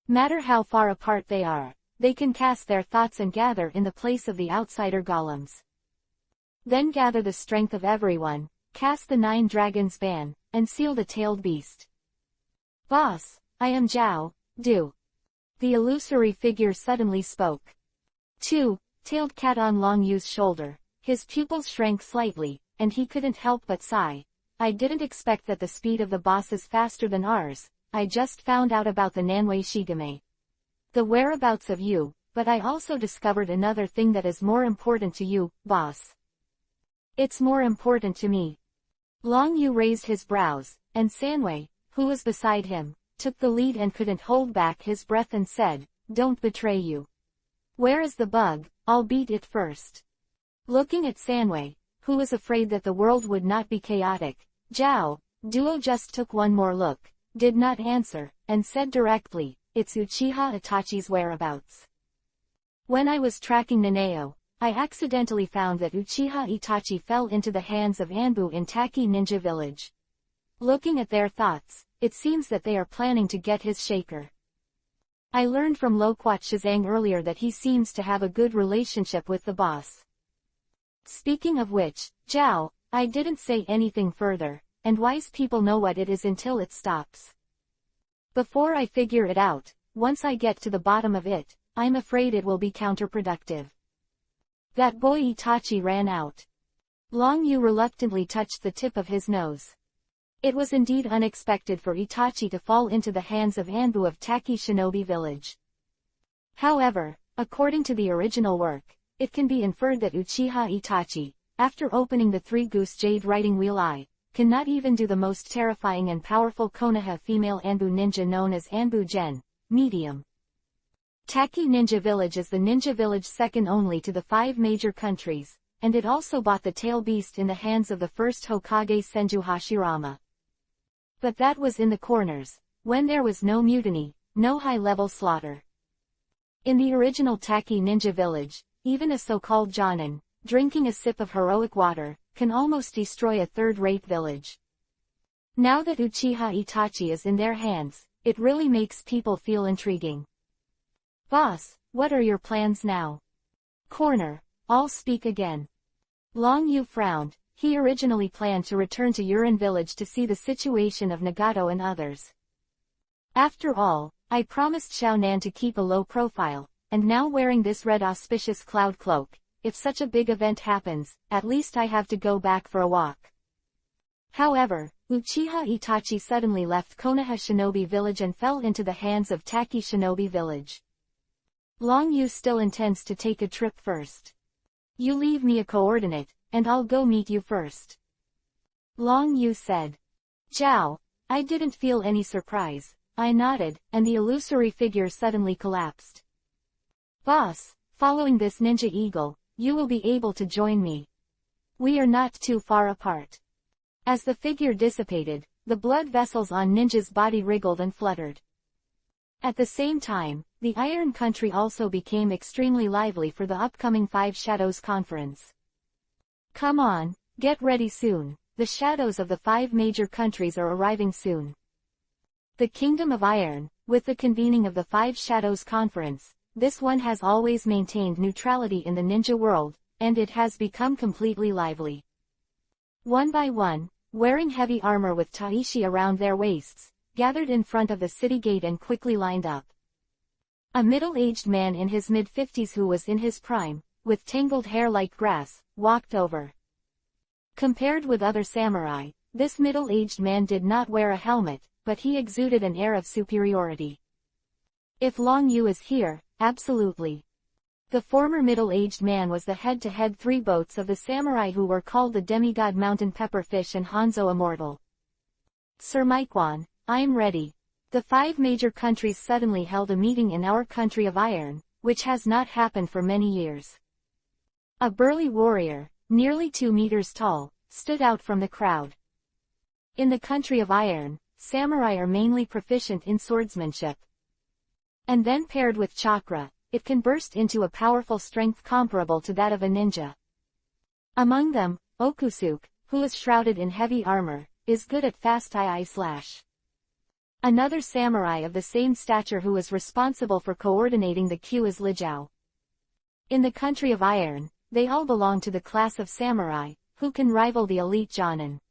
matter how far apart they are, they can cast their thoughts and gather in the place of the outsider golems. Then gather the strength of everyone, cast the 9 dragons ban, and seal the tailed beast. Boss, I am Zhao, Du. The illusory figure suddenly spoke. Two-tailed cat on Long Yu's shoulder. His pupils shrank slightly, and he couldn't help but sigh. I didn't expect that the speed of the boss is faster than ours. I just found out about the Nanwei Shigame. The whereabouts of you, but I also discovered another thing that is more important to you, boss. It's more important to me. Long Yu raised his brows, and Sanwei, who was beside him, took the lead and couldn't hold back his breath and said, "Don't betray you. Where is the bug? I'll beat it first." Looking at Sanwei, who was afraid that the world would not be chaotic, Zhao Duo just took one more look, did not answer, and said directly, "It's Uchiha Itachi's whereabouts. When I was tracking Nanao, I accidentally found that Uchiha Itachi fell into the hands of Anbu in Taki Ninja Village. Looking at their thoughts, it seems that they are planning to get his shaker. I learned from Loquat Shizang earlier that he seems to have a good relationship with the boss. Speaking of which, Zhao, I didn't say anything further, and wise people know what it is until it stops. Before I figure it out, once I get to the bottom of it, I'm afraid it will be counterproductive." That boy Itachi ran out. Long Yu reluctantly touched the tip of his nose. It was indeed unexpected for Itachi to fall into the hands of Anbu of Taki Shinobi Village. However, according to the original work, it can be inferred that Uchiha Itachi, after opening the three-goose jade writing wheel eye, cannot even do the most terrifying and powerful Konoha female Anbu ninja known as Anbu Gen, medium. Taki Ninja Village is the ninja village second only to the 5 major countries, and it also bought the tail beast in the hands of the first Hokage Senju Hashirama. But that was in the corners, when there was no mutiny, no high-level slaughter. In the original Taki Ninja Village, even a so-called Jonin, drinking a sip of heroic water, can almost destroy a third-rate village. Now that Uchiha Itachi is in their hands, it really makes people feel intriguing. "Boss, what are your plans now?" Corner, I'll speak again. Long Yu frowned. He originally planned to return to Urin village to see the situation of Nagato and others. After all, I promised Xiaonan to keep a low profile, and now wearing this red auspicious cloud cloak, if such a big event happens, at least I have to go back for a walk. However, Uchiha Itachi suddenly left Konoha Shinobi Village and fell into the hands of Taki Shinobi Village. Long Yu still intends to take a trip first. "You leave me a coordinate, and I'll go meet you first," Long Yu said. "Zhao." I didn't feel any surprise. I nodded, and the illusory figure suddenly collapsed. "Boss, following this ninja eagle, you will be able to join me. We are not too far apart." As the figure dissipated, the blood vessels on Ninja's body wriggled and fluttered. At the same time, the Iron Country also became extremely lively for the upcoming 5 Shadows Conference. "Come on, get ready soon, the shadows of the 5 major countries are arriving soon." The Kingdom of Iron, with the convening of the 5 Shadows Conference, this one has always maintained neutrality in the ninja world, and it has become completely lively. One by one, wearing heavy armor with Taishi around their waists, gathered in front of the city gate and quickly lined up. A middle-aged man in his mid-50s who was in his prime, with tangled hair like grass, walked over. Compared with other samurai, this middle-aged man did not wear a helmet, but he exuded an air of superiority. "If Long Yu is here, absolutely." The former middle-aged man was the head-to-head 3 boats of the samurai who were called the demigod Mountain Pepperfish and Hanzo Immortal. "Sir Maikwan, I'm ready." The 5 major countries suddenly held a meeting in our country of Iron, which has not happened for many years. A burly warrior, nearly 2 meters tall, stood out from the crowd. In the country of Iron, samurai are mainly proficient in swordsmanship. And then paired with chakra, it can burst into a powerful strength comparable to that of a ninja. Among them, Okusuke, who is shrouded in heavy armor, is good at fast eye slash. Another samurai of the same stature who is responsible for coordinating the queue is Lijiao. In the country of Iron, they all belong to the class of samurai, who can rival the elite Jonin.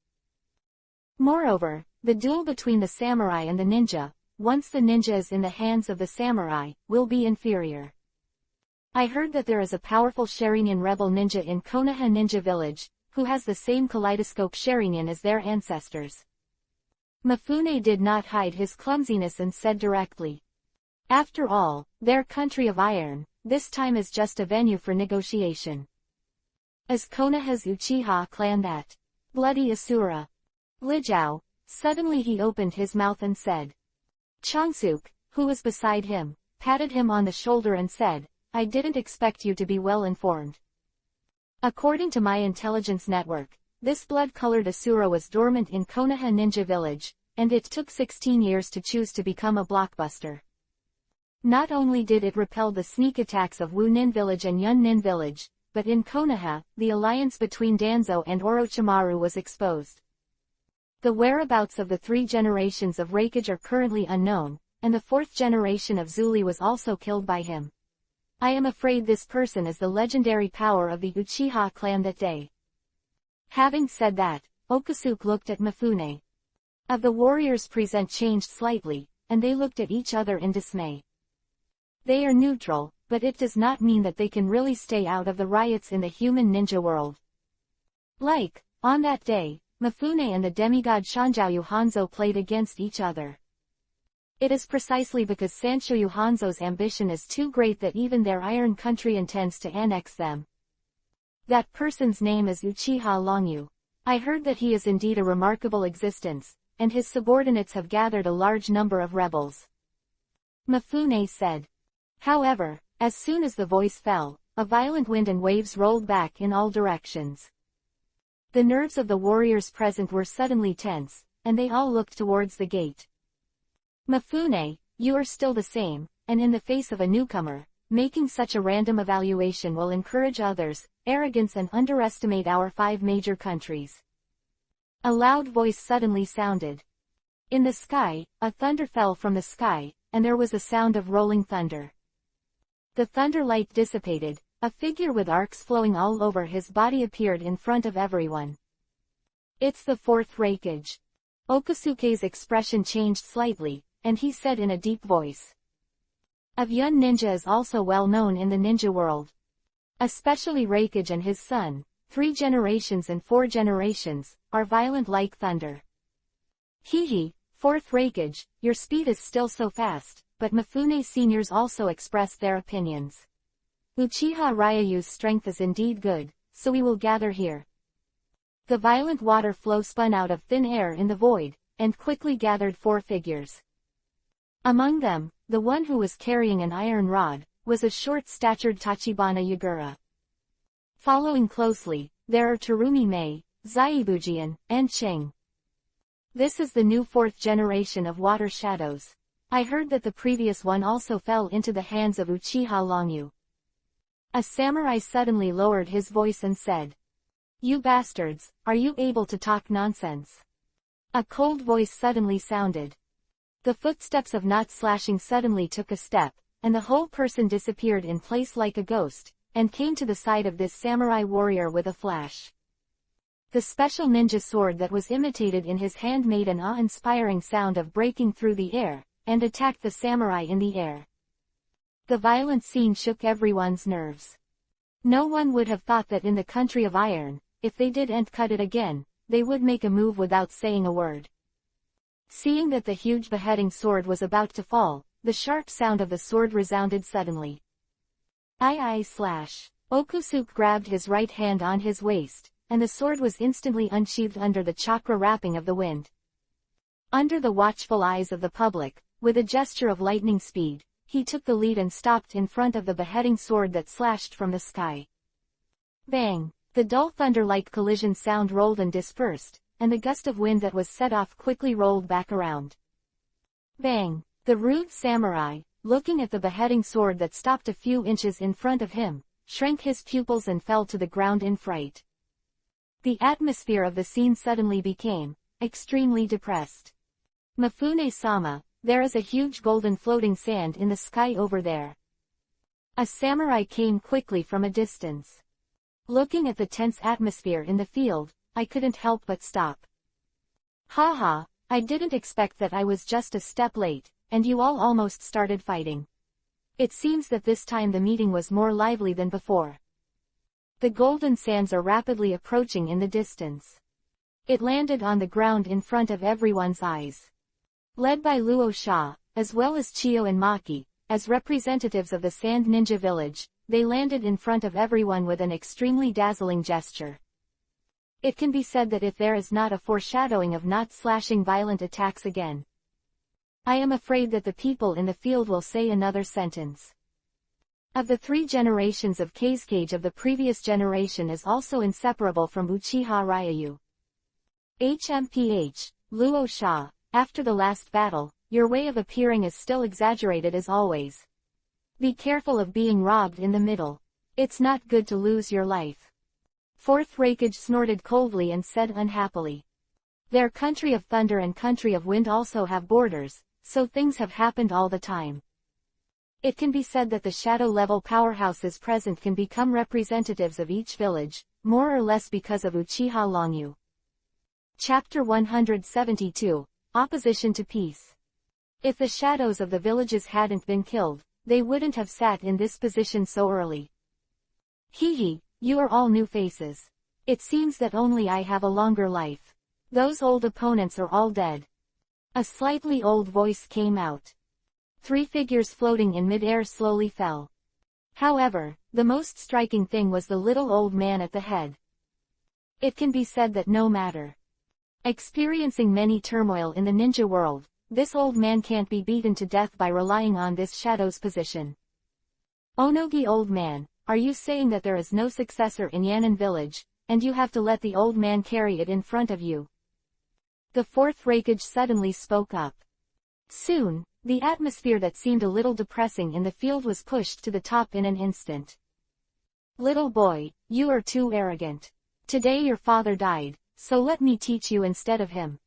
Moreover, the duel between the samurai and the ninja, once the ninja is in the hands of the samurai, will be inferior. I heard that there is a powerful Sharingan rebel ninja in Konoha Ninja Village, who has the same kaleidoscope Sharingan as their ancestors. Mifune did not hide his clumsiness and said directly. After all, their country of iron, this time is just a venue for negotiation. Is Konoha's Uchiha clan that bloody Asura? Lijiao, suddenly he opened his mouth and said. Changsuk, who was beside him, patted him on the shoulder and said, I didn't expect you to be well informed. According to my intelligence network, this blood-colored Asura was dormant in Konoha Ninja Village, and it took 16 years to choose to become a blockbuster. Not only did it repel the sneak attacks of Wu Nin Village and Yun Nin Village, but in Konoha, the alliance between Danzo and Orochimaru was exposed. The whereabouts of the 3 generations of Raikage are currently unknown, and the 4th generation of Zuli was also killed by him. I am afraid this person is the legendary power of the Uchiha clan that day. Having said that, Okusuke looked at Mifune. Of the warriors present changed slightly, and they looked at each other in dismay. They are neutral, but it does not mean that they can really stay out of the riots in the human ninja world. Like, on that day, Mifune and the demigod Shanjiao Hanzo played against each other. It is precisely because Sanshoyu Hanzo's ambition is too great that even their iron country intends to annex them. That person's name is Uchiha Longyu. I heard that he is indeed a remarkable existence, and his subordinates have gathered a large number of rebels. Mifune said. However, as soon as the voice fell, a violent wind and waves rolled back in all directions. The nerves of the warriors present were suddenly tense, and they all looked towards the gate. Mifune, you are still the same, and in the face of a newcomer, making such a random evaluation will encourage others, arrogance and underestimate our 5 major countries. A loud voice suddenly sounded. In the sky, a thunder fell from the sky, and there was a sound of rolling thunder. The thunder light dissipated, a figure with arcs flowing all over his body appeared in front of everyone. It's the 4th Raikage. Okusuke's expression changed slightly, and he said in a deep voice. Of Yun Ninja is also well known in the ninja world. Especially Raikage and his son, 3 generations and 4 generations, are violent like thunder. Hehe, 4th Raikage, your speed is still so fast, but Mifune seniors also expressed their opinions. Uchiha Ryu's strength is indeed good, so we will gather here. The violent water flow spun out of thin air in the void, and quickly gathered 4 figures. Among them, the one who was carrying an iron rod, was a short-statured Tachibana Yagura. Following closely, there are Terumi Mei, Zaibujian, and Ching. This is the new 4th generation of water shadows. I heard that the previous one also fell into the hands of Uchiha Longyu. A samurai suddenly lowered his voice and said. You bastards, are you able to talk nonsense? A cold voice suddenly sounded. The footsteps of Knot Slashing suddenly took a step, and the whole person disappeared in place like a ghost, and came to the side of this samurai warrior with a flash. The special ninja sword that was imitated in his hand made an awe-inspiring sound of breaking through the air, and attacked the samurai in the air. The violent scene shook everyone's nerves. No one would have thought that in the country of iron, if they did and cut it again, they would make a move without saying a word. Seeing that the huge beheading sword was about to fall, the sharp sound of the sword resounded suddenly. Slash. Okusuke grabbed his right hand on his waist, and the sword was instantly unsheathed under the chakra wrapping of the wind. Under the watchful eyes of the public, with a gesture of lightning speed, he took the lead and stopped in front of the beheading sword that slashed from the sky. Bang! The dull thunder-like collision sound rolled and dispersed, and the gust of wind that was set off quickly rolled back around. Bang! The rude samurai, looking at the beheading sword that stopped a few inches in front of him, shrank his pupils and fell to the ground in fright. The atmosphere of the scene suddenly became extremely depressed. Mifune-sama, there is a huge golden floating sand in the sky over there. A samurai came quickly from a distance. Looking at the tense atmosphere in the field, I couldn't help but stop. Haha, I didn't expect that I was just a step late, and you all almost started fighting. It seems that this time the meeting was more lively than before. The golden sands are rapidly approaching in the distance. It landed on the ground in front of everyone's eyes. Led by Luo Sha, as well as Chio and Maki, as representatives of the Sand Ninja Village, they landed in front of everyone with an extremely dazzling gesture. It can be said that if there is not a foreshadowing of not slashing violent attacks again, I am afraid that the people in the field will say another sentence. Of the 3 generations of Kazekage of the previous generation is also inseparable from Uchiha Ryu. HMPH, Luo Sha, after the last battle, your way of appearing is still exaggerated as always. Be careful of being robbed in the middle. It's not good to lose your life. Fourth Rakage snorted coldly and said unhappily. Their country of thunder and country of wind also have borders, so things have happened all the time. It can be said that the shadow-level powerhouses present can become representatives of each village, more or less because of Uchiha Longyu. Chapter 172, Opposition to Peace. If the shadows of the villages hadn't been killed, they wouldn't have sat in this position so early. Hee, you are all new faces. It seems that only I have a longer life. Those old opponents are all dead. A slightly old voice came out. 3 figures floating in mid-air slowly fell. However, the most striking thing was the little old man at the head. It can be said that no matter experiencing many turmoil in the ninja world, this old man can't be beaten to death by relying on this shadow's position. Onogi old man, are you saying that there is no successor in Yan'an village, and you have to let the old man carry it in front of you? The 4th Rakage suddenly spoke up. Soon, the atmosphere that seemed a little depressing in the field was pushed to the top in an instant. Little boy, you are too arrogant. Today your father died, so let me teach you instead of him.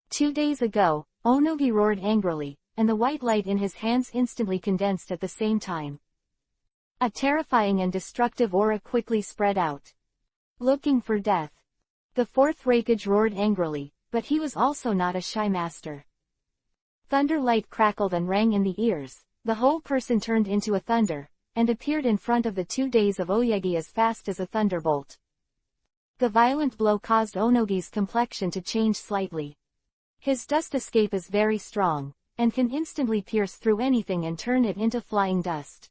2 days ago, Onogi roared angrily, and the white light in his hands instantly condensed at the same time. A terrifying and destructive aura quickly spread out. Looking for death. The 4th Rakage roared angrily, but he was also not a shy master. Thunder light crackled and rang in the ears, the whole person turned into a thunder, and appeared in front of the 2 days of Oyegi as fast as a thunderbolt. The violent blow caused Onogi's complexion to change slightly. His dust escape is very strong, and can instantly pierce through anything and turn it into flying dust.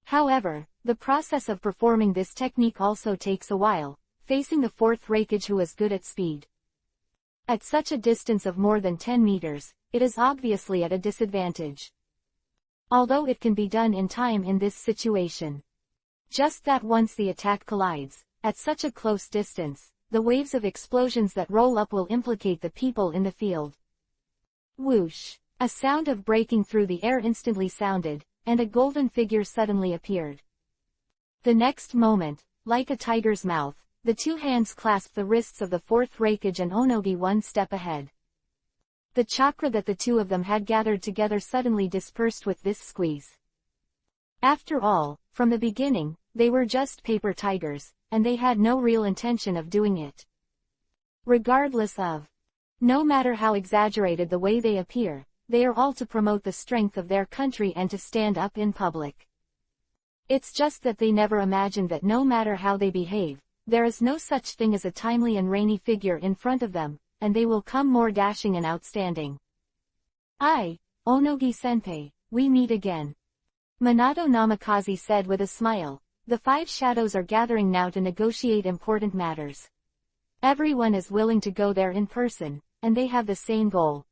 However, the process of performing this technique also takes a while, facing the 4th Rakage who is good at speed. At such a distance of more than 10 meters, it is obviously at a disadvantage. Although it can be done in time in this situation. Just that once the attack collides, at such a close distance, the waves of explosions that roll up will implicate the people in the field. Whoosh! A sound of breaking through the air instantly sounded, and a golden figure suddenly appeared. The next moment, like a tiger's mouth, the 2 hands clasped the wrists of the 4th Rakage and Onogi 1 step ahead. The chakra that the 2 of them had gathered together suddenly dispersed with this squeeze. After all, from the beginning, they were just paper tigers, and they had no real intention of doing it. Regardless of, no matter how exaggerated the way they appear, they are all to promote the strength of their country and to stand up in public. It's just that they never imagined that no matter how they behave, there is no such thing as a timely and rainy figure in front of them, and they will come more dashing and outstanding. Onogi-senpai, we meet again. Minato Namikaze said with a smile. The 5 shadows are gathering now to negotiate important matters. Everyone is willing to go there in person, and they have the same goal.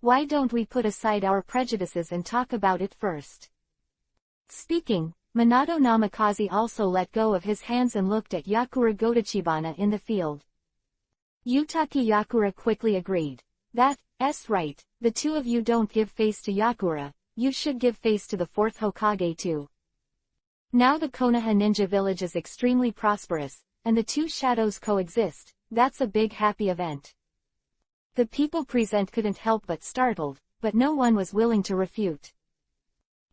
Why don't we put aside our prejudices and talk about it first? Speaking, Minato Namikaze also let go of his hands and looked at Yakura Godachibana in the field. Yutaki Yakura quickly agreed. That's right, the 2 of you don't give face to Yakura, you should give face to the 4th Hokage too. Now the Konoha ninja village is extremely prosperous, and the 2 shadows coexist. That's a big happy event. The people present couldn't help but startled, but no one was willing to refute.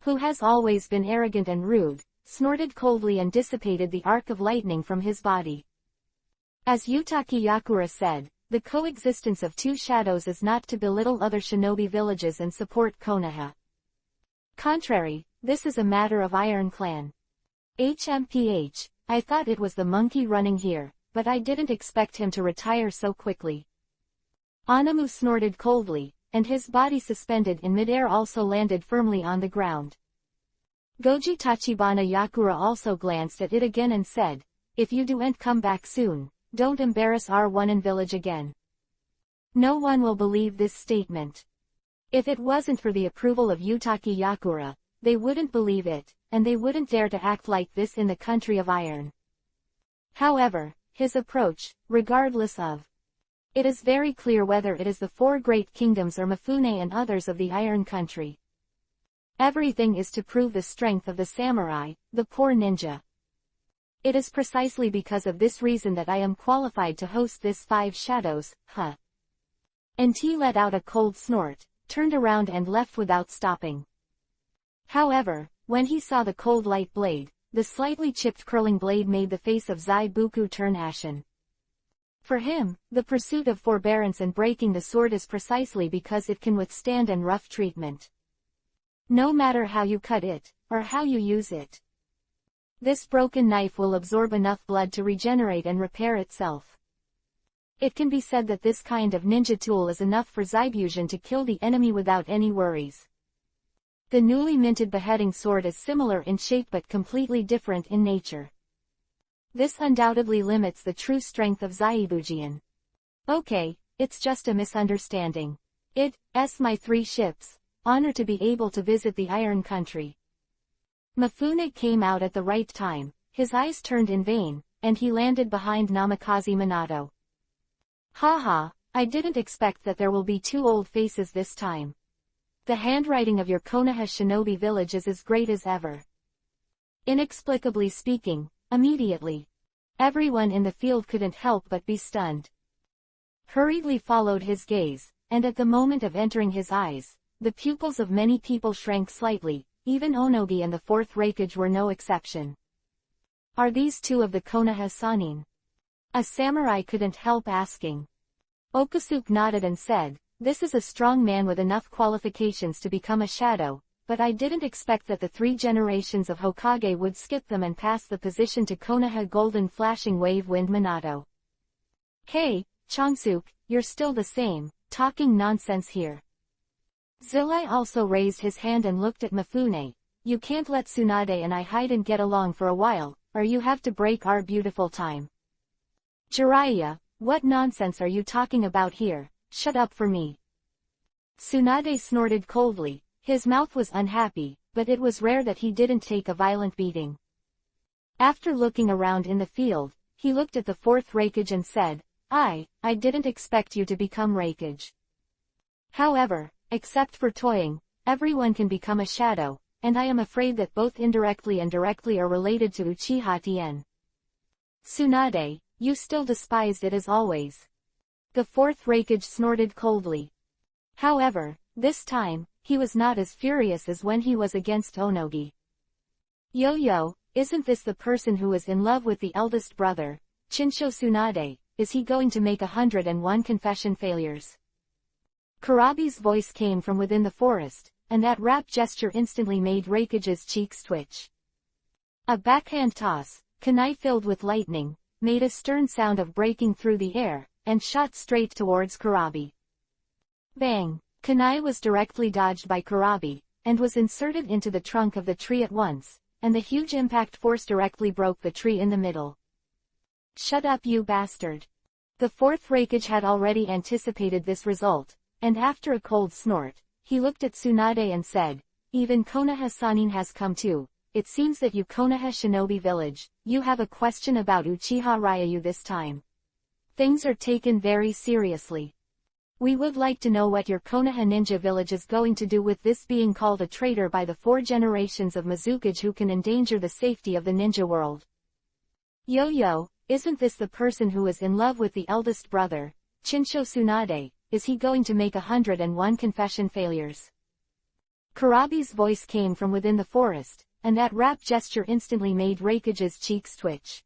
Who has always been arrogant and rude, snorted coldly and dissipated the arc of lightning from his body. As Yutaki Yakura said, the coexistence of two shadows is not to belittle other shinobi villages and support Konoha. Contrary, this is a matter of Iron Clan. HMPH, I thought it was the monkey running here, but I didn't expect him to retire so quickly. Anamu snorted coldly, and his body suspended in midair also landed firmly on the ground. Goji Tachibana Yakura also glanced at it again and said, "If you do'n't come back soon, don't embarrass our one village again." No one will believe this statement. If it wasn't for the approval of Yutaki Yakura, they wouldn't believe it, and they wouldn't dare to act like this in the country of iron. However, his approach, regardless of it is very clear whether it is the four great kingdoms or Mifune and others of the Iron Country. Everything is to prove the strength of the samurai, the poor ninja. It is precisely because of this reason that I am qualified to host this Five Shadows, huh? And he let out a cold snort, turned around and left without stopping. However, when he saw the cold light blade, the slightly chipped curling blade made the face of Zai Buku turn ashen. For him, the pursuit of forbearance and breaking the sword is precisely because it can withstand and rough treatment. No matter how you cut it, or how you use it. This broken knife will absorb enough blood to regenerate and repair itself. It can be said that this kind of ninja tool is enough for Zaibushin to kill the enemy without any worries. The newly minted beheading sword is similar in shape but completely different in nature. This undoubtedly limits the true strength of Zaibushin. Okay, it's just a misunderstanding. It's my 3 ships. Honor to be able to visit the Iron Country. Mifune came out at the right time, his eyes turned in vain, and he landed behind Namikaze Minato. Haha, I didn't expect that there will be 2 old faces this time. The handwriting of your Konoha shinobi village is as great as ever. Inexplicably speaking, immediately. Everyone in the field couldn't help but be stunned. Hurriedly followed his gaze, and at the moment of entering his eyes, the pupils of many people shrank slightly, even Onogi and the 4th Raikage were no exception. Are these 2 of the Konoha Sannin? A samurai couldn't help asking. Okusuke nodded and said, "This is a strong man with enough qualifications to become a shadow, but I didn't expect that the 3 generations of Hokage would skip them and pass the position to Konoha Golden Flashing Wave Wind Minato." "Hey, Chongsuke, you're still the same, talking nonsense here." Zilai also raised his hand and looked at Mifune. "You can't let Tsunade and I hide and get along for a while, or you have to break our beautiful time." "Jiraiya, what nonsense are you talking about here? Shut up for me." Tsunade snorted coldly. His mouth was unhappy, but it was rare that he didn't take a violent beating. After looking around in the field, he looked at the 4th Raikage and said, I didn't expect you to become Raikage. However, except for Toying, everyone can become a shadow, and I am afraid that both indirectly and directly are related to Uchiha Tien. Tsunade, you still despised it as always. The 4th Raikage snorted coldly. However, this time, he was not as furious as when he was against Onogi. Yo-yo, isn't this the person who is in love with the eldest brother, Chinsho Tsunade? Is he going to make 101 confession failures? Kurabi's voice came from within the forest, and that rap gesture instantly made Raikage's cheeks twitch. A backhand toss, kunai filled with lightning, made a stern sound of breaking through the air, and shot straight towards Kurabi. Bang! Kunai was directly dodged by Kurabi, and was inserted into the trunk of the tree at once, and the huge impact force directly broke the tree in the middle. Shut up, you bastard! The 4th Raikage had already anticipated this result, and after a cold snort, he looked at Tsunade and said, "Even Konoha Sannin has come too. It seems that you Konoha Shinobi Village, you have a question about Uchiha Ryu this time. Things are taken very seriously. We would like to know what your Konoha Ninja Village is going to do with this being called a traitor by the 4 generations of Mizukage who can endanger the safety of the ninja world. Yo-yo, isn't this the person who is in love with the eldest brother, Chinsho Tsunade? Is he going to make 101 confession failures?" Kurabi's voice came from within the forest, and that rap gesture instantly made Raikage's cheeks twitch.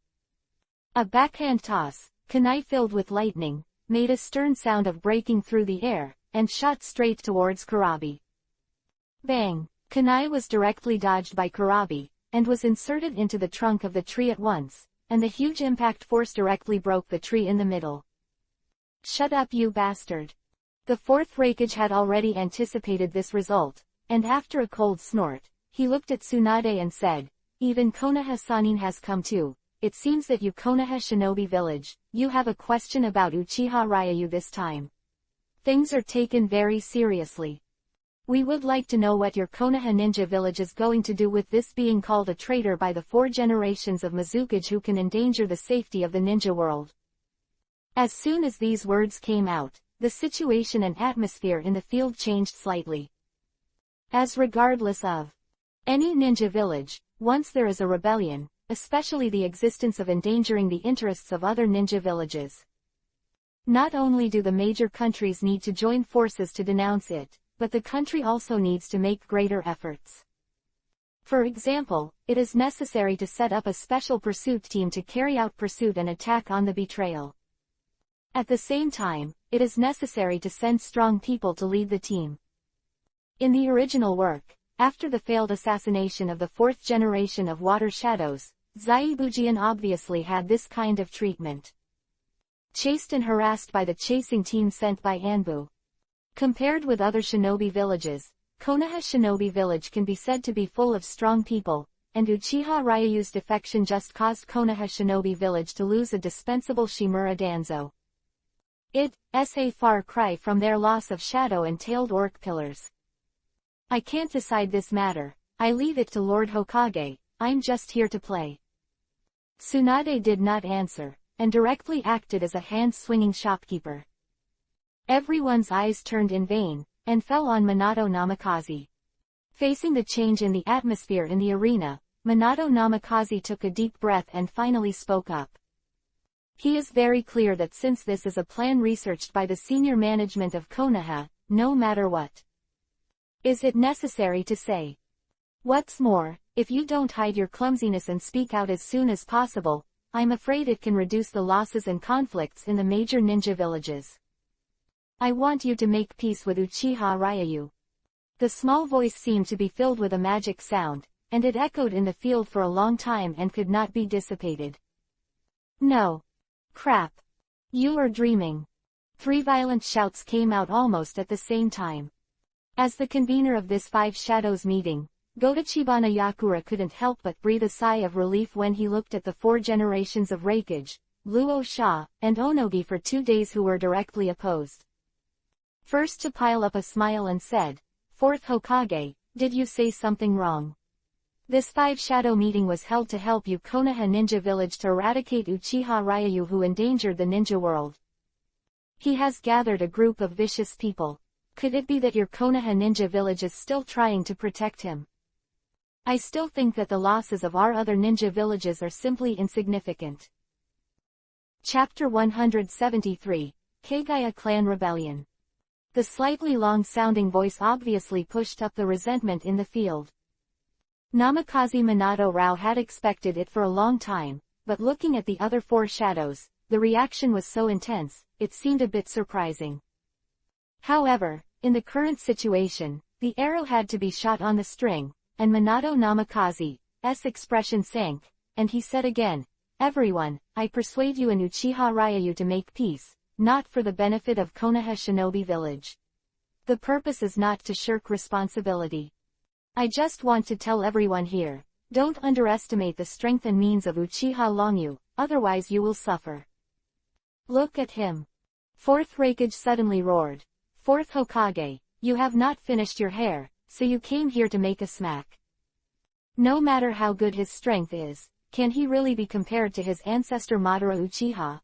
A backhand toss, kunai filled with lightning, made a stern sound of breaking through the air, and shot straight towards Kurabi. Bang! Kunai was directly dodged by Kurabi, and was inserted into the trunk of the tree at once, and the huge impact force directly broke the tree in the middle. Shut up, you bastard! The fourth Raikage had already anticipated this result, and after a cold snort, he looked at Tsunade and said, "Even Konoha Sanin has come too. It seems that you Konoha Shinobi Village, you have a question about Uchiha Ryayu this time. Things are taken very seriously. We would like to know what your Konoha Ninja Village is going to do with this being called a traitor by the 4 generations of Mizukage who can endanger the safety of the ninja world." As soon as these words came out, the situation and atmosphere in the field changed slightly. As regardless of any ninja village, once there is a rebellion, especially the existence of endangering the interests of other ninja villages, not only do the major countries need to join forces to denounce it, but the country also needs to make greater efforts. For example, it is necessary to set up a special pursuit team to carry out pursuit and attack on the betrayal. At the same time, it is necessary to send strong people to lead the team. In the original work, after the failed assassination of the 4th generation of Water Shadows, Zaibujian obviously had this kind of treatment. Chased and harassed by the chasing team sent by Anbu. Compared with other shinobi villages, Konoha Shinobi Village can be said to be full of strong people, and Uchiha Ryayu's defection just caused Konoha Shinobi Village to lose a dispensable Shimura Danzo. It's a far cry from their loss of shadow and tailed orc pillars. I can't decide this matter, I leave it to Lord Hokage, I'm just here to play. Tsunade did not answer, and directly acted as a hand-swinging shopkeeper. Everyone's eyes turned in vain, and fell on Minato Namikaze. Facing the change in the atmosphere in the arena, Minato Namikaze took a deep breath and finally spoke up. He is very clear that since this is a plan researched by the senior management of Konoha, no matter what is it necessary to say. What's more, if you don't hide your clumsiness and speak out as soon as possible, I'm afraid it can reduce the losses and conflicts in the major ninja villages. I want you to make peace with Uchiha Ryayu. The small voice seemed to be filled with a magic sound, and it echoed in the field for a long time and could not be dissipated. No. Crap. You are dreaming. 3 violent shouts came out almost at the same time. As the convener of this 5 Shadows meeting, Godachibana Yakura couldn't help but breathe a sigh of relief when he looked at the 4 generations of Raikage, Luo Sha, and Onogi for 2 days who were directly opposed. First to pile up a smile and said, "4th Hokage, did you say something wrong? This 5 Shadow meeting was held to help you Konoha Ninja Village to eradicate Uchiha Ryayu who endangered the ninja world. He has gathered a group of vicious people. Could it be that your Konoha Ninja Village is still trying to protect him? I still think that the losses of our other ninja villages are simply insignificant." Chapter 173, Kagaya Clan Rebellion. The slightly long-sounding voice obviously pushed up the resentment in the field. Namikaze Minato Rao had expected it for a long time, but looking at the other 4 shadows, the reaction was so intense, it seemed a bit surprising. However, in the current situation, the arrow had to be shot on the string, and Minato Namikaze's expression sank, and he said again, "Everyone, I persuade you and Uchiha Ryayu to make peace, not for the benefit of Konoha Shinobi Village. The purpose is not to shirk responsibility. I just want to tell everyone here, don't underestimate the strength and means of Uchiha Longyu, otherwise you will suffer." Look at him. 4th Raikage suddenly roared. 4th Hokage, you have not finished your hair, so you came here to make a smack. No matter how good his strength is, can he really be compared to his ancestor Madara Uchiha?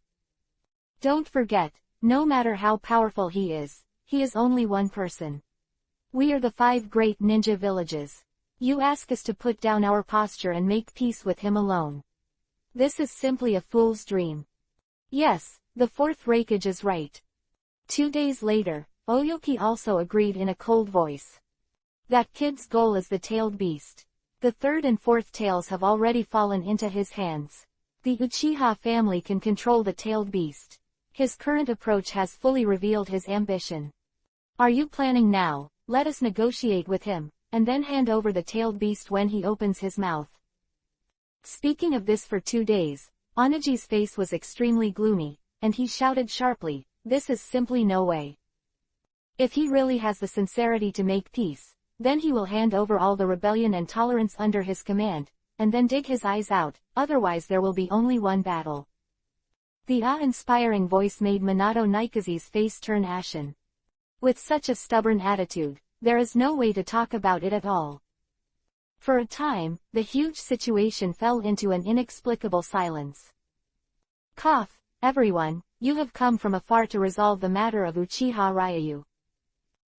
Don't forget, no matter how powerful he is only one person. We are the 5 great ninja villages. You ask us to put down our posture and make peace with him alone. This is simply a fool's dream. Yes, the 4th Raikage is right. 2 days later, Oyoki also agreed in a cold voice. That kid's goal is the tailed beast. The 3rd and 4th tails have already fallen into his hands. The Uchiha family can control the tailed beast. His current approach has fully revealed his ambition. Are you planning now? Let us negotiate with him, and then hand over the tailed beast when he opens his mouth. Speaking of this for 2 days, Onagi's face was extremely gloomy, and he shouted sharply, "This is simply no way. If he really has the sincerity to make peace, then he will hand over all the rebellion and tolerance under his command, and then dig his eyes out, otherwise there will be only one battle." The awe-inspiring voice made Minato Nikaze's face turn ashen. With such a stubborn attitude, there is no way to talk about it at all. For a time, the huge situation fell into an inexplicable silence. Cough, everyone, you have come from afar to resolve the matter of Uchiha Ryu.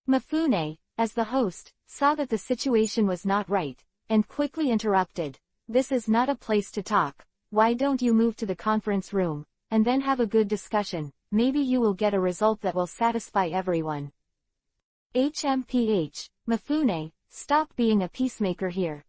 Mifune, as the host, saw that the situation was not right, and quickly interrupted. This is not a place to talk. Why don't you move to the conference room, and then have a good discussion? Maybe you will get a result that will satisfy everyone. Mifune, stop being a peacemaker here.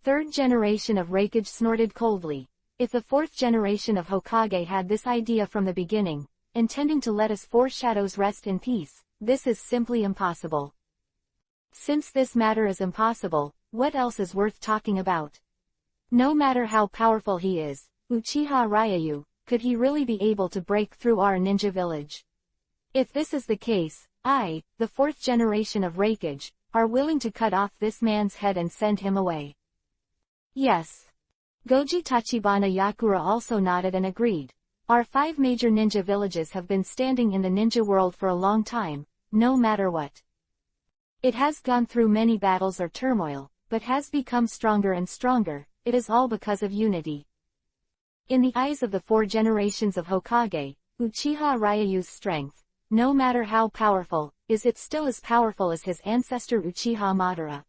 Third generation of Reikage snorted coldly. If the fourth generation of Hokage had this idea from the beginning, intending to let us four shadows rest in peace, this is simply impossible. Since this matter is impossible, what else is worth talking about? No matter how powerful he is, Uchiha Ryu, could he really be able to break through our ninja village? If this is the case, I, the fourth generation of Reikage, are willing to cut off this man's head and send him away. Yes. Goji Tachibana Yakura also nodded and agreed. Our 5 major ninja villages have been standing in the ninja world for a long time, no matter what. It has gone through many battles or turmoil, but has become stronger and stronger. It is all because of unity. In the eyes of the 4 generations of Hokage, Uchiha Ryu's strength, no matter how powerful, is it still as powerful as his ancestor Uchiha Madara.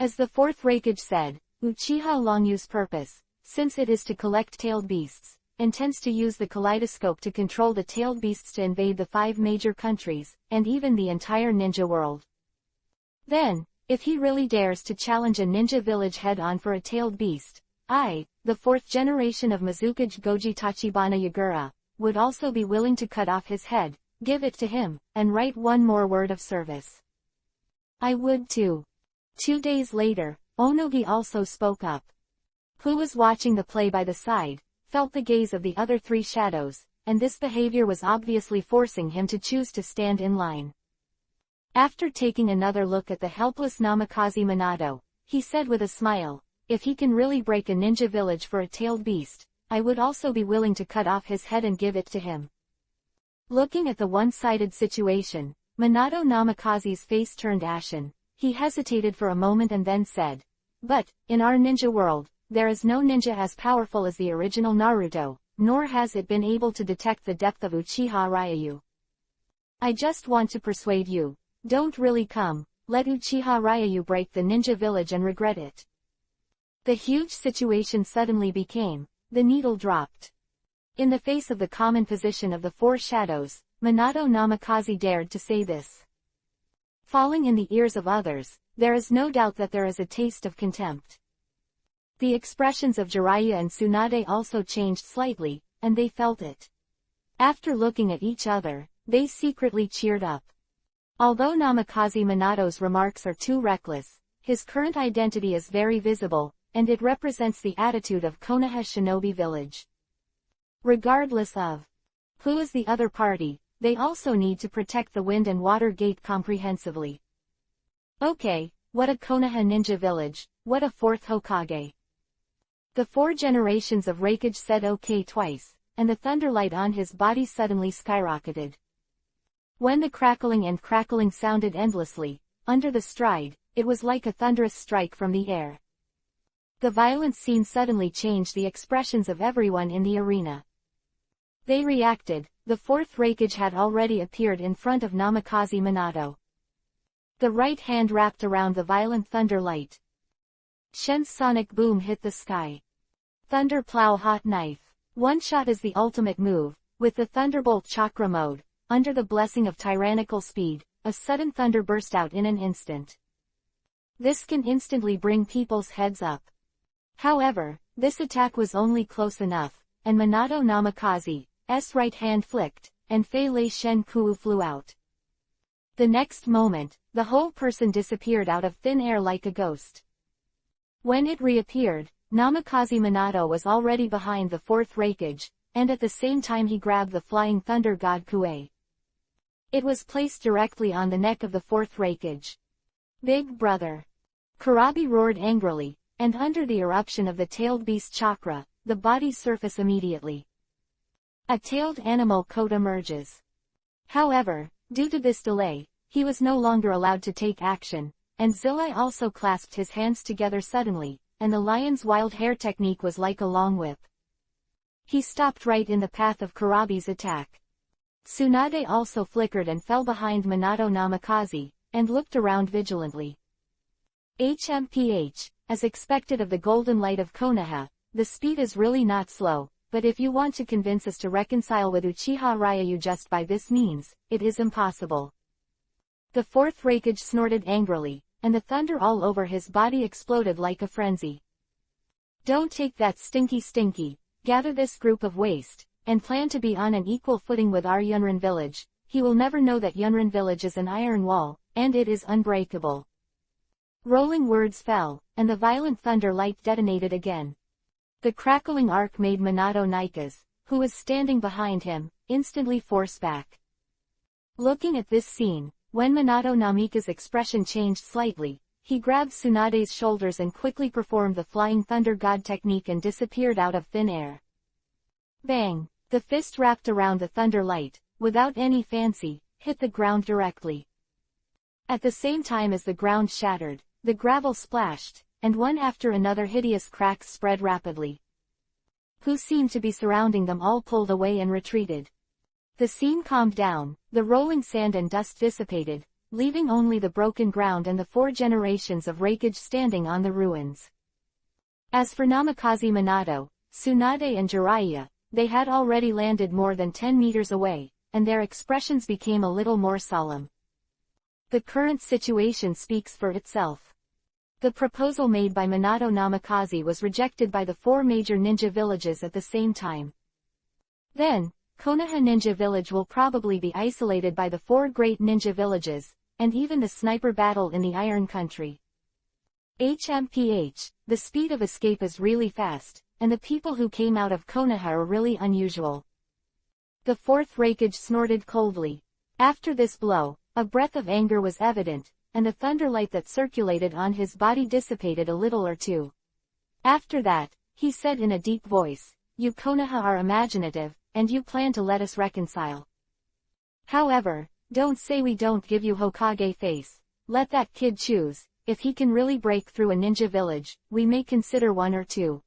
As the 4th Reikage said, Uchiha Longyu's purpose, since it is to collect tailed beasts, intends to use the kaleidoscope to control the tailed beasts to invade the 5 major countries, and even the entire ninja world. Then, if he really dares to challenge a ninja village head-on for a tailed beast, I, the 4th generation of Mizukage Goji Tachibana Yagura, would also be willing to cut off his head, give it to him, and write one more word of service. I would too. 2 days later, Onogi also spoke up. Who was watching the play by the side, felt the gaze of the other 3 shadows, and this behavior was obviously forcing him to choose to stand in line. After taking another look at the helpless Namikaze Minato, he said with a smile, if he can really break a ninja village for a tailed beast, I would also be willing to cut off his head and give it to him. Looking at the one-sided situation, Minato Namikaze's face turned ashen. He hesitated for a moment and then said, but, in our ninja world, there is no ninja as powerful as the original Naruto, nor has it been able to detect the depth of Uchiha Ryu. I just want to persuade you, don't really come, let Uchiha Ryu break the ninja village and regret it. The huge situation suddenly became, the needle dropped. In the face of the common position of the 4 shadows, Minato Namikaze dared to say this. Falling in the ears of others, there is no doubt that there is a taste of contempt. The expressions of Jiraiya and Tsunade also changed slightly, and they felt it. After looking at each other, they secretly cheered up. Although Namikaze Minato's remarks are too reckless, his current identity is very visible, and it represents the attitude of Konoha Shinobi Village. Regardless of who is the other party, they also need to protect the Wind and Water Gate comprehensively. Okay, what a Konoha ninja village, what a 4th Hokage. The 4 generations of Reikage said okay twice, and the thunderlight on his body suddenly skyrocketed. When the crackling sounded endlessly, under the stride, it was like a thunderous strike from the air. The violent scene suddenly changed the expressions of everyone in the arena. They reacted. The 4th Reikage had already appeared in front of Namikaze Minato. The right hand wrapped around the violent thunderlight. Shen's sonic boom hit the sky. Thunder plow hot knife. One shot is the ultimate move, with the Thunderbolt chakra mode. Under the blessing of tyrannical speed, a sudden thunder burst out in an instant. This can instantly bring people's heads up. However, this attack was only close enough, and Minato Namikaze, right hand flicked, and Fei Lei Shen Kuo flew out. The next moment, the whole person disappeared out of thin air like a ghost. When it reappeared, Namikaze Minato was already behind the fourth raikage, and at the same time he grabbed the flying thunder god Kuei. It was placed directly on the neck of the fourth raikage. Big brother! Kurabi roared angrily, and under the eruption of the tailed beast chakra, the body's surface immediately. A tailed animal coat emerges. However, due to this delay, he was no longer allowed to take action, and Zilai also clasped his hands together suddenly, and the lion's wild hair technique was like a long whip. He stopped right in the path of Kurabi's attack. Tsunade also flickered and fell behind Minato Namikaze, and looked around vigilantly. HMPH, as expected of the golden light of Konoha, the speed is really not slow, but if you want to convince us to reconcile with Uchiha Ryu just by this means, it is impossible. The fourth raikage snorted angrily, and the thunder all over his body exploded like a frenzy. Don't take that stinky, gather this group of waste, and plan to be on an equal footing with our Yunrin village. He will never know that Yunrin village is an iron wall, and it is unbreakable. Rolling words fell, and the violent thunder light detonated again. The crackling arc made Minato Nikaze, who was standing behind him, instantly force back. Looking at this scene, when Minato Namikaze's expression changed slightly, he grabbed Tsunade's shoulders and quickly performed the flying thunder god technique and disappeared out of thin air. Bang! The fist wrapped around the thunder light, without any fancy, hit the ground directly. At the same time as the ground shattered, the gravel splashed, and one after another hideous cracks spread rapidly. Who seemed to be surrounding them all pulled away and retreated. The scene calmed down, the rolling sand and dust dissipated, leaving only the broken ground and the 4 generations of raikage standing on the ruins. As for Namikaze Minato, Tsunade and Jiraiya, they had already landed more than 10 meters away, and their expressions became a little more solemn. The current situation speaks for itself. The proposal made by Minato Namikaze was rejected by the 4 major ninja villages at the same time. Then, Konoha Ninja Village will probably be isolated by the 4 great ninja villages, and even the sniper battle in the Iron Country. HMPH, the speed of escape is really fast, and the people who came out of Konoha are really unusual. The fourth raikage snorted coldly. After this blow, a breath of anger was evident, and the thunderlight that circulated on his body dissipated a little or two. After that, he said in a deep voice, "You Konoha are imaginative, and you plan to let us reconcile. However, don't say we don't give you Hokage face. Let that kid choose. If he can really break through a ninja village, we may consider 1 or 2.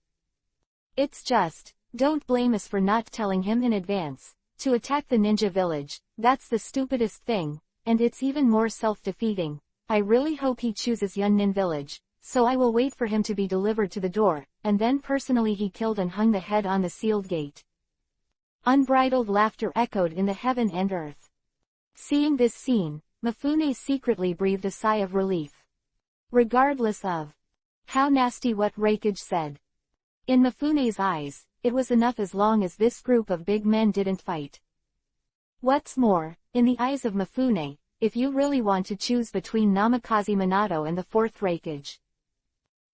It's just, don't blame us for not telling him in advance. To attack the ninja village, that's the stupidest thing, and it's even more self-defeating. I really hope he chooses Yunnin village, so I will wait for him to be delivered to the door, and then personally he killed and hung the head on the sealed gate." Unbridled laughter echoed in the heaven and earth. Seeing this scene, Mifune secretly breathed a sigh of relief. Regardless of how nasty what raikage said. In Mifune's eyes, it was enough as long as this group of big men didn't fight. What's more, in the eyes of Mifune, if you really want to choose between Namikaze Minato and the fourth raikage,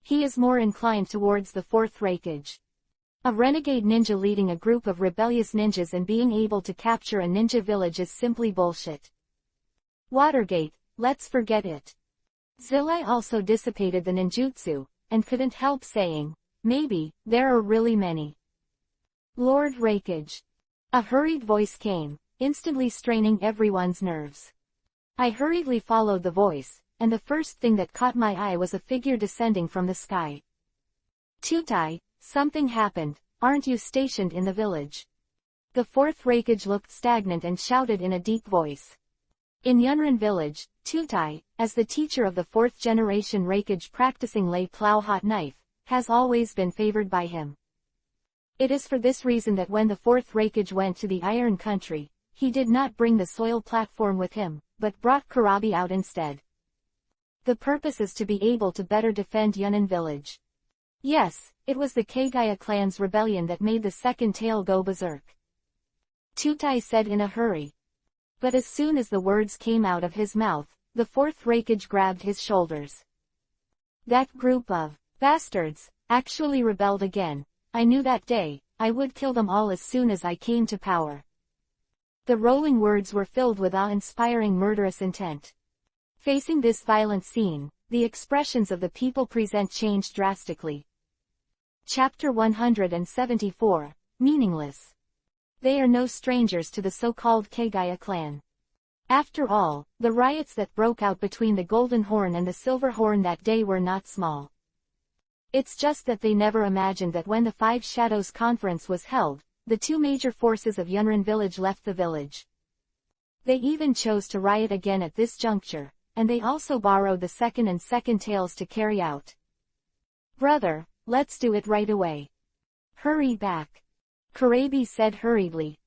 he is more inclined towards the fourth raikage. A renegade ninja leading a group of rebellious ninjas and being able to capture a ninja village is simply bullshit. Watergate, let's forget it. Zilai also dissipated the ninjutsu, and couldn't help saying, maybe, there are really many. Lord Raikage. A hurried voice came, instantly straining everyone's nerves. I hurriedly followed the voice, and the first thing that caught my eye was a figure descending from the sky. Tutai, something happened, aren't you stationed in the village? The fourth raikage looked stagnant and shouted in a deep voice. In Yunrin village, Tutai, as the teacher of the 4th generation raikage practicing lay plow hot knife, has always been favored by him. It is for this reason that when the 4th raikage went to the Iron Country, he did not bring the soil platform with him, but brought Kurabi out instead. The purpose is to be able to better defend Yunnan village. Yes, it was the Kagaya clan's rebellion that made the second tail go berserk. Tutai said in a hurry. But as soon as the words came out of his mouth, the fourth Raikage grabbed his shoulders. That group of bastards actually rebelled again. I knew that day I would kill them all as soon as I came to power. The rolling words were filled with awe-inspiring murderous intent. Facing this violent scene, the expressions of the people present changed drastically. Chapter 174, Meaningless. They are no strangers to the so-called Kagaya clan. After all, the riots that broke out between the Golden Horn and the Silver Horn that day were not small. It's just that they never imagined that when the Five Shadows Conference was held, the two major forces of Yunrin village left the village. They even chose to riot again at this juncture, and they also borrowed the second and second tails to carry out. Brother, let's do it right away. Hurry back. Kurabi said hurriedly.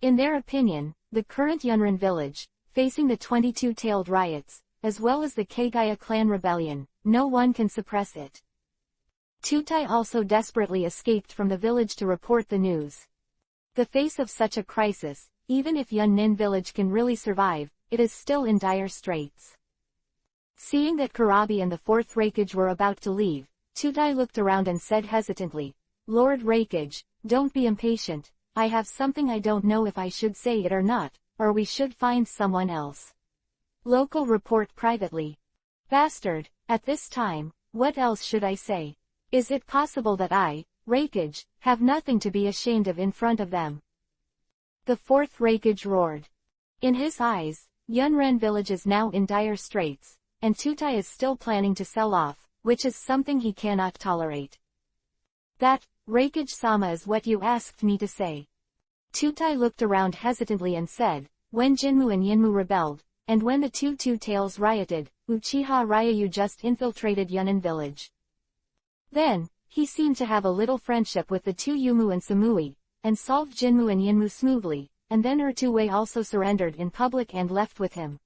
In their opinion, the current Yunrin village, facing the 22-tailed riots, as well as the Kagaya clan rebellion, no one can suppress it. Tutai also desperately escaped from the village to report the news. The face of such a crisis, even if Yunnin village can really survive, it is still in dire straits. Seeing that Kurabi and the fourth Raikage were about to leave, Tutai looked around and said hesitantly, Lord Raikage, don't be impatient, I have something I don't know if I should say it or not, or we should find someone else. Local report privately. Bastard, at this time, what else should I say? Is it possible that I, Raikage, have nothing to be ashamed of in front of them? The fourth Raikage roared. In his eyes, Yunren village is now in dire straits, and Tutai is still planning to sell off, which is something he cannot tolerate. That, Raikage-sama, is what you asked me to say. Tutai looked around hesitantly and said, when Jinmu and Yinmu rebelled, and when the two tails rioted, Uchiha Ryayu just infiltrated Yunnan village. Then, he seemed to have a little friendship with the two Yumu and Samui, and solved Jinmu and Yinmu smoothly, and then Ertuwei also surrendered in public and left with him.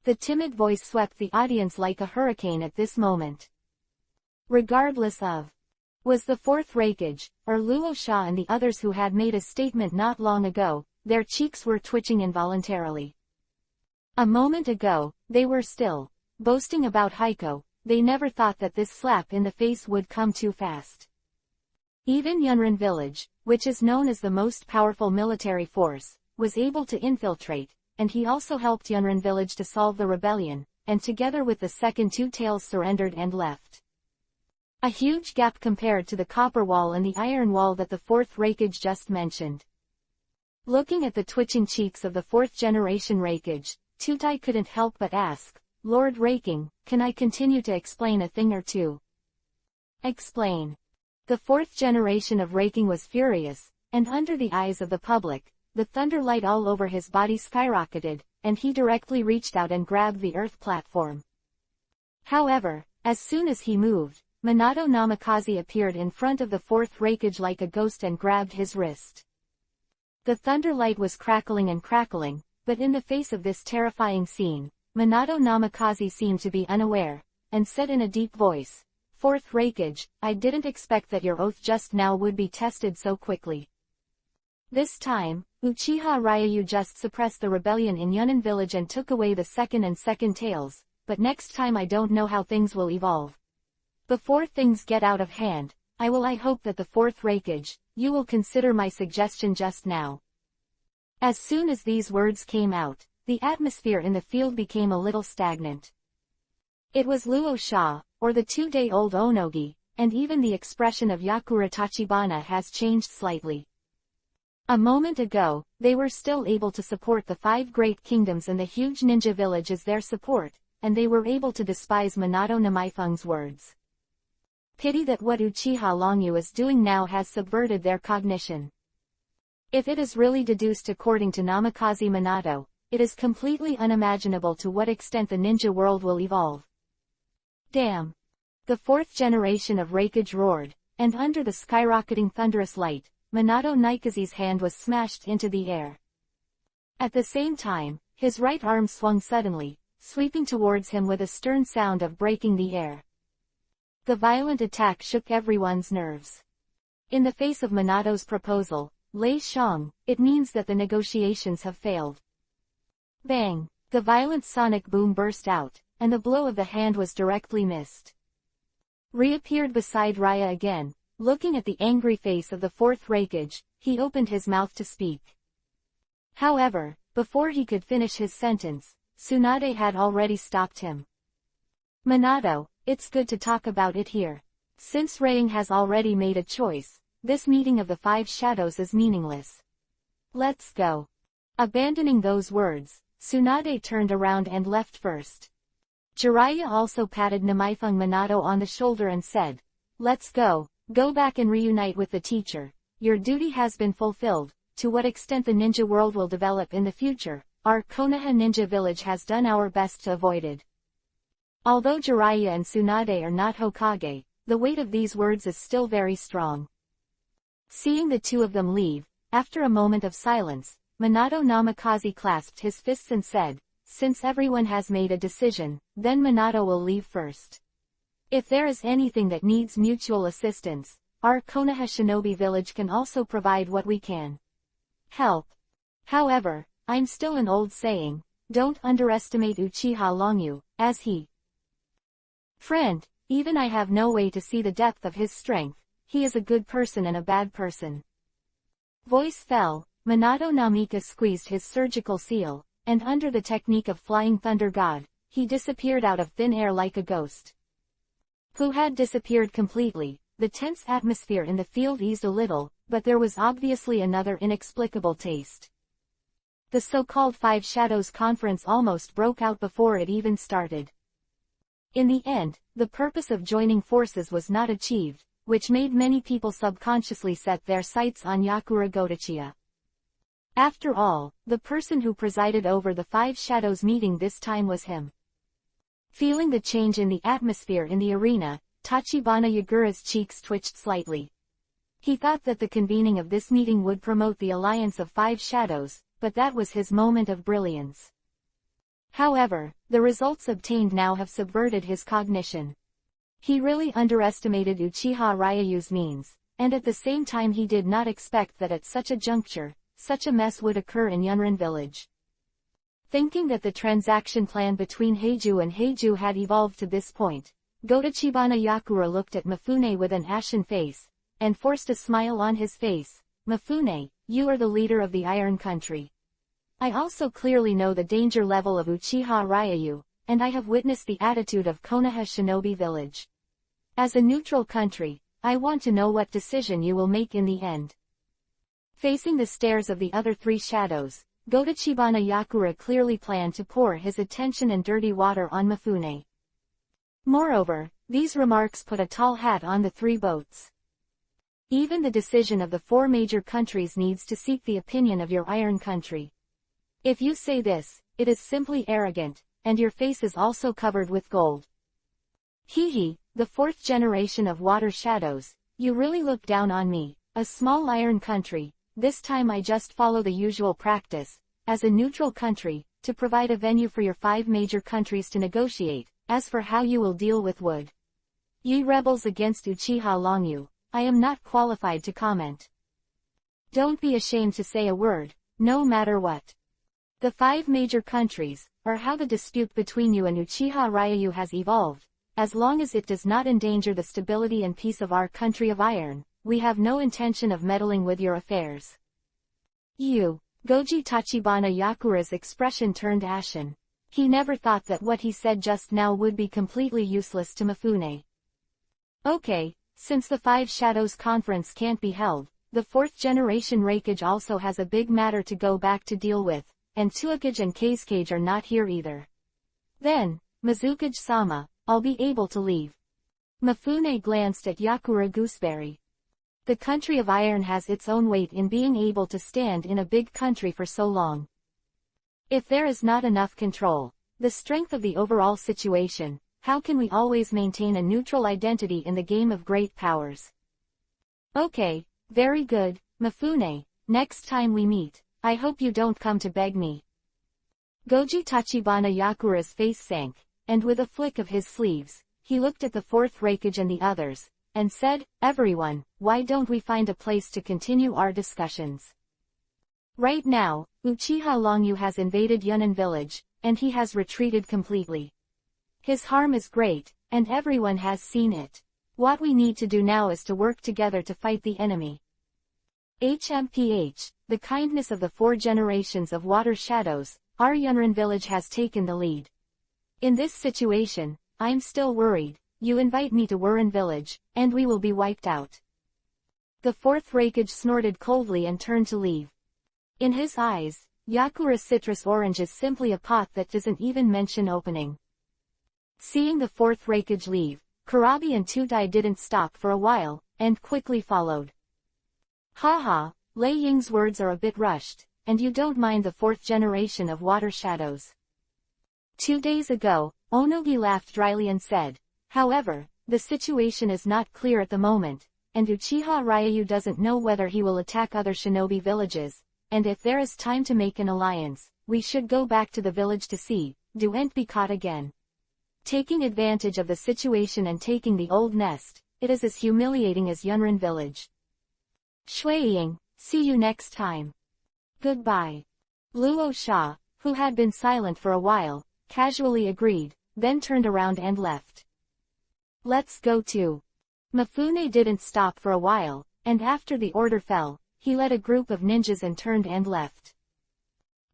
The timid voice swept the audience like a hurricane at this moment. Regardless of was the fourth Raikage, or Luo Sha and the others who had made a statement not long ago, their cheeks were twitching involuntarily. A moment ago, they were still boasting about Heiko. They never thought that this slap in the face would come too fast. Even Yunrin village, which is known as the most powerful military force, was able to infiltrate, and he also helped Yunrin village to solve the rebellion, and together with the second two tails surrendered and left. A huge gap compared to the copper wall and the iron wall that the fourth Raikage just mentioned. Looking at the twitching cheeks of the fourth generation Raikage, Tutai couldn't help but ask, Lord Raking, can I continue to explain a thing or two? Explain. The fourth generation of Raking was furious, and under the eyes of the public, the thunder light all over his body skyrocketed, and he directly reached out and grabbed the earth platform. However, as soon as he moved, Minato Namikaze appeared in front of the fourth Raikage like a ghost and grabbed his wrist. The thunder light was crackling and crackling, but in the face of this terrifying scene, Minato Namikaze seemed to be unaware, and said in a deep voice, Fourth Raikage, I didn't expect that your oath just now would be tested so quickly. This time, Uchiha Ryayu just suppressed the rebellion in Yunnan village and took away the second and second tails, but next time I don't know how things will evolve. Before things get out of hand, I hope that the fourth Raikage, you will consider my suggestion just now. As soon as these words came out, the atmosphere in the field became a little stagnant. It was Luo Sha, or the 2-day-old Onogi, and even the expression of Yakura Tachibana has changed slightly. A moment ago, they were still able to support the 5 great kingdoms and the huge ninja village as their support, and they were able to despise Minato Namaifung's words. Pity that what Uchiha Longyu is doing now has subverted their cognition. If it is really deduced according to Namikaze Minato, it is completely unimaginable to what extent the ninja world will evolve. Damn! The fourth generation of Raikage roared, and under the skyrocketing thunderous light, Minato Namikaze's hand was smashed into the air. At the same time, his right arm swung suddenly, sweeping towards him with a stern sound of breaking the air. The violent attack shook everyone's nerves. In the face of Minato's proposal, Lei Shang, it means that the negotiations have failed. Bang! The violent sonic boom burst out, and the blow of the hand was directly missed. Reappeared beside Raya again, looking at the angry face of the fourth Raikage, he opened his mouth to speak. However, before he could finish his sentence, Tsunade had already stopped him. Minato, it's good to talk about it here. Since Raing has already made a choice, this meeting of the five shadows is meaningless. Let's go. Abandoning those words, Tsunade turned around and left first. Jiraiya also patted Namaifung Minato on the shoulder and said, "Let's go, go back and reunite with the teacher. Your duty has been fulfilled. To what extent the ninja world will develop in the future, our Konoha ninja village has done our best to avoid it." Although Jiraiya and Tsunade are not Hokage, the weight of these words is still very strong. Seeing the two of them leave, after a moment of silence, Minato Namikaze clasped his fists and said, "Since everyone has made a decision, then Minato will leave first. If there is anything that needs mutual assistance, our Konoha shinobi village can also provide what we can help. However, I'm still an old saying, don't underestimate Uchiha Longyu, as he friend, even I have no way to see the depth of his strength. He is a good person and a bad person." Voice fell, Minato Namika squeezed his surgical seal, and under the technique of Flying Thunder God, he disappeared out of thin air like a ghost. Who had disappeared completely, the tense atmosphere in the field eased a little, but there was obviously another inexplicable taste. The so-called Five Shadows Conference almost broke out before it even started. In the end, the purpose of joining forces was not achieved, which made many people subconsciously set their sights on Yakura Gotochiya. After all, the person who presided over the Five Shadows meeting this time was him. Feeling the change in the atmosphere in the arena, Tachibana Yagura's cheeks twitched slightly. He thought that the convening of this meeting would promote the alliance of Five Shadows, but that was his moment of brilliance. However, the results obtained now have subverted his cognition. He really underestimated Uchiha Ryu's means, and at the same time he did not expect that at such a juncture, such a mess would occur in Yunrin village. Thinking that the transaction plan between Heiju and Heiju had evolved to this point, Gotochibana Yakura looked at Mifune with an ashen face, and forced a smile on his face. "Mifune, you are the leader of the Iron Country. I also clearly know the danger level of Uchiha Ryu, and I have witnessed the attitude of Konoha Shinobi Village. As a neutral country, I want to know what decision you will make in the end." Facing the stares of the other three shadows, Gotochibana Yakura clearly planned to pour his attention and dirty water on Mifune. Moreover, these remarks put a tall hat on the three boats. Even the decision of the four major countries needs to seek the opinion of your Iron Country. If you say this, it is simply arrogant, and your face is also covered with gold. Hee, the fourth generation of water shadows, you really look down on me, a small Iron Country. This time I just follow the usual practice, as a neutral country, to provide a venue for your five major countries to negotiate. As for how you will deal with wood, ye rebels against Uchiha Longyu, I am not qualified to comment. Don't be ashamed to say a word, no matter what. The five major countries, or how the dispute between you and Uchiha Ryu has evolved, as long as it does not endanger the stability and peace of our country of iron, we have no intention of meddling with your affairs. Goji Tachibana Yakura's expression turned ashen. He never thought that what he said just now would be completely useless to Mifune. Okay, since the Five Shadows Conference can't be held, the fourth generation Raikage also has a big matter to go back to deal with, and Tuakage and Kazekage are not here either. Then, Mizukage-sama, I'll be able to leave. Mifune glanced at Yakura Gooseberry. The country of iron has its own weight in being able to stand in a big country for so long. If there is not enough control, the strength of the overall situation, how can we always maintain a neutral identity in the game of great powers? Okay, very good, Mifune, next time we meet, I hope you don't come to beg me. Goji Tachibana Yakura's face sank, and with a flick of his sleeves, he looked at the fourth Raikage and the others, and said, "Everyone, why don't we find a place to continue our discussions? Right now, Uchiha Longyu has invaded Yunnan village, and he has retreated completely. His harm is great, and everyone has seen it. What we need to do now is to work together to fight the enemy. HMPH, the kindness of the 4 generations of water shadows, our Yunnan village has taken the lead. In this situation, I'm still worried. You invite me to Wuren village, and we will be wiped out." The 4th Raikage snorted coldly and turned to leave. In his eyes, Yakura citrus orange is simply a pot that doesn't even mention opening. Seeing the 4th Raikage leave, Kurabi and Tudai didn't stop for a while, and quickly followed. "Haha, Lei Ying's words are a bit rushed, and you don't mind the 4th generation of water shadows." 2 days ago, Onogi laughed dryly and said, "However, the situation is not clear at the moment, and Uchiha Ryu doesn't know whether he will attack other shinobi villages, and if there is time to make an alliance, we should go back to the village to see, don't be caught again. Taking advantage of the situation and taking the old nest, it is as humiliating as Yunnan village. Shuiying, see you next time. Goodbye." Luo Sha, who had been silent for a while, casually agreed, then turned around and left. "Let's go too." Mifune didn't stop for a while, and after the order fell, he led a group of ninjas and turned and left.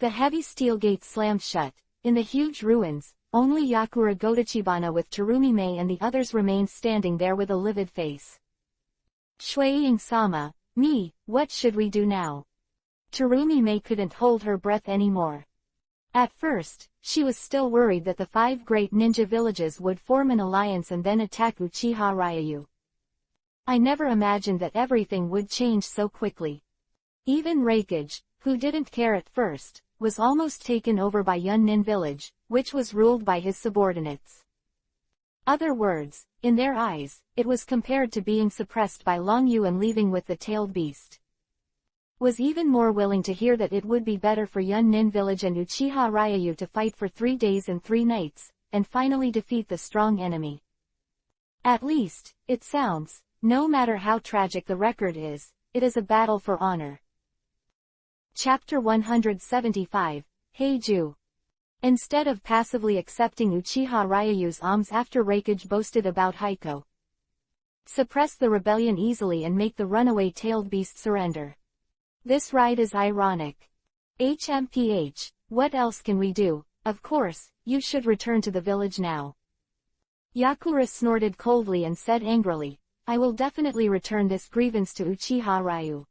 The heavy steel gate slammed shut. In the huge ruins, only Yakura Godachibana with Terumi Mei and the others remained standing there with a livid face. "Shuiying-sama, what should we do now?" Terumi Mei couldn't hold her breath anymore. At first, she was still worried that the 5 great ninja villages would form an alliance and then attack Uchiha Ryu. "I never imagined that everything would change so quickly." Even Raikage, who didn't care at first, was almost taken over by Yunnan village, which was ruled by his subordinates. Other words, in their eyes, it was compared to being suppressed by Longyu and leaving with the tailed beast. Was even more willing to hear that it would be better for Yunnan village and Uchiha Ryu to fight for 3 days and 3 nights, and finally defeat the strong enemy. At least, it sounds, no matter how tragic the record is, it is a battle for honor. Chapter 175, Heiju. Instead of passively accepting Uchiha Ryu's alms after Raikage boasted about Heiko. Suppress the rebellion easily and make the runaway tailed beast surrender. This ride is ironic. HMPH, what else can we do? Of course, you should return to the village now. Yakura snorted coldly and said angrily, "I will definitely return this grievance to Uchiha Ryu."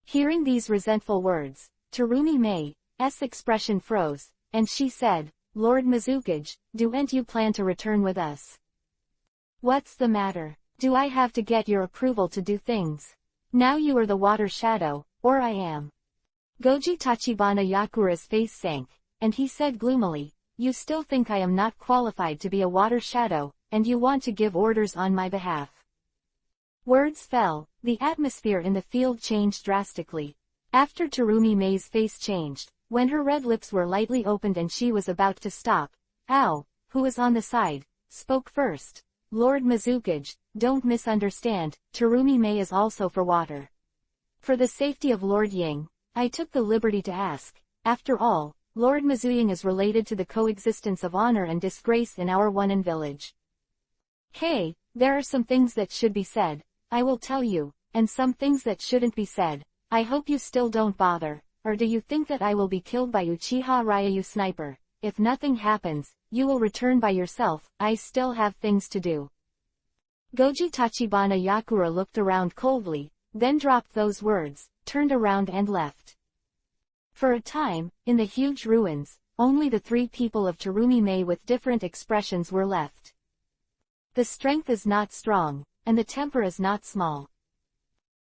Hearing these resentful words, Terumi Mei's expression froze, and she said, "Lord Mizukage, don't you plan to return with us? What's the matter? Do I have to get your approval to do things? Now you are the water shadow, or I am." Goji Tachibana Yakura's face sank, and he said gloomily, "You still think I am not qualified to be a water shadow, and you want to give orders on my behalf." Words fell, the atmosphere in the field changed drastically. After Terumi Mei's face changed, when her red lips were lightly opened and she was about to stop, Ao, who was on the side, spoke first. "Lord Mizukage, don't misunderstand, Terumi Mei is also for water. For the safety of Lord Ying, I took the liberty to ask. After all, Lord Mizuying is related to the coexistence of honor and disgrace in our Yunnan village. Hey, there are some things that should be said, I will tell you, and some things that shouldn't be said. I hope you still don't bother, or do you think that I will be killed by Uchiha Ryu sniper? If nothing happens, you will return by yourself, I still have things to do." Goji Tachibana Yakura looked around coldly, then dropped those words, turned around and left. For a time, in the huge ruins, only the 3 people of Terumi Mei with different expressions were left. The strength is not strong, and the temper is not small.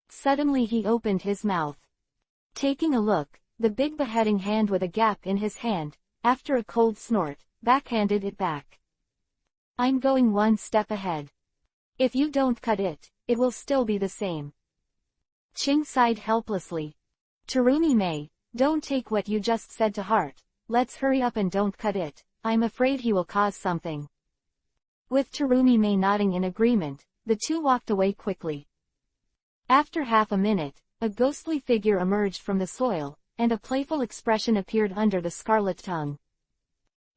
Suddenly he opened his mouth. Taking a look, the big beheading hand with a gap in his hand, after a cold snort, backhanded it back. "I'm going 1 step ahead. If you don't cut it, it will still be the same." Ching sighed helplessly. "Terumi Mei, don't take what you just said to heart, let's hurry up and don't cut it, I'm afraid he will cause something." With Terumi Mei nodding in agreement, the two walked away quickly. After half a minute, a ghostly figure emerged from the soil, and a playful expression appeared under the scarlet tongue.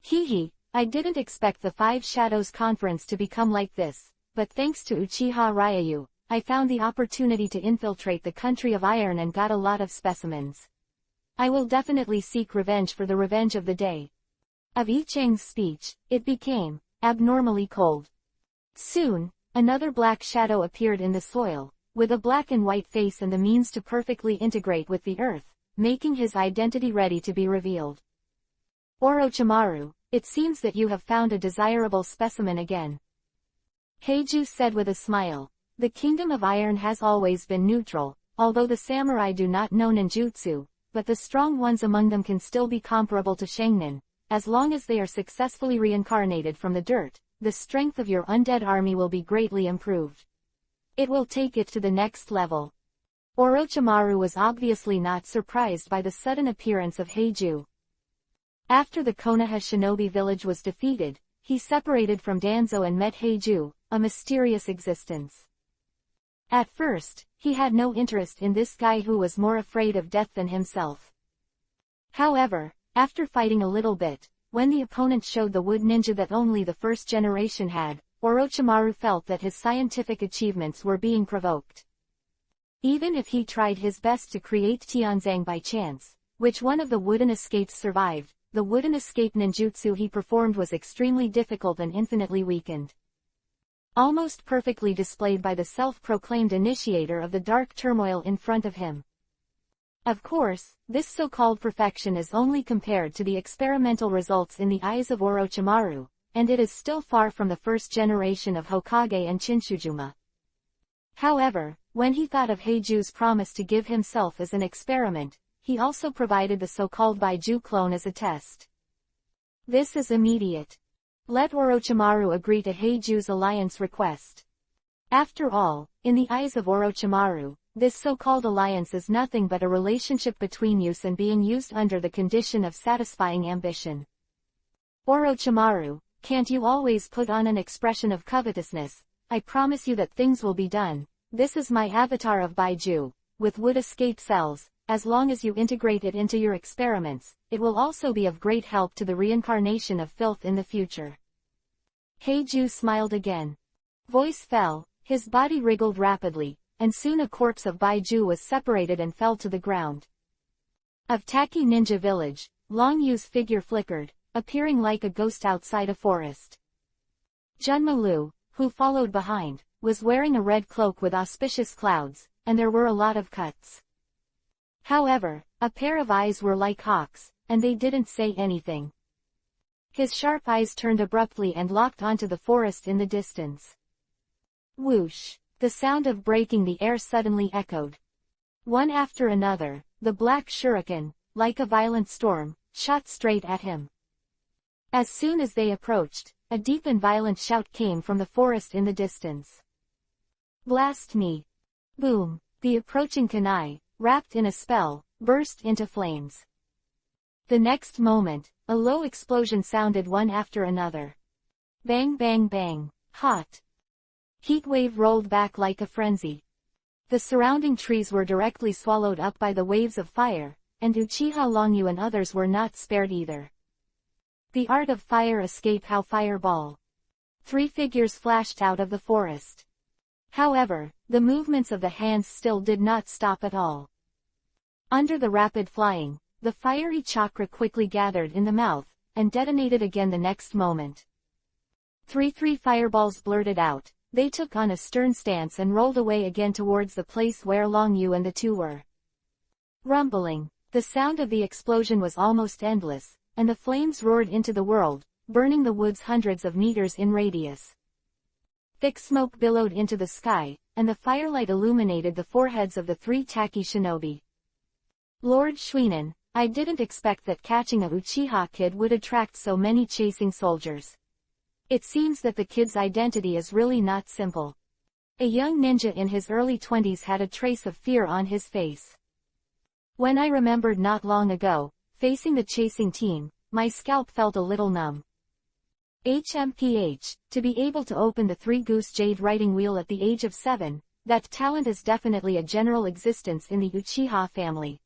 Hee hee, I didn't expect the Five Shadows Conference to become like this, but thanks to Uchiha Ryu, I found the opportunity to infiltrate the country of iron and got a lot of specimens. I will definitely seek revenge for the revenge of the day. Of Icheng's speech, it became abnormally cold. Soon, another black shadow appeared in the soil, with a black and white face and the means to perfectly integrate with the earth, making his identity ready to be revealed. Orochimaru, it seems that you have found a desirable specimen again. Heiju said with a smile. The Kingdom of Iron has always been neutral, although the samurai do not know ninjutsu, but the strong ones among them can still be comparable to Shangnin. As long as they are successfully reincarnated from the dirt, the strength of your undead army will be greatly improved. It will take it to the next level. Orochimaru was obviously not surprised by the sudden appearance of Heiju. After the Konoha shinobi village was defeated, he separated from Danzo and met Heiju, a mysterious existence. At first, he had no interest in this guy who was more afraid of death than himself. However, after fighting a little bit, when the opponent showed the wood ninja that only the first generation had, Orochimaru felt that his scientific achievements were being provoked. Even if he tried his best to create Tianzang by chance, which one of the wooden escapes survived, the wooden escape ninjutsu he performed was extremely difficult and infinitely weakened. Almost perfectly displayed by the self-proclaimed initiator of the dark turmoil in front of him. Of course, this so-called perfection is only compared to the experimental results in the eyes of Orochimaru, and it is still far from the first generation of Hokage and Chinchujuma. However, when he thought of Heiju's promise to give himself as an experiment, he also provided the so-called Baiju clone as a test. This is immediate. Let Orochimaru agree to Heiju's alliance request. After all, in the eyes of Orochimaru, this so-called alliance is nothing but a relationship between use and being used under the condition of satisfying ambition. Orochimaru, can't you always put on an expression of covetousness? I promise you that things will be done. This is my avatar of Baiju, with wood escape cells. As long as you integrate it into your experiments, it will also be of great help to the reincarnation of filth in the future. Heiju smiled again. Voice fell, his body wriggled rapidly, and soon a corpse of Baiju was separated and fell to the ground. Of Taki Ninja Village, Long Yu's figure flickered, appearing like a ghost outside a forest. Junmalu, who followed behind, was wearing a red cloak with auspicious clouds, and there were a lot of cuts. However, a pair of eyes were like hawks, and they didn't say anything. His sharp eyes turned abruptly and locked onto the forest in the distance. Whoosh! The sound of breaking the air suddenly echoed. One after another, the black shuriken, like a violent storm, shot straight at him. As soon as they approached, a deep and violent shout came from the forest in the distance. Blast me! Boom! The approaching kunai, wrapped in a spell, burst into flames. The next moment, a low explosion sounded one after another. Bang bang bang, hot. Heat wave rolled back like a frenzy. The surrounding trees were directly swallowed up by the waves of fire, and Uchiha Longyu and others were not spared either. The art of fire escape how fireball. 3 figures flashed out of the forest. However, the movements of the hands still did not stop at all. Under the rapid flying, the fiery chakra quickly gathered in the mouth, and detonated again the next moment. 3 fireballs blurted out, they took on a stern stance and rolled away again towards the place where Long Yu and the two were. Rumbling, the sound of the explosion was almost endless, and the flames roared into the world, burning the woods hundreds of meters in radius. Thick smoke billowed into the sky, and the firelight illuminated the foreheads of the 3 Taki shinobi. Lord Shuinen, I didn't expect that catching a Uchiha kid would attract so many chasing soldiers. It seems that the kid's identity is really not simple. A young ninja in his early 20s had a trace of fear on his face. When I remembered not long ago, facing the chasing team, my scalp felt a little numb. HMPH, to be able to open the three-goose jade writing wheel at the age of 7, that talent is definitely a general existence in the Uchiha family.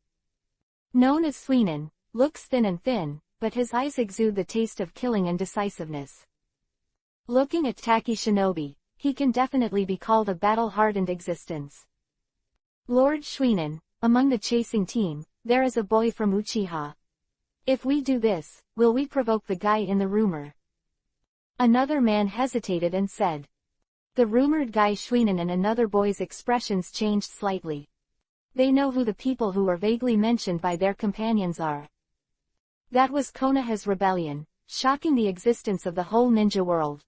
Known as Suinin, looks thin and thin, but his eyes exude the taste of killing and decisiveness. Looking at Taki Shinobi, he can definitely be called a battle-hardened existence. Lord Suinin, among the chasing team, there is a boy from Uchiha. If we do this, will we provoke the guy in the rumor? Another man hesitated and said. The rumored guy Suinin and another boy's expressions changed slightly. They know who the people who were vaguely mentioned by their companions are. That was Konoha's rebellion, shocking the existence of the whole ninja world.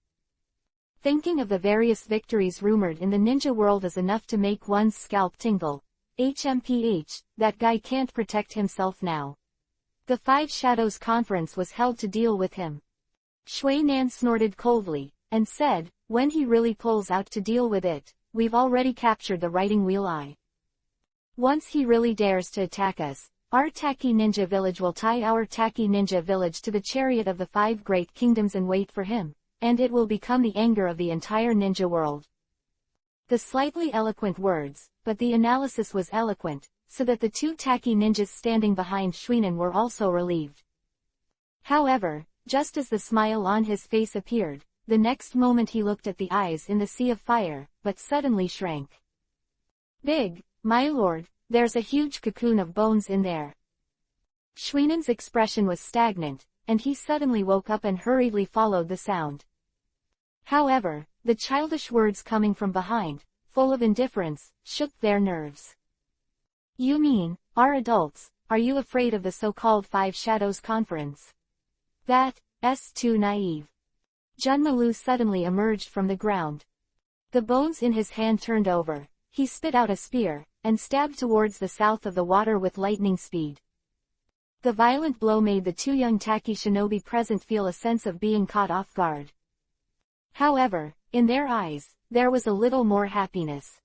Thinking of the various victories rumored in the ninja world is enough to make one's scalp tingle. HMPH, that guy can't protect himself now. The Five Shadows Conference was held to deal with him. Shui Nan snorted coldly, and said, when he really pulls out to deal with it, we've already captured the writing wheel eye. Once he really dares to attack us, our Taki Ninja Village will tie our Taki Ninja Village to the chariot of the 5 great kingdoms and wait for him, and it will become the anger of the entire ninja world. The slightly eloquent words, but the analysis was eloquent, so that the 2 Taki ninjas standing behind Suinin were also relieved. However, just as the smile on his face appeared, the next moment he looked at the eyes in the sea of fire, but suddenly shrank. Big, my lord, there's a huge cocoon of bones in there. Suinin's expression was stagnant, and he suddenly woke up and hurriedly followed the sound. However, the childish words coming from behind, full of indifference, shook their nerves. You mean, our adults, are you afraid of the so-called Five Shadows Conference? That's too naive. Junmalu suddenly emerged from the ground. The bones in his hand turned over, he spit out a spear, and stabbed towards the south of the water with lightning speed. The violent blow made the 2 young Taki shinobi present feel a sense of being caught off guard. However, in their eyes, there was a little more happiness.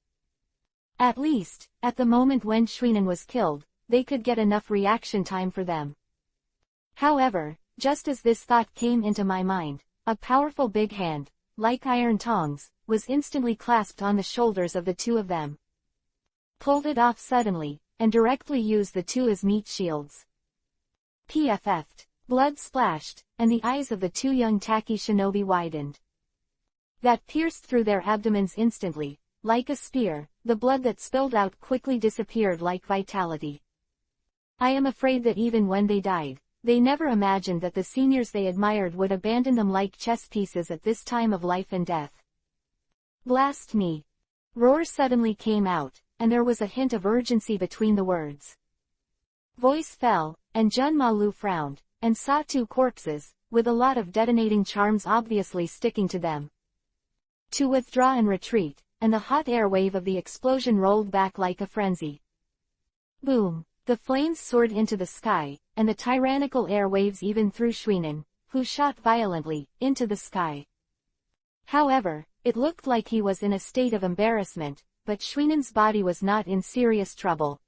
At least, at the moment when Suinin was killed, they could get enough reaction time for them. However, just as this thought came into my mind, a powerful big hand, like iron tongs, was instantly clasped on the shoulders of the 2 of them. Pulled it off suddenly, and directly used the 2 as meat shields. PFF'd. Blood splashed, and the eyes of the 2 young Taki shinobi widened. That pierced through their abdomens instantly, like a spear, the blood that spilled out quickly disappeared like vitality. I am afraid that even when they died, they never imagined that the seniors they admired would abandon them like chess pieces at this time of life and death. Blast me! Roar suddenly came out, and there was a hint of urgency between the words. Voice fell, and Junmalu frowned, and saw 2 corpses, with a lot of detonating charms obviously sticking to them. To withdraw and retreat, and the hot air wave of the explosion rolled back like a frenzy. Boom! The flames soared into the sky, and the tyrannical air waves even threw Suinin, who shot violently, into the sky. However, it looked like he was in a state of embarrassment, but Suinin's body was not in serious trouble.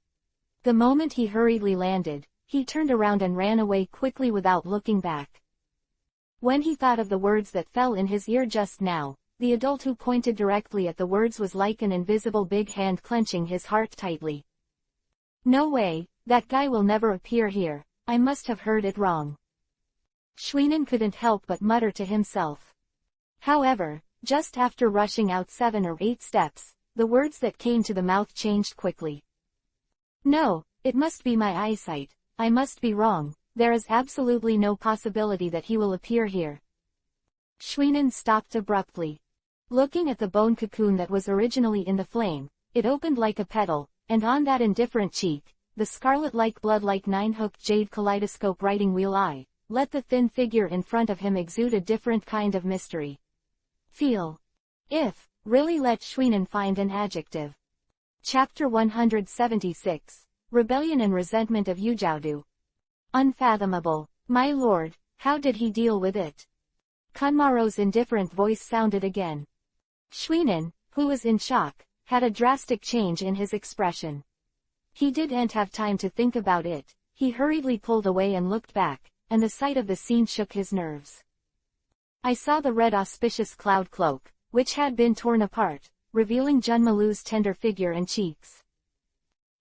The moment he hurriedly landed, he turned around and ran away quickly without looking back. When he thought of the words that fell in his ear just now, the adult who pointed directly at the words was like an invisible big hand clenching his heart tightly. No way, that guy will never appear here, I must have heard it wrong. Suinin couldn't help but mutter to himself. However, just after rushing out 7 or 8 steps, the words that came to the mouth changed quickly. No, it must be my eyesight, I must be wrong, there is absolutely no possibility that he will appear here. Suinin stopped abruptly. Looking at the bone cocoon that was originally in the flame, it opened like a petal, and on that indifferent cheek, the scarlet-like blood-like 9-hooked jade kaleidoscope writing wheel eye, let the thin figure in front of him exude a different kind of mystery. Feel. If, really let Suinin find an adjective. Chapter 176, Rebellion and Resentment of Yujoudu. Unfathomable. My lord, how did he deal with it? Kanmaro's indifferent voice sounded again. Suinin, who was in shock, had a drastic change in his expression. He didn't have time to think about it, he hurriedly pulled away and looked back, and the sight of the scene shook his nerves. I saw the red auspicious cloud cloak, which had been torn apart, revealing Junmalu's tender figure and cheeks.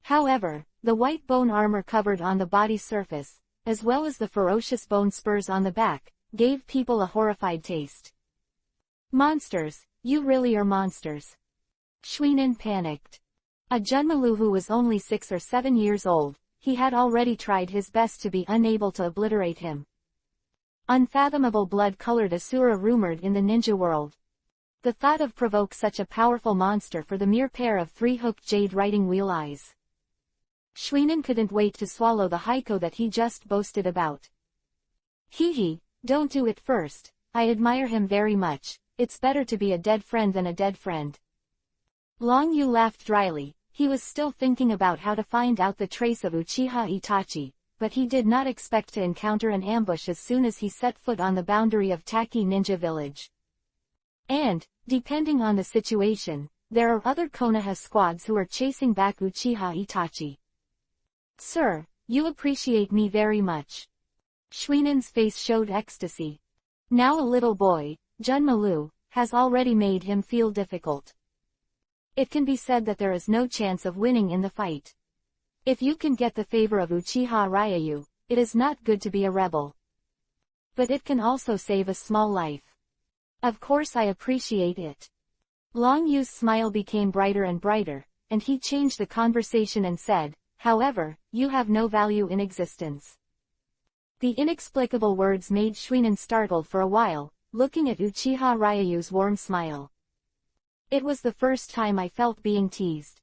However, the white bone armor covered on the body surface, as well as the ferocious bone spurs on the back, gave people a horrified taste. Monsters, you really are monsters. Shuinen panicked. A Junmalu who was only 6 or 7 years old, he had already tried his best to be unable to obliterate him. Unfathomable blood-colored Asura rumored in the ninja world. The thought of provoke such a powerful monster for the mere pair of 3-hooked jade writing wheel eyes. Shuinen couldn't wait to swallow the haiku that he just boasted about. Hee, don't do it first, I admire him very much, it's better to be a dead friend than a dead friend. Long Yu laughed dryly, he was still thinking about how to find out the trace of Uchiha Itachi, but he did not expect to encounter an ambush as soon as he set foot on the boundary of Taki Ninja Village. And, depending on the situation, there are other Konoha squads who are chasing back Uchiha Itachi. Sir, you appreciate me very much. Shuinen's face showed ecstasy. Now a little boy, Junmalu, has already made him feel difficult. It can be said that there is no chance of winning in the fight. If you can get the favor of Uchiha Ryayu, it is not good to be a rebel. But it can also save a small life. Of course I appreciate it. Long Yu's smile became brighter and brighter, and he changed the conversation and said, however, you have no value in existence. The inexplicable words made Shuinen startled for a while, looking at Uchiha Ryayu's warm smile. It was the first time I felt being teased.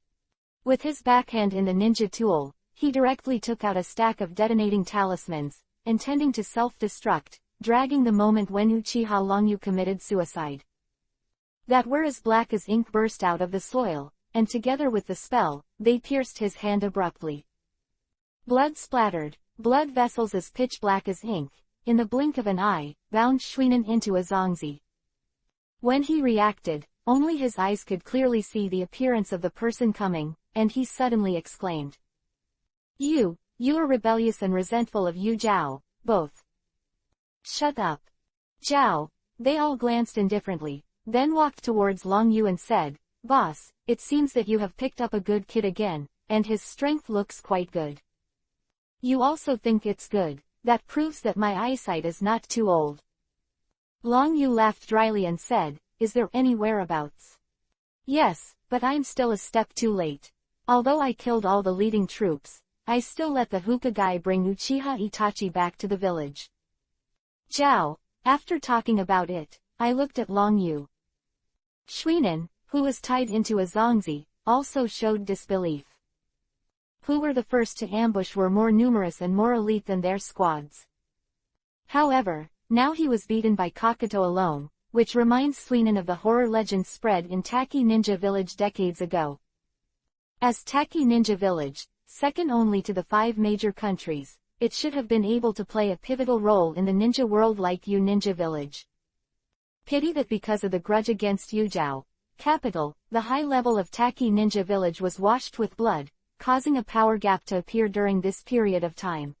With his backhand in the ninja tool, he directly took out a stack of detonating talismans, intending to self-destruct, dragging the moment when Uchiha Longyu committed suicide. That were as black as ink burst out of the soil, and together with the spell, they pierced his hand abruptly. Blood splattered, blood vessels as pitch black as ink, in the blink of an eye, bound Shuinen into a zongzi. When he reacted, only his eyes could clearly see the appearance of the person coming, and he suddenly exclaimed. You are rebellious and resentful of Yu Zhao, both. Shut up. Zhao. They all glanced indifferently, then walked towards Long Yu and said, Boss, it seems that you have picked up a good kid again, and his strength looks quite good. You also think it's good, that proves that my eyesight is not too old. Long Yu laughed dryly and said, Is there any whereabouts? Yes, but I'm still a step too late. Although I killed all the leading troops, I still let the Hokage bring Uchiha Itachi back to the village. Zhao, after talking about it, I looked at Long Yu. Shuinen, who was tied into a zongzi, also showed disbelief. Who were the first to ambush were more numerous and more elite than their squads. However, now he was beaten by Kakato alone, which reminds Shuinen of the horror legends spread in Taki Ninja Village decades ago. As Taki Ninja Village, second only to the 5 major countries, it should have been able to play a pivotal role in the ninja world like Yu Ninja Village. Pity that because of the grudge against Yu Zhao, capital, the high level of Taki Ninja Village was washed with blood, causing a power gap to appear during this period of time.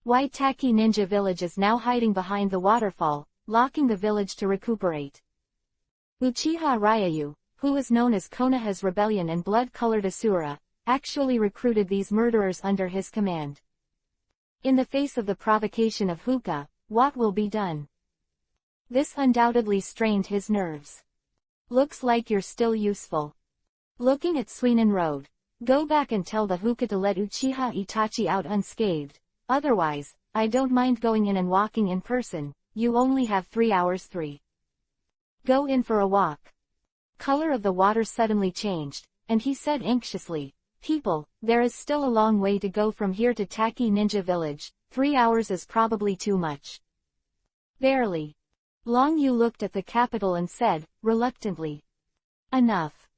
Why Taki Ninja Village is now hiding behind the waterfall, locking the village to recuperate. Uchiha Ryayu, who was known as Konoha's Rebellion and blood-colored Asura, actually recruited these murderers under his command. In the face of the provocation of Huka, what will be done? This undoubtedly strained his nerves. Looks like you're still useful. Looking at Shuinen Road, go back and tell the Huka to let Uchiha Itachi out unscathed, otherwise, I don't mind going in and walking in person, you only have 3 hours. Go in for a walk. Color of the water suddenly changed, and he said anxiously, People, there is still a long way to go from here to Taki Ninja Village, 3 hours is probably too much. Barely. Long Yu looked at the capital and said, reluctantly. Enough.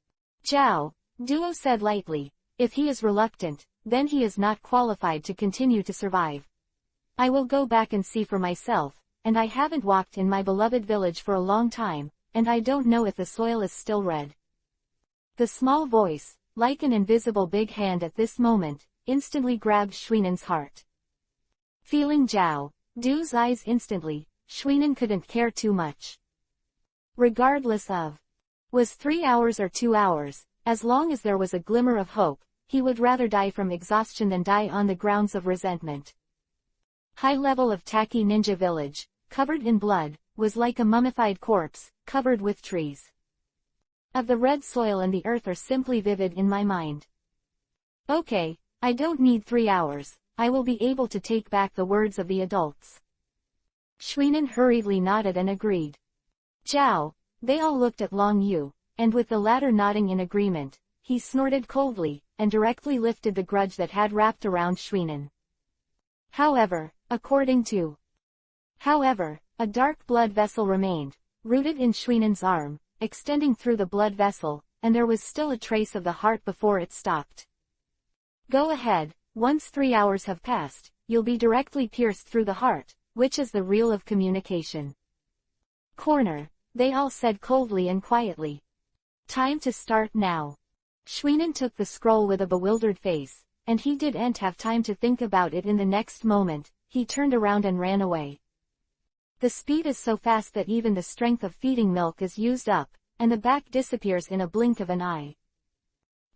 Zhao, Duo said lightly, if he is reluctant, then he is not qualified to continue to survive. I will go back and see for myself, and I haven't walked in my beloved village for a long time, and I don't know if the soil is still red. The small voice, like an invisible big hand at this moment, instantly grabbed Shuinen's heart. Feeling Zhao Du's eyes instantly, Shuinen couldn't care too much. Regardless of was 3 hours or 2 hours, as long as there was a glimmer of hope, he would rather die from exhaustion than die on the grounds of resentment. High level of Taki Ninja Village, covered in blood, was like a mummified corpse, covered with trees. Of the red soil and the earth are simply vivid in my mind. Okay, I don't need 3 hours, I will be able to take back the words of the adults. Shuinen hurriedly nodded and agreed. Zhao, they all looked at Long Yu, and with the latter nodding in agreement, he snorted coldly, and directly lifted the grudge that had wrapped around Shuinen. However, a dark blood vessel remained, rooted in Shuinen's arm, extending through the blood vessel, and there was still a trace of the heart before it stopped. Go ahead, once 3 hours have passed, you'll be directly pierced through the heart, which is the reel of communication. Corner, they all said coldly and quietly. Time to start now. Shuinen took the scroll with a bewildered face, and he didn't have time to think about it in the next moment, he turned around and ran away. The speed is so fast that even the strength of feeding milk is used up, and the back disappears in a blink of an eye.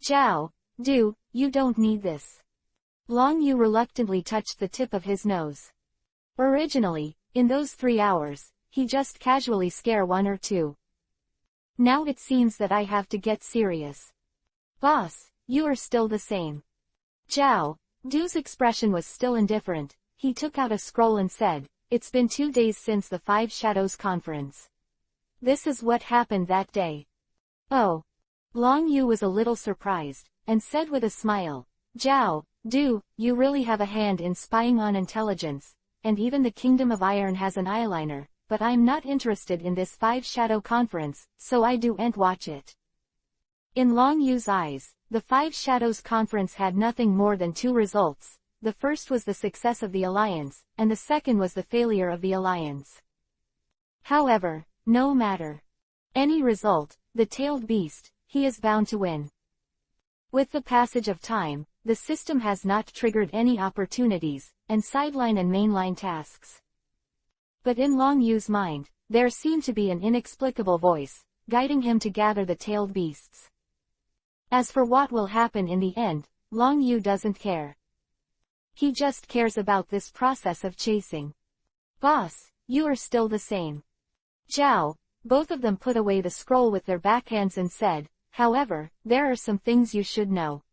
Zhao, you don't need this. Long Yu reluctantly touched the tip of his nose. Originally, in those 3 hours, he just casually scare 1 or 2. Now it seems that I have to get serious. Boss, you are still the same. Zhao Du's expression was still indifferent. He took out a scroll and said, it's been 2 days since the Five Shadows conference. This is what happened that day. Oh. Long Yu was a little surprised, and said with a smile, Zhao Du, you really have a hand in spying on intelligence, and even the Kingdom of Iron has an eyeliner, but I'm not interested in this Five Shadow conference, so I don't watch it. In Long Yu's eyes, the Five Shadows conference had nothing more than 2 results. The first was the success of the alliance, and the second was the failure of the alliance. However, no matter any result, the tailed beast, he is bound to win. With the passage of time, the system has not triggered any opportunities, and sideline and mainline tasks. But in Long Yu's mind, there seemed to be an inexplicable voice, guiding him to gather the tailed beasts. As for what will happen in the end, Long Yu doesn't care. He just cares about this process of chasing. Boss, you are still the same. Zhao, both of them put away the scroll with their backhands and said, however, there are some things you should know.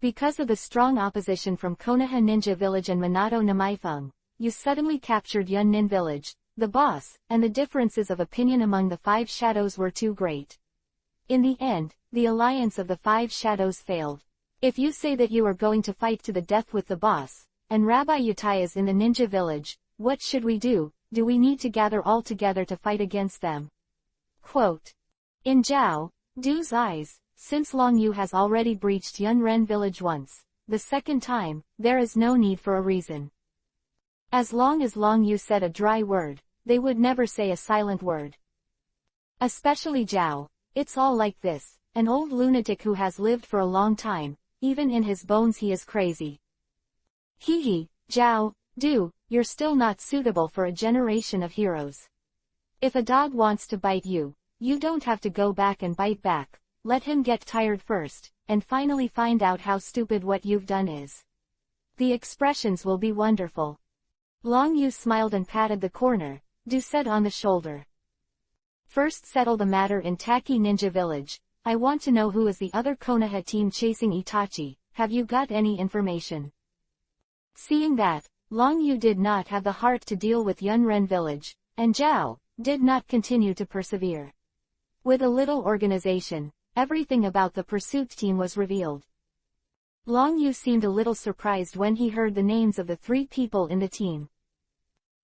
Because of the strong opposition from Konoha Ninja Village and Minato Namaifeng, you suddenly captured Yunnin Village, the boss, and the differences of opinion among the Five Shadows were too great. In the end, the alliance of the Five Shadows failed. If you say that you are going to fight to the death with the boss, and Rabbi Yutai is in the ninja village, what should we do? Do we need to gather all together to fight against them? Quote. In Zhao Du's eyes, since Long Yu has already breached Yunren village once, the second time, there is no need for a reason. As long as Long Yu said a dry word, they would never say a silent word. Especially Zhao, it's all like this, an old lunatic who has lived for a long time. Even in his bones he is crazy. Hee, Zhao Du, you're still not suitable for a generation of heroes. If a dog wants to bite you, you don't have to go back and bite back, let him get tired first, and finally find out how stupid what you've done is. The expressions will be wonderful. Long Yu smiled and patted the corner, Du said on the shoulder. First settle the matter in Taki Ninja Village. I want to know who is the other Konoha team chasing Itachi, have you got any information? Seeing that, Long Yu did not have the heart to deal with Yunren village, and Zhao did not continue to persevere. With a little organization, everything about the pursuit team was revealed. Long Yu seemed a little surprised when he heard the names of the 3 people in the team.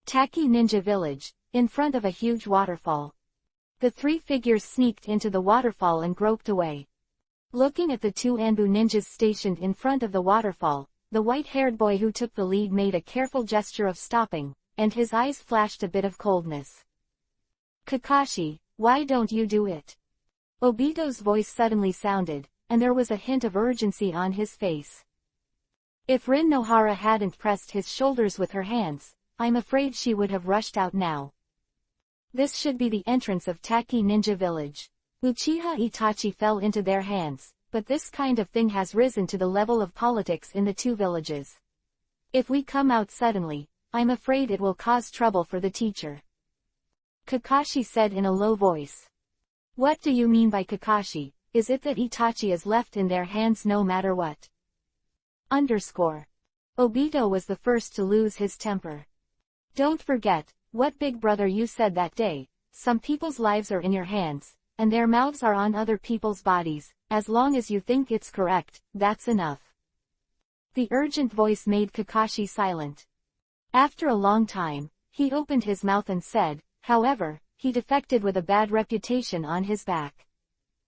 Taki Ninja Village, in front of a huge waterfall. The 3 figures sneaked into the waterfall and groped away. Looking at the 2 Anbu ninjas stationed in front of the waterfall, the white-haired boy who took the lead made a careful gesture of stopping, and his eyes flashed a bit of coldness. Kakashi, why don't you do it? Obito's voice suddenly sounded, and there was a hint of urgency on his face. If Rin Nohara hadn't pressed his shoulders with her hands, I'm afraid she would have rushed out now. This should be the entrance of Taki Ninja Village. Uchiha Itachi fell into their hands, but this kind of thing has risen to the level of politics in the two villages. If we come out suddenly, I'm afraid it will cause trouble for the teacher. Kakashi said in a low voice. What do you mean by Kakashi? Is it that Itachi is left in their hands no matter what? Obito was the first to lose his temper. Don't forget, what big brother you said that day, some people's lives are in your hands, and their mouths are on other people's bodies, as long as you think it's correct, that's enough. The urgent voice made Kakashi silent. After a long time, he opened his mouth and said, however, he defected with a bad reputation on his back.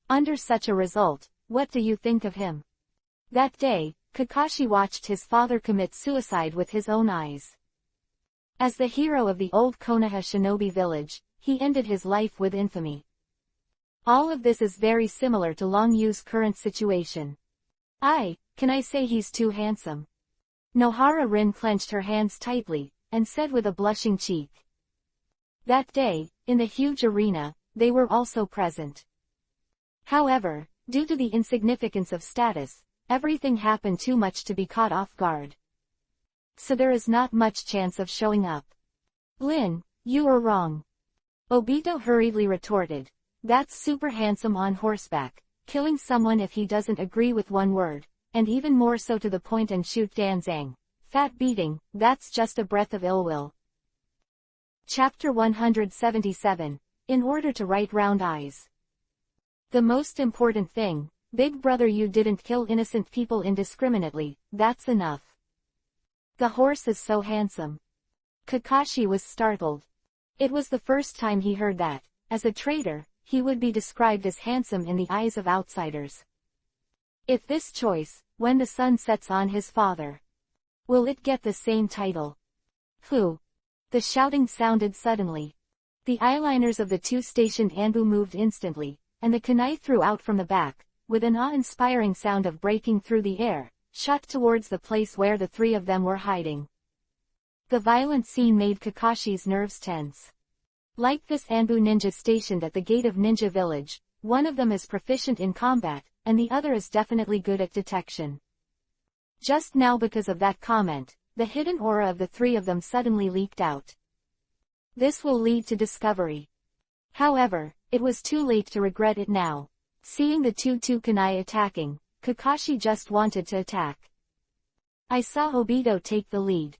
Under such a result, what do you think of him? That day, Kakashi watched his father commit suicide with his own eyes. As the hero of the old Konoha shinobi village, he ended his life with infamy. All of this is very similar to Long Yu's current situation. Can I say he's too handsome? Nohara Rin clenched her hands tightly, and said with a blushing cheek. That day, in the huge arena, they were also present. However, due to the insignificance of status, everything happened too much to be caught off guard. So there is not much chance of showing up. Lin, you are wrong. Obito hurriedly retorted. That's super handsome on horseback, killing someone if he doesn't agree with one word, and even more so to the point and shoot Danzang. Fat beating, that's just a breath of ill will. Chapter 177, In order to write round eyes. The most important thing, big brother, you didn't kill innocent people indiscriminately, that's enough. The horse is so handsome. Kakashi was startled. It was the first time he heard that, as a traitor, he would be described as handsome in the eyes of outsiders. If this choice, when the sun sets on his father, will it get the same title? Who? The shouting sounded suddenly. The eyeliners of the two stationed Anbu moved instantly, and the kunai threw out from the back, with an awe-inspiring sound of breaking through the air, shot towards the place where the three of them were hiding. The violent scene made Kakashi's nerves tense. Like this Anbu ninja stationed at the gate of Ninja Village, one of them is proficient in combat, and the other is definitely good at detection. Just now, because of that comment, the hidden aura of the three of them suddenly leaked out. This will lead to discovery. However, it was too late to regret it now. Seeing the two kunai attacking, Kakashi just wanted to attack. I saw Obito take the lead.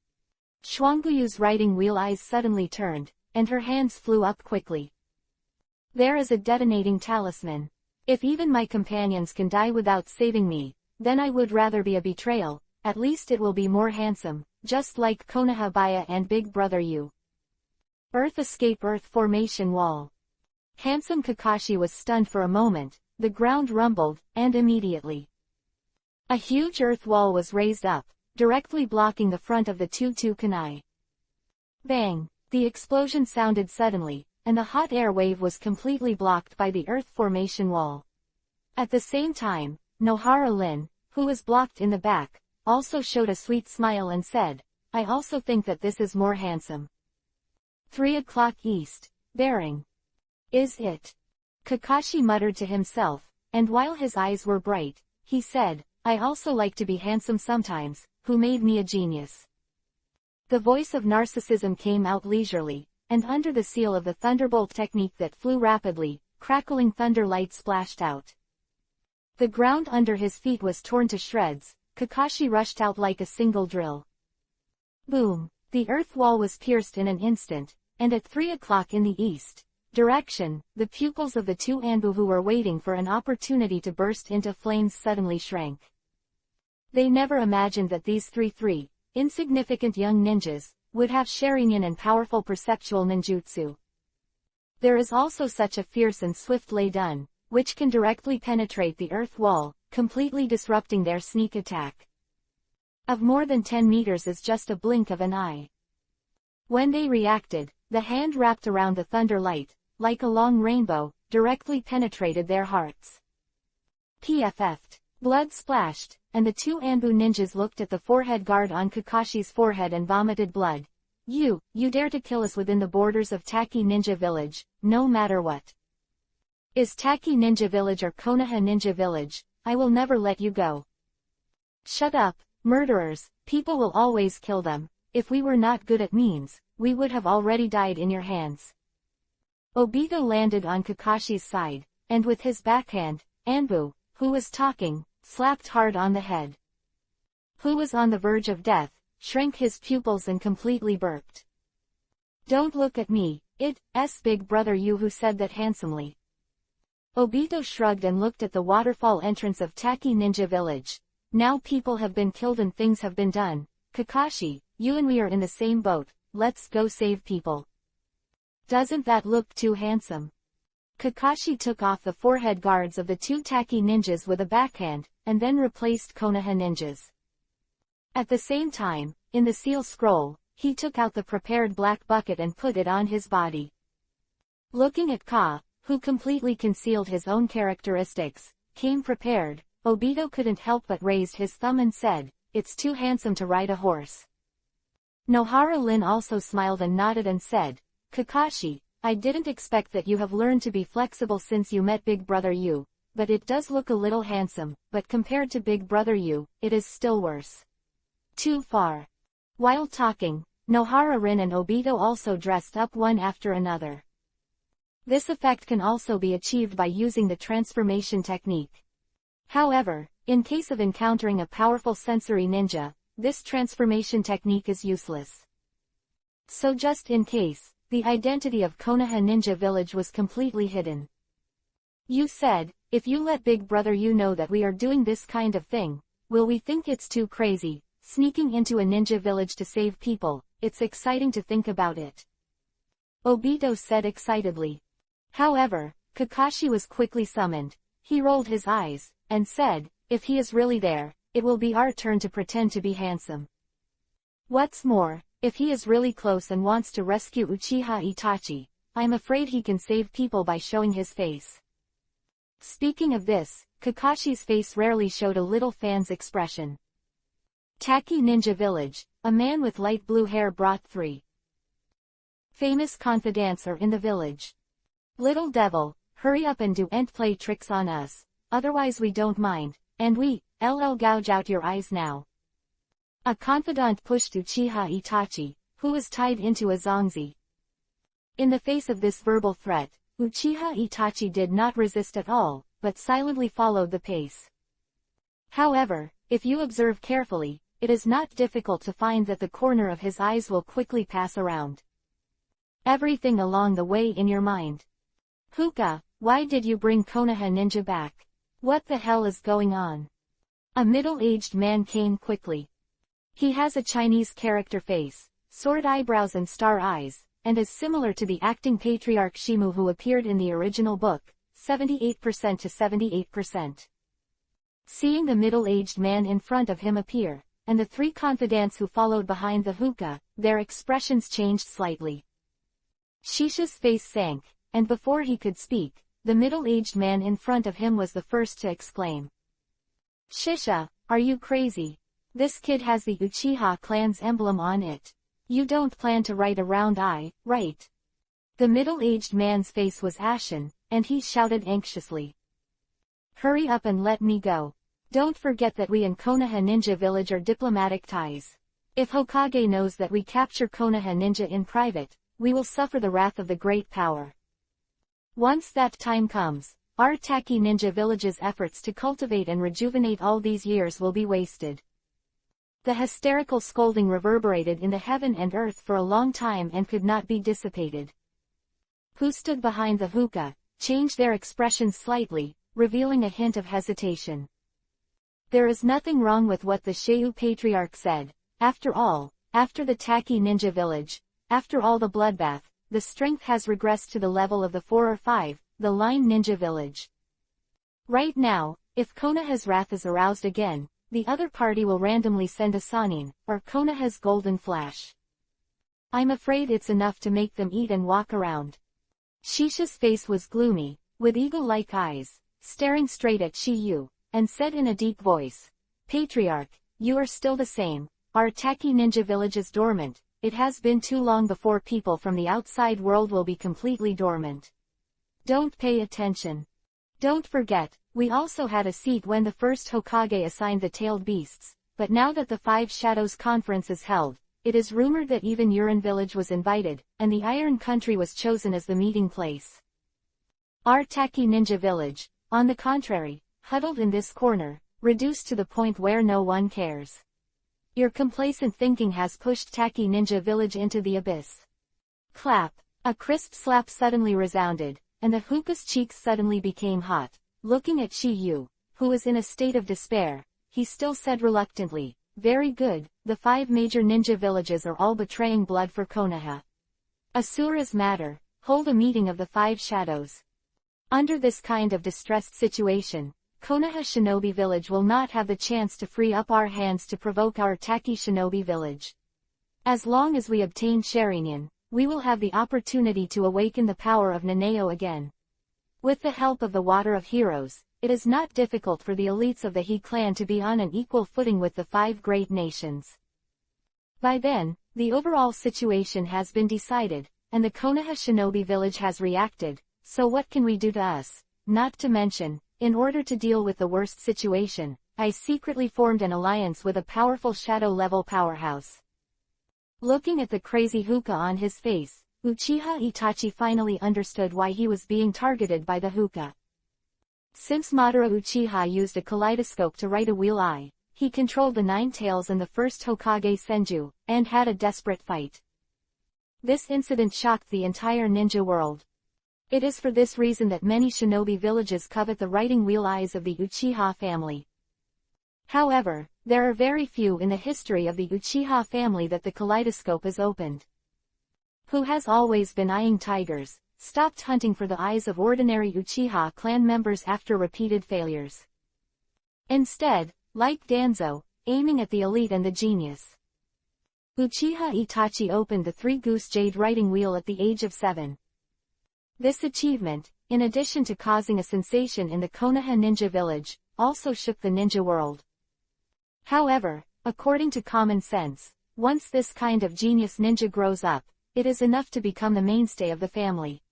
Chuanguyu's riding wheel eyes suddenly turned, and her hands flew up quickly. There is a detonating talisman. If even my companions can die without saving me, then I would rather be a betrayal, at least it will be more handsome, just like Konoha Baya and Big Brother Yu. Earth escape, Earth formation wall. Handsome Kakashi was stunned for a moment, the ground rumbled, and immediately a huge earth wall was raised up, directly blocking the front of the two kunai. Bang! The explosion sounded suddenly, and the hot air wave was completely blocked by the earth formation wall. At the same time, Nohara Lin, who was blocked in the back, also showed a sweet smile and said, I also think that this is more handsome. 3 o'clock east, bearing. Is it? Kakashi muttered to himself, and while his eyes were bright, he said, I also like to be handsome sometimes, who made me a genius. The voice of narcissism came out leisurely, and under the seal of the thunderbolt technique that flew rapidly, crackling thunder light splashed out. The ground under his feet was torn to shreds. Kakashi rushed out like a single drill. Boom! The earth wall was pierced in an instant, and at 3 o'clock in the east direction, the pupils of the two Anbu who were waiting for an opportunity to burst into flames suddenly shrank. They never imagined that these three insignificant young ninjas would have Sharingan and powerful perceptual ninjutsu. There is also such a fierce and swift Lei-dun, which can directly penetrate the earth wall, completely disrupting their sneak attack. Of more than 10 meters is just a blink of an eye. When they reacted, the hand wrapped around the thunder light, like a long rainbow, directly penetrated their hearts. PFF'd. Blood splashed, and the two Anbu ninjas looked at the forehead guard on Kakashi's forehead and vomited blood. You dare to kill us within the borders of Taki Ninja Village, no matter what. Is Taki Ninja Village or Konoha Ninja Village, I will never let you go. Shut up, murderers, people will always kill them. If we were not good at means, we would have already died in your hands. Obito landed on Kakashi's side, and with his backhand, Anbu, who was talking, slapped hard on the head. Who was on the verge of death, shrank his pupils and completely burped. Don't look at me, it's big brother you who said that handsomely. Obito shrugged and looked at the waterfall entrance of Taki Ninja Village. Now people have been killed and things have been done. Kakashi, you and we are in the same boat, let's go save people. Doesn't that look too handsome? Kakashi took off the forehead guards of the two Taki ninjas with a backhand, and then replaced Konoha ninjas. At the same time, in the seal scroll, he took out the prepared black bucket and put it on his body. Looking at Ka, who completely concealed his own characteristics, came prepared, Obito couldn't help but raised his thumb and said, "It's too handsome to ride a horse." Nohara Lin also smiled and nodded and said, "Kakashi, I didn't expect that you have learned to be flexible since you met Big Brother you, but it does look a little handsome, but compared to Big Brother you, it is still worse. Too far." While talking, Nohara Rin and Obito also dressed up one after another. This effect can also be achieved by using the transformation technique. However, in case of encountering a powerful sensory ninja, this transformation technique is useless. So just in case, the identity of Konoha Ninja Village was completely hidden. You said, if you let Big Brother you know that we are doing this kind of thing, will we think it's too crazy, sneaking into a ninja village to save people? It's exciting to think about it. Obito said excitedly. However, Kakashi was quickly summoned. He rolled his eyes, and said, if he is really there, it will be our turn to pretend to be handsome. What's more, if he is really close and wants to rescue Uchiha Itachi, I'm afraid he can save people by showing his face. Speaking of this, Kakashi's face rarely showed a little fan's expression. Taki Ninja Village, a man with light blue hair brought 3 famous confidants are in the village. Little devil, hurry up and do and play tricks on us, otherwise we don't mind, and LL gouge out your eyes now. A confidant pushed Uchiha Itachi, who was tied into a zongzi. In the face of this verbal threat, Uchiha Itachi did not resist at all, but silently followed the pace. However, if you observe carefully, it is not difficult to find that the corner of his eyes will quickly pass around everything along the way in your mind. Huka, why did you bring Konoha Ninja back? What the hell is going on? A middle-aged man came quickly. He has a Chinese character face, sword eyebrows and star eyes, and is similar to the acting patriarch Shimu who appeared in the original book, 78% to 78%. Seeing the middle-aged man in front of him appear, and the 3 confidants who followed behind the hookah, their expressions changed slightly. Shisha's face sank, and before he could speak, the middle-aged man in front of him was the first to exclaim. Shisha, are you crazy? This kid has the Uchiha clan's emblem on it. You don't plan to write a round eye, right? The middle-aged man's face was ashen, and he shouted anxiously. Hurry up and let me go. Don't forget that we and Konoha Ninja Village are diplomatic ties. If Hokage knows that we capture Konoha Ninja in private, we will suffer the wrath of the great power. Once that time comes, our Taki Ninja Village's efforts to cultivate and rejuvenate all these years will be wasted. The hysterical scolding reverberated in the heaven and earth for a long time and could not be dissipated. Who stood behind the hookah, changed their expressions slightly, revealing a hint of hesitation. There is nothing wrong with what the Sheu Patriarch said. After all, after the Taki Ninja Village, after all the bloodbath, the strength has regressed to the level of the 4 or 5, the Line Ninja Village. Right now, if Konoha's wrath is aroused again, the other party will randomly send a Sanin, or Konoha's Golden Flash. I'm afraid it's enough to make them eat and walk around. Shisha's face was gloomy, with eagle-like eyes, staring straight at Shiyu, and said in a deep voice, Patriarch, you are still the same, our Taki Ninja Village is dormant, it has been too long before people from the outside world will be completely dormant. Don't pay attention. Don't forget, we also had a seat when the first Hokage assigned the tailed beasts, but now that the Five Shadows Conference is held, it is rumored that even Urin Village was invited, and the Iron Country was chosen as the meeting place. Our Taki Ninja Village, on the contrary, huddled in this corner, reduced to the point where no one cares. Your complacent thinking has pushed Taki Ninja Village into the abyss. Clap. A crisp slap suddenly resounded, and the hookah's cheeks suddenly became hot. Looking at Shiyu, who was in a state of despair, he still said reluctantly, "Very good, the 5 major ninja villages are all betraying blood for Konoha. Asura's matter, hold a meeting of the 5 shadows. Under this kind of distressed situation, Konoha Shinobi Village will not have the chance to free up our hands to provoke our Taki Shinobi Village. As long as we obtain Sharingan, we will have the opportunity to awaken the power of Nanao again. With the help of the Water of Heroes, it is not difficult for the elites of the He clan to be on an equal footing with the 5 great nations. By then, the overall situation has been decided, and the Konoha Shinobi Village has reacted, so what can we do to us? Not to mention, in order to deal with the worst situation, I secretly formed an alliance with a powerful shadow-level powerhouse." Looking at the crazy hookah on his face, Uchiha Itachi finally understood why he was being targeted by the hookah. Since Madara Uchiha used a kaleidoscope to write a wheel eye, he controlled the 9 tails and the first Hokage Senju, and had a desperate fight. This incident shocked the entire ninja world. It is for this reason that many shinobi villages covet the writing wheel eyes of the Uchiha family. However, there are very few in the history of the Uchiha family that the kaleidoscope is opened. Who has always been eyeing tigers, stopped hunting for the eyes of ordinary Uchiha clan members after repeated failures. Instead, like Danzo, aiming at the elite and the genius. Uchiha Itachi opened the 3-goose jade writing wheel at the age of 7. This achievement, in addition to causing a sensation in the Konoha ninja village, also shook the ninja world. However, according to common sense, once this kind of genius ninja grows up, it is enough to become the mainstay of the family.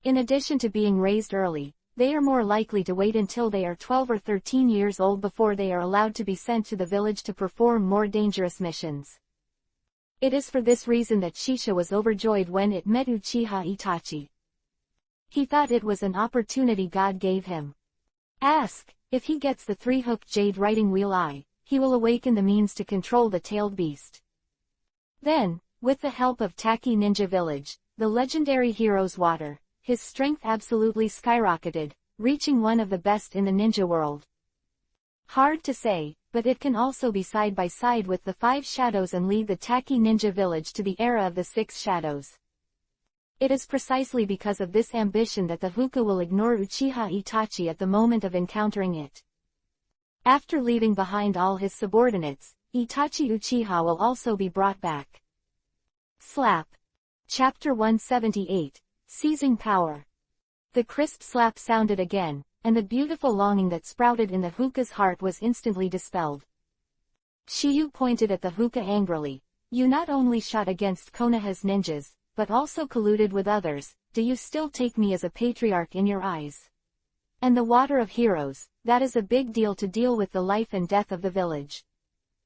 In addition to being raised early, they are more likely to wait until they are 12 or 13 years old before they are allowed to be sent to the village to perform more dangerous missions. It is for this reason that Shisha was overjoyed when it met Uchiha Itachi. He thought it was an opportunity God gave him. Ask, if he gets the 3-hooked jade writing wheel eye, he will awaken the means to control the tailed beast. Then, with the help of Taki Ninja Village, the legendary hero's water, his strength absolutely skyrocketed, reaching one of the best in the ninja world. Hard to say, but it can also be side by side with the 5 shadows and lead the Taki Ninja Village to the era of the 6 shadows. It is precisely because of this ambition that the hookah will ignore Uchiha Itachi at the moment of encountering it. After leaving behind all his subordinates, Itachi Uchiha will also be brought back. Slap. Chapter 178, Seizing Power. The crisp slap sounded again, and the beautiful longing that sprouted in the hookah's heart was instantly dispelled. Shiyu pointed at the hookah angrily. "You not only shot against Konoha's ninjas, but also colluded with others. Do you still take me as a patriarch in your eyes? And the Water of Heroes, that is a big deal to deal with the life and death of the village.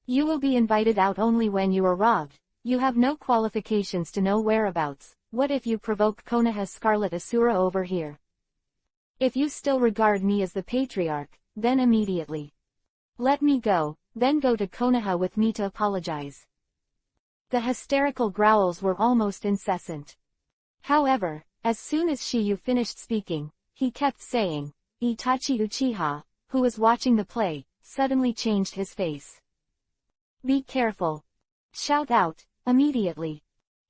You will be invited out only when you are robbed. You have no qualifications to know whereabouts. What if you provoke Konoha's Scarlet Asura over here? If you still regard me as the patriarch, then immediately let me go, then go to Konoha with me to apologize." The hysterical growls were almost incessant. However, as soon as Shiyu finished speaking, he kept saying, Itachi Uchiha, who was watching the play, suddenly changed his face. "Be careful. Shout out, immediately."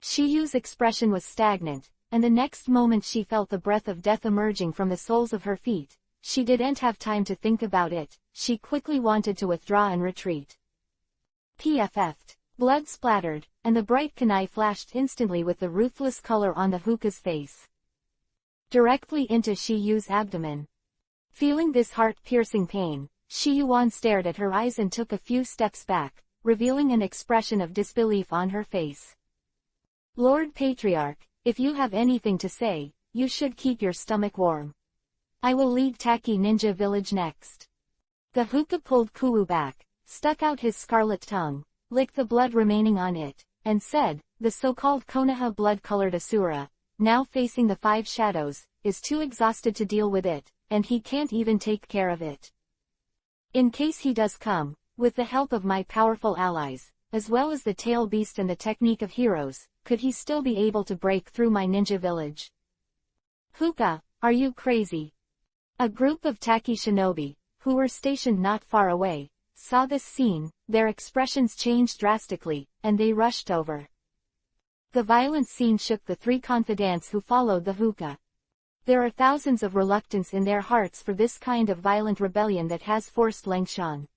Shiyu's expression was stagnant, and the next moment she felt the breath of death emerging from the soles of her feet. She didn't have time to think about it, she quickly wanted to withdraw and retreat. PFF'd. Blood splattered, and the bright kunai flashed instantly with the ruthless color on the hookah's face. Directly into Shiyu's abdomen. Feeling this heart-piercing pain, Shiyuan stared at her eyes and took a few steps back, revealing an expression of disbelief on her face. Lord Patriarch, if you have anything to say, you should keep your stomach warm. I will lead Taki Ninja Village next. The hookah pulled Kuwu back, stuck out his scarlet tongue, licked the blood remaining on it, and said, the so-called Konoha blood-colored Asura, now facing the 5 shadows, is too exhausted to deal with it, and he can't even take care of it. In case he does come, with the help of my powerful allies, as well as the tail beast and the technique of heroes, could he still be able to break through my ninja village? Hookah, are you crazy? A group of Taki shinobi, who were stationed not far away, saw this scene, their expressions changed drastically, and they rushed over. The violent scene shook the 3 confidants who followed the hookah. There are thousands of reluctance in their hearts for this kind of violent rebellion that has forced Langshan.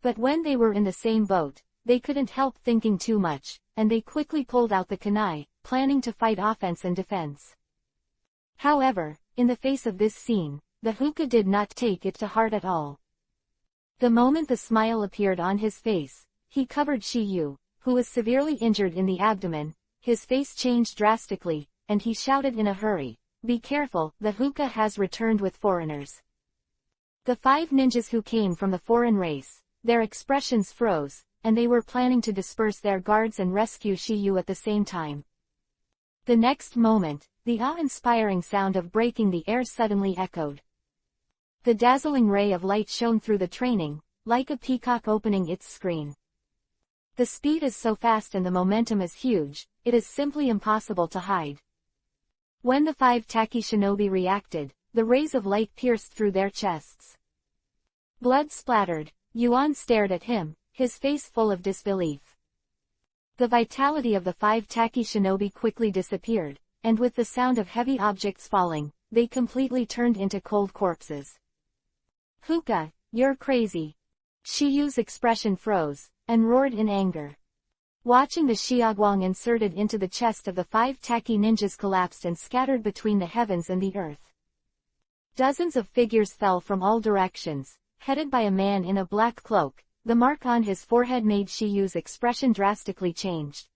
But when they were in the same boat, they couldn't help thinking too much, and they quickly pulled out the kunai, planning to fight offense and defense. However, in the face of this scene, the hookah did not take it to heart at all. The moment the smile appeared on his face, he covered Shiyu, who was severely injured in the abdomen. His face changed drastically, and he shouted in a hurry, "Be careful, the hookah has returned with foreigners." The 5 ninjas who came from the foreign race, their expressions froze, and they were planning to disperse their guards and rescue Shiyu at the same time. The next moment, the awe-inspiring sound of breaking the air suddenly echoed. The dazzling ray of light shone through the training, like a peacock opening its screen. The speed is so fast and the momentum is huge, it is simply impossible to hide. When the 5 Taki shinobi reacted, the rays of light pierced through their chests. Blood splattered. Yuan stared at him, his face full of disbelief. The vitality of the 5 Taki shinobi quickly disappeared, and with the sound of heavy objects falling, they completely turned into cold corpses. Hookah, you're crazy. Shiyu's expression froze, and roared in anger. Watching the Xiaoguang inserted into the chest of the 5 Taki ninjas collapsed and scattered between the heavens and the earth. Dozens of figures fell from all directions, headed by a man in a black cloak. The mark on his forehead made Shiyu's expression drastically changed.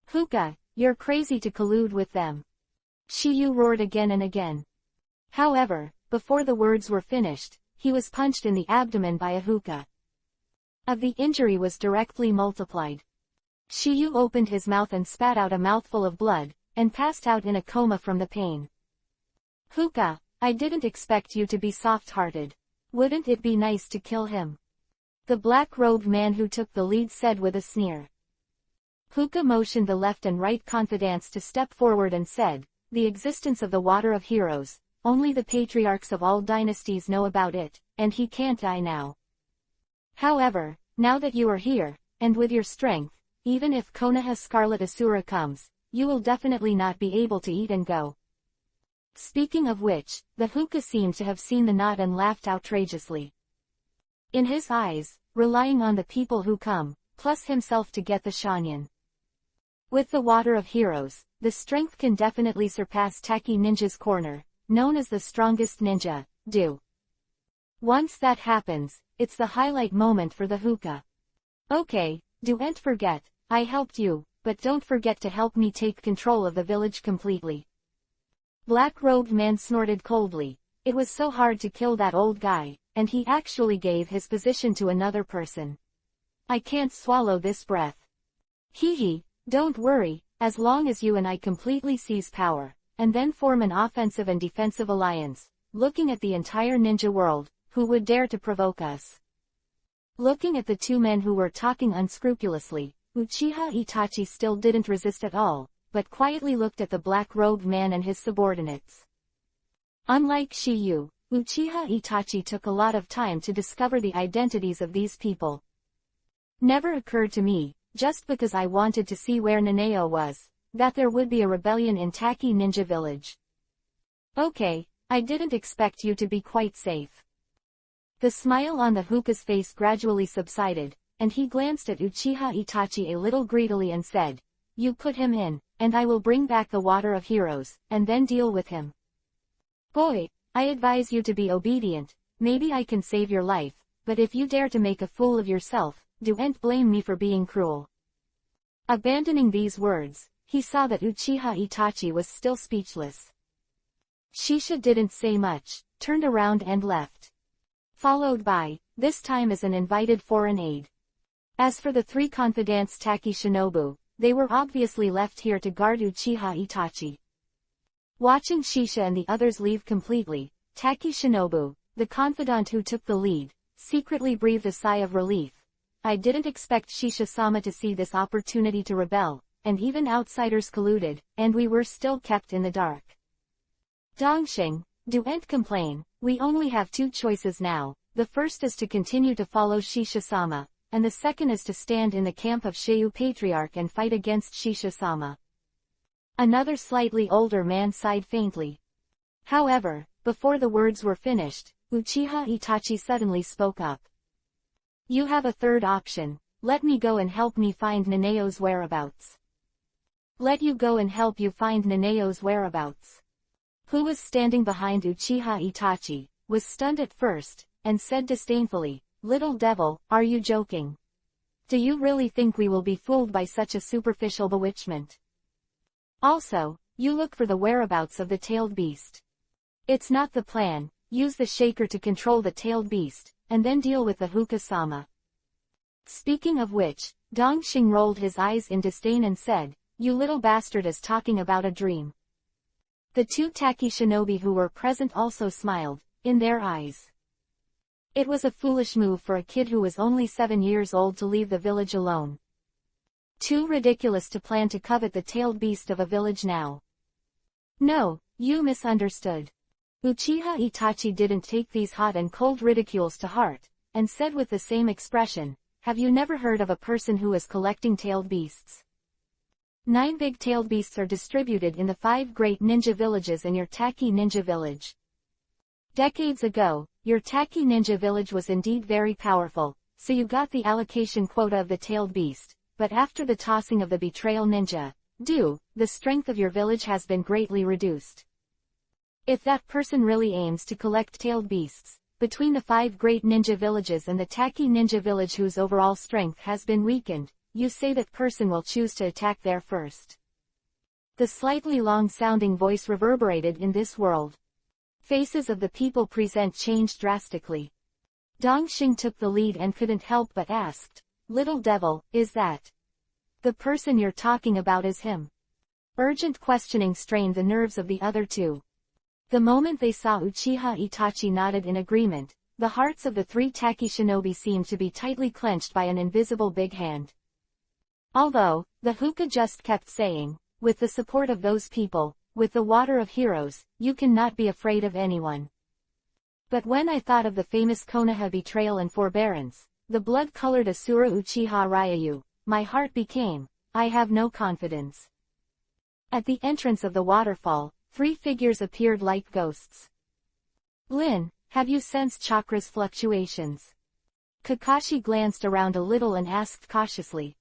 Hookah, you're crazy to collude with them. Shiyu roared again and again. However, before the words were finished, he was punched in the abdomen by a hookah. The injury was directly multiplied. Shiyu opened his mouth and spat out a mouthful of blood, and passed out in a coma from the pain. Hookah, I didn't expect you to be soft-hearted. Wouldn't it be nice to kill him? The black-robed man who took the lead said with a sneer. Hookah motioned the left and right confidants to step forward and said, the existence of the Water of Heroes, only the patriarchs of all dynasties know about it, and he can't die now. However, now that you are here, and with your strength, even if Konoha Scarlet Asura comes, you will definitely not be able to eat and go. Speaking of which, the hookah seemed to have seen the nod and laughed outrageously. In his eyes, relying on the people who come, plus himself to get the Shanyan. With the Water of Heroes, the strength can definitely surpass Taki Ninja's corner, known as the strongest ninja, do. Once that happens, it's the highlight moment for the hookah. Okay, don't forget, I helped you, but don't forget to help me take control of the village completely. Black-robed man snorted coldly. It was so hard to kill that old guy, and he actually gave his position to another person. I can't swallow this breath. Hee, don't worry, as long as you and I completely seize power, and then form an offensive and defensive alliance, looking at the entire ninja world, who would dare to provoke us? Looking at the 2 men who were talking unscrupulously, Uchiha Itachi still didn't resist at all, but quietly looked at the black-robed man and his subordinates. Unlike Shiyu, Uchiha Itachi took a lot of time to discover the identities of these people. Never occurred to me, just because I wanted to see where Naneo was, that there would be a rebellion in Taki Ninja Village. Okay, I didn't expect you to be quite safe. The smile on the hookah's face gradually subsided, and he glanced at Uchiha Itachi a little greedily and said, you put him in, and I will bring back the Water of Heroes, and then deal with him. Boy, I advise you to be obedient. Maybe I can save your life, but if you dare to make a fool of yourself, don't blame me for being cruel. Abandoning these words, he saw that Uchiha Itachi was still speechless. Shisha didn't say much, turned around and left. Followed by, this time as an invited foreign aide. As for the three confidants Taki Shinobu, they were obviously left here to guard Uchiha Itachi. Watching Shisha and the others leave completely, Taki Shinobu, the confidant who took the lead, secretly breathed a sigh of relief. I didn't expect Shisha-sama to see this opportunity to rebel, and even outsiders colluded, and we were still kept in the dark. Dongxing, don't complain, we only have two choices now. The first is to continue to follow Shisha-sama, and the second is to stand in the camp of Sheu Patriarch and fight against Shisha-sama. Another slightly older man sighed faintly. However, before the words were finished, Uchiha Itachi suddenly spoke up. You have a third option, let me go and help me find Neneo's whereabouts. Let you go and help you find Neneo's whereabouts. Who was standing behind Uchiha Itachi, was stunned at first, and said disdainfully, Little devil, are you joking? Do you really think we will be fooled by such a superficial bewitchment? Also, you look for the whereabouts of the tailed beast. It's not the plan, use the shaker to control the tailed beast, and then deal with the Hokage-sama. Speaking of which, Dongxing rolled his eyes in disdain and said, You little bastard is talking about a dream. The two Taki shinobi who were present also smiled, in their eyes. It was a foolish move for a kid who was only 7 years old to leave the village alone. Too ridiculous to plan to covet the tailed beast of a village now. No, you misunderstood. Uchiha Itachi didn't take these hot and cold ridicules to heart, and said with the same expression, Have you never heard of a person who is collecting tailed beasts? 9 big tailed beasts are distributed in the 5 great ninja villages and your Taki ninja village. Decades ago, your Taki ninja village was indeed very powerful, so you got the allocation quota of the tailed beast, but after the tossing of the betrayal ninja, the strength of your village has been greatly reduced. If that person really aims to collect tailed beasts, between the 5 great ninja villages and the Taki ninja village whose overall strength has been weakened, you say that person will choose to attack there first. The slightly long-sounding voice reverberated in this world. Faces of the people present changed drastically. Dongxing took the lead and couldn't help but asked, Little devil, is that the person you're talking about is him? Urgent questioning strained the nerves of the other two. The moment they saw Uchiha Itachi nodded in agreement, the hearts of the 3 Taki shinobi seemed to be tightly clenched by an invisible big hand. Although, the Hokage just kept saying, with the support of those people, with the water of heroes, you cannot be afraid of anyone. But when I thought of the famous Konoha betrayal and forbearance, the blood-colored Asura Uchiha Ryayu, my heart became, I have no confidence. At the entrance of the waterfall, 3 figures appeared like ghosts. Lin, have you sensed chakra's fluctuations? Kakashi glanced around a little and asked cautiously.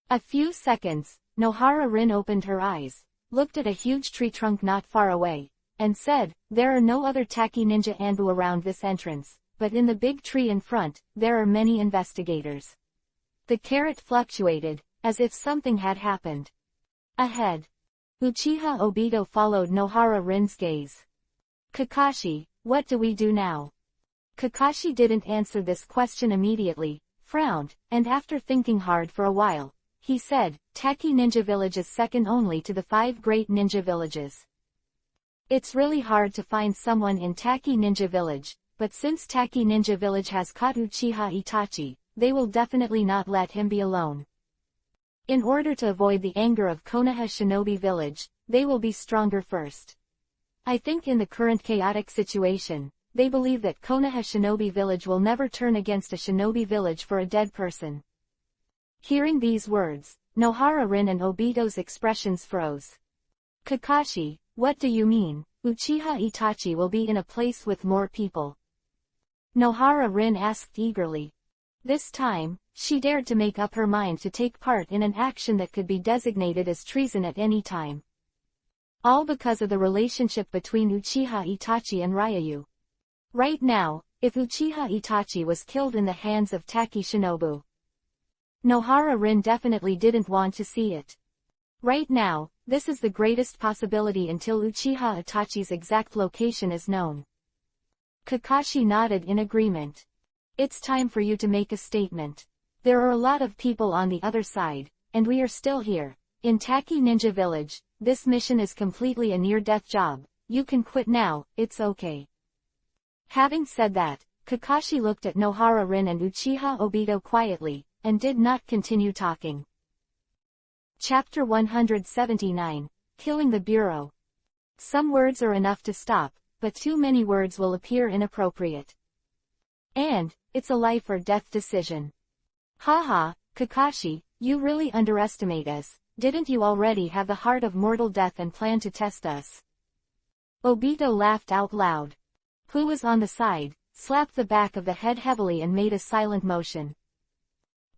A few seconds, Nohara Rin opened her eyes, looked at a huge tree trunk not far away, and said, There are no other Taki ninja Anbu around this entrance, but in the big tree in front, there are many investigators. The carrot fluctuated, as if something had happened. Ahead. Uchiha Obito followed Nohara Rin's gaze. Kakashi, what do we do now? Kakashi didn't answer this question immediately, frowned, and after thinking hard for a while, he said, Taki Ninja Village is second only to the 5 great ninja villages. It's really hard to find someone in Taki Ninja Village, but since Taki Ninja Village has caught Uchiha Itachi, they will definitely not let him be alone. In order to avoid the anger of Konoha Shinobi Village, they will be stronger first. I think in the current chaotic situation, they believe that Konoha Shinobi Village will never turn against a shinobi village for a dead person. Hearing these words, Nohara Rin and Obito's expressions froze. Kakashi, what do you mean, Uchiha Itachi will be in a place with more people? Nohara Rin asked eagerly. This time, she dared to make up her mind to take part in an action that could be designated as treason at any time. All because of the relationship between Uchiha Itachi and Ryayu. Right now, if Uchiha Itachi was killed in the hands of Taki Shinobu, Nohara Rin definitely didn't want to see it. Right now, this is the greatest possibility until Uchiha Itachi's exact location is known. Kakashi nodded in agreement. It's time for you to make a statement. There are a lot of people on the other side, and we are still here. In Taki Ninja Village, this mission is completely a near-death job. You can quit now, it's okay. Having said that, Kakashi looked at Nohara Rin and Uchiha Obito quietly, and did not continue talking. Chapter 179, Killing the Bureau. Some words are enough to stop, but too many words will appear inappropriate. And, it's a life or death decision. Haha, Kakashi, you really underestimate us. Didn't you already have the heart of mortal death and plan to test us? Obito laughed out loud. Who was on the side, slapped the back of the head heavily and made a silent motion.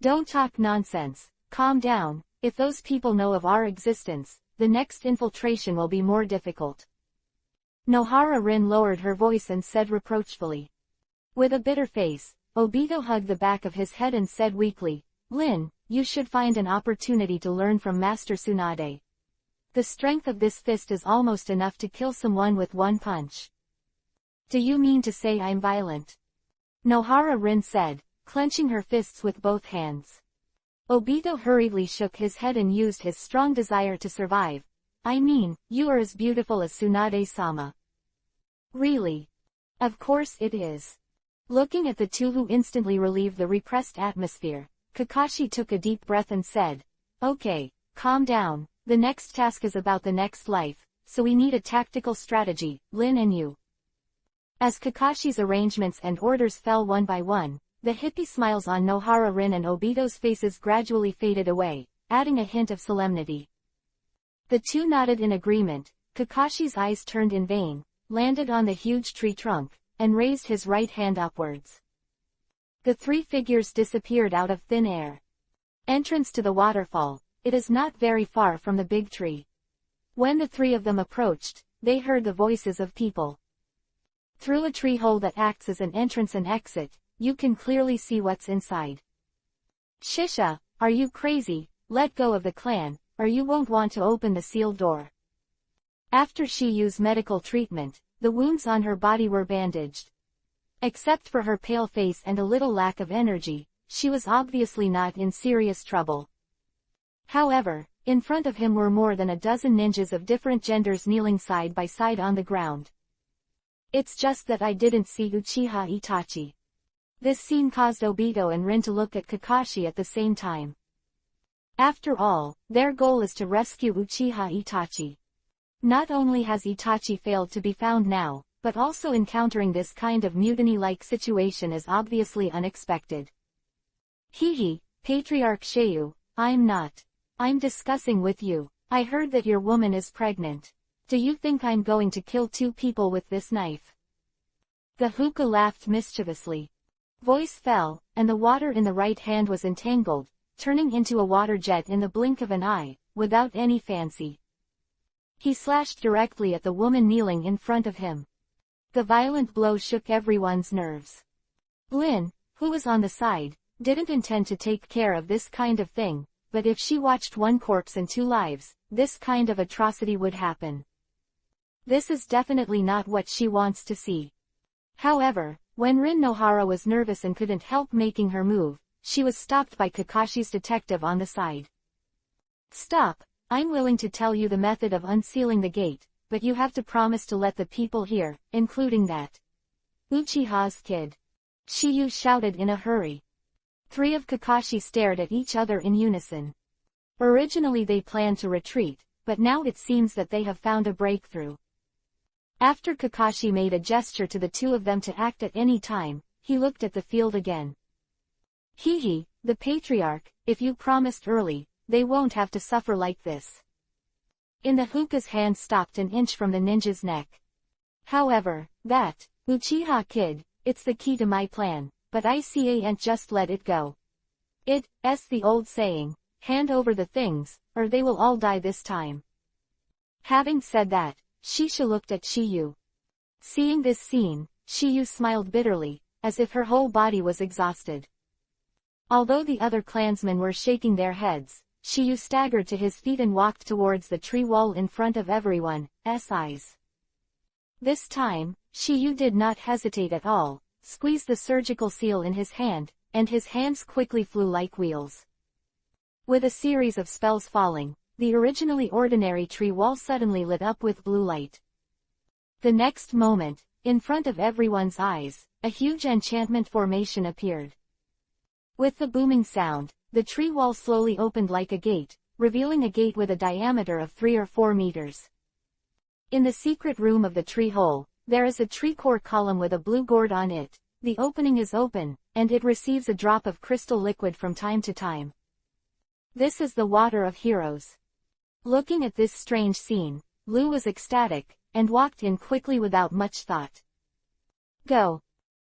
Don't talk nonsense, calm down. If those people know of our existence, the next infiltration will be more difficult. Nohara Rin lowered her voice and said reproachfully. With a bitter face, Obito hugged the back of his head and said weakly, Lin, you should find an opportunity to learn from Master Tsunade. The strength of this fist is almost enough to kill someone with one punch. Do you mean to say I'm violent? Nohara Rin said, clenching her fists with both hands. Obito hurriedly shook his head and used his strong desire to survive. I mean, you are as beautiful as Tsunade-sama. Really? Of course it is. Looking at the two who instantly relieved the repressed atmosphere, Kakashi took a deep breath and said, Okay, calm down, the next task is about the next life, so we need a tactical strategy, Lin and you. As Kakashi's arrangements and orders fell one by one, the hippie smiles on Nohara Rin and Obito's faces gradually faded away, adding a hint of solemnity. The two nodded in agreement. Kakashi's eyes turned in vain, landed on the huge tree trunk, and raised his right hand upwards. The three figures disappeared out of thin air. Entrance to the waterfall. It is not very far from the big tree. When the three of them approached, they heard the voices of people. Through a tree hole that acts as an entrance and exit, you can clearly see what's inside. Shisha, are you crazy? Let go of the clan, or you won't want to open the sealed door. After she used medical treatment, the wounds on her body were bandaged. Except for her pale face and a little lack of energy, she was obviously not in serious trouble. However, in front of him were more than a dozen ninjas of different genders kneeling side by side on the ground. It's just that I didn't see Uchiha Itachi. This scene caused Obito and Rin to look at Kakashi at the same time. After all, their goal is to rescue Uchiha Itachi. Not only has Itachi failed to be found now, but also encountering this kind of mutiny-like situation is obviously unexpected. Hehe, Patriarch Sheu, I'm discussing with you. I heard that your woman is pregnant. Do you think I'm going to kill two people with this knife? The hookah laughed mischievously. Voice fell, and the water in the right hand was entangled, turning into a water jet in the blink of an eye, without any fancy. He slashed directly at the woman kneeling in front of him. The violent blow shook everyone's nerves. Lin, who was on the side, didn't intend to take care of this kind of thing, but if she watched one corpse and two lives, this kind of atrocity would happen. This is definitely not what she wants to see. However, when Rin Nohara was nervous and couldn't help making her move, she was stopped by Kakashi's detective on the side. Stop, I'm willing to tell you the method of unsealing the gate, but you have to promise to let the people hear, including that Uchiha's kid. Shiyu shouted in a hurry. Three of Kakashi stared at each other in unison. Originally they planned to retreat, but now it seems that they have found a breakthrough. After Kakashi made a gesture to the two of them to act at any time, he looked at the field again. Hehe, the Patriarch, if you promised early, they won't have to suffer like this. In the hookah's hand stopped an inch from the ninja's neck. However, that Uchiha kid, it's the key to my plan, but I can't just let it go. It's the old saying, hand over the things, or they will all die this time. Having said that, Shisha looked at Shiyu. Seeing this scene, Shiyu smiled bitterly, as if her whole body was exhausted. Although the other clansmen were shaking their heads, Shiyu staggered to his feet and walked towards the tree wall in front of everyone's eyes. This time, Shiyu did not hesitate at all, squeezed the surgical seal in his hand, and his hands quickly flew like wheels. With a series of spells falling, the originally ordinary tree wall suddenly lit up with blue light. The next moment, in front of everyone's eyes, a huge enchantment formation appeared. With the booming sound, the tree wall slowly opened like a gate, revealing a gate with a diameter of 3 or 4 meters. In the secret room of the tree hole, there is a tree core column with a blue gourd on it. The opening is open, and it receives a drop of crystal liquid from time to time. This is the water of heroes. Looking at this strange scene, Lu was ecstatic, and walked in quickly without much thought. Go!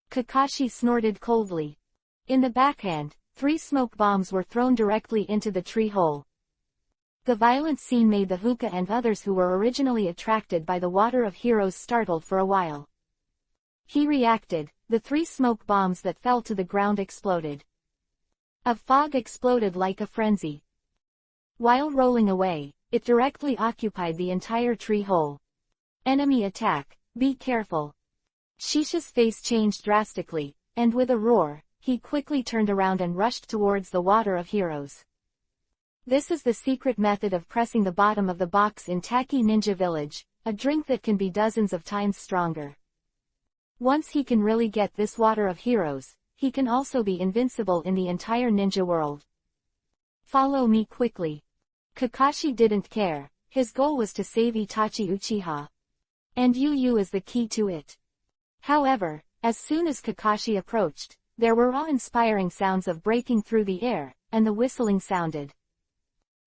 Kakashi snorted coldly. In the backhand, 3 smoke bombs were thrown directly into the tree hole. The violent scene made the Hokage and others who were originally attracted by the water of heroes startled for a while. He reacted, the 3 smoke bombs that fell to the ground exploded. A fog exploded like a frenzy. While rolling away, it directly occupied the entire tree hole. Enemy attack, be careful. Shisha's face changed drastically, and with a roar, he quickly turned around and rushed towards the water of heroes. This is the secret method of pressing the bottom of the box in Taki Ninja Village, a drink that can be dozens of times stronger. Once he can really get this water of heroes, he can also be invincible in the entire ninja world. Follow me quickly. Kakashi didn't care, his goal was to save Itachi Uchiha. And Yu is the key to it. However, as soon as Kakashi approached, there were awe-inspiring sounds of breaking through the air, and the whistling sounded.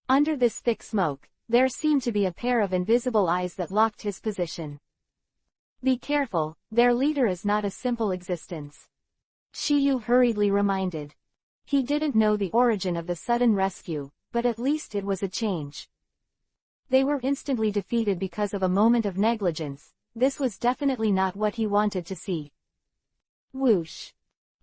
Under this thick smoke, there seemed to be a pair of invisible eyes that locked his position. Be careful, their leader is not a simple existence. Shiyu hurriedly reminded. He didn't know the origin of the sudden rescue, but at least it was a change. They were instantly defeated because of a moment of negligence. This was definitely not what he wanted to see. Whoosh!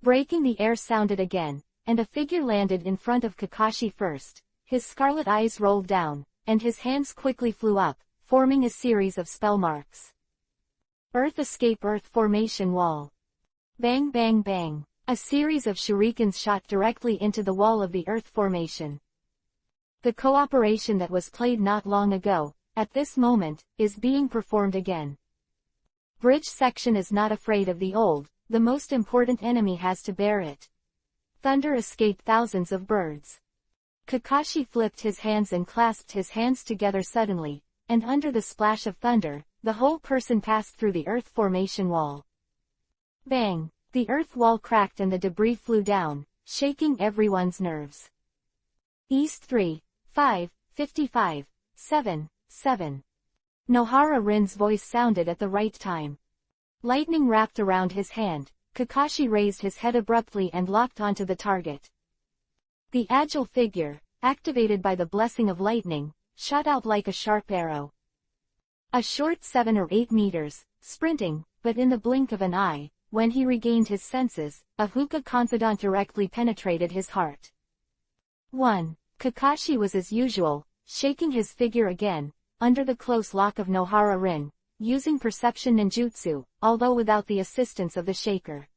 Breaking the air sounded again, and a figure landed in front of Kakashi first. His scarlet eyes rolled down, and his hands quickly flew up, forming a series of spell marks. Earth Escape Earth Formation Wall. Bang bang bang. A series of shurikens shot directly into the wall of the Earth Formation. The cooperation that was played not long ago, at this moment, is being performed again. Bridge section is not afraid of the old, the most important enemy has to bear it. Thunder escaped thousands of birds. Kakashi flipped his hands and clasped his hands together suddenly, and under the splash of thunder, the whole person passed through the Earth Formation wall. Bang! The earth wall cracked and the debris flew down, shaking everyone's nerves. East 3, 5, 55, 7, 7. Nohara Rin's voice sounded at the right time. Lightning wrapped around his hand, Kakashi raised his head abruptly and locked onto the target. The agile figure, activated by the blessing of lightning, shot out like a sharp arrow. A short 7 or 8 meters, sprinting, but in the blink of an eye, when he regained his senses, a Hokage confidant directly penetrated his heart. 1. Kakashi was as usual, shaking his figure again, under the close lock of Nohara Rin, using perception ninjutsu, although without the assistance of the shaker.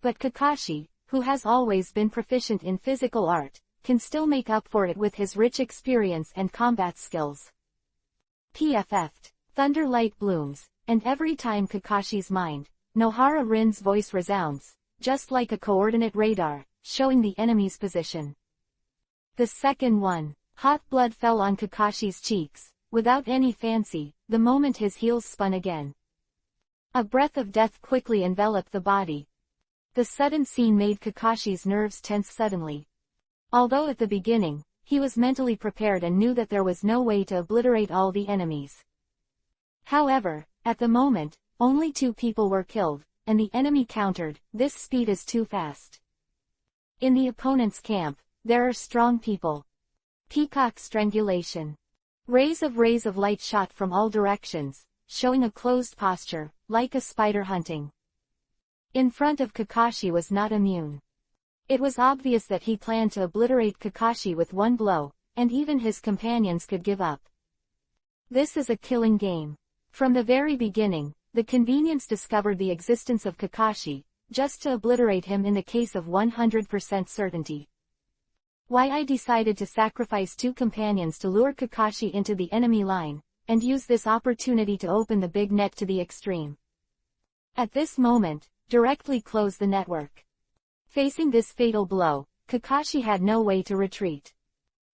But Kakashi, who has always been proficient in physical art, can still make up for it with his rich experience and combat skills. PFF'd, thunder light blooms, and every time Kakashi's mind, Nohara Rin's voice resounds, just like a coordinate radar, showing the enemy's position. The second one, hot blood fell on Kakashi's cheeks, without any fancy, the moment his heels spun again. A breath of death quickly enveloped the body. The sudden scene made Kakashi's nerves tense suddenly. Although at the beginning, he was mentally prepared and knew that there was no way to obliterate all the enemies. However, at the moment, only 2 people were killed, and the enemy countered. This speed is too fast. In the opponent's camp, there are strong people. Peacock strangulation. Rays of light shot from all directions, showing a closed posture, like a spider hunting. In front of Kakashi was not immune. It was obvious that he planned to obliterate Kakashi with one blow, and even his companions could give up. This is a killing game. From the very beginning, the convenience discovered the existence of Kakashi, just to obliterate him in the case of 100% certainty. Why I decided to sacrifice 2 companions to lure Kakashi into the enemy line, and use this opportunity to open the big net to the extreme. At this moment, directly close the network. Facing this fatal blow, Kakashi had no way to retreat.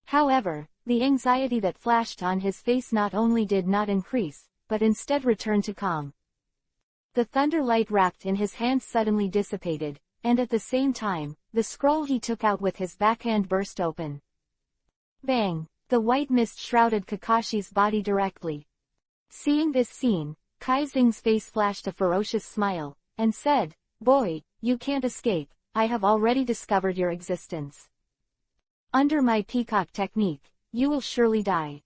However, the anxiety that flashed on his face not only did not increase, but instead returned to calm. The thunder light wrapped in his hand suddenly dissipated, and at the same time, the scroll he took out with his backhand burst open. Bang! The white mist shrouded Kakashi's body directly. Seeing this scene, Kai Xing's face flashed a ferocious smile, and said, "Boy, you can't escape, I have already discovered your existence. Under my peacock technique, you will surely die."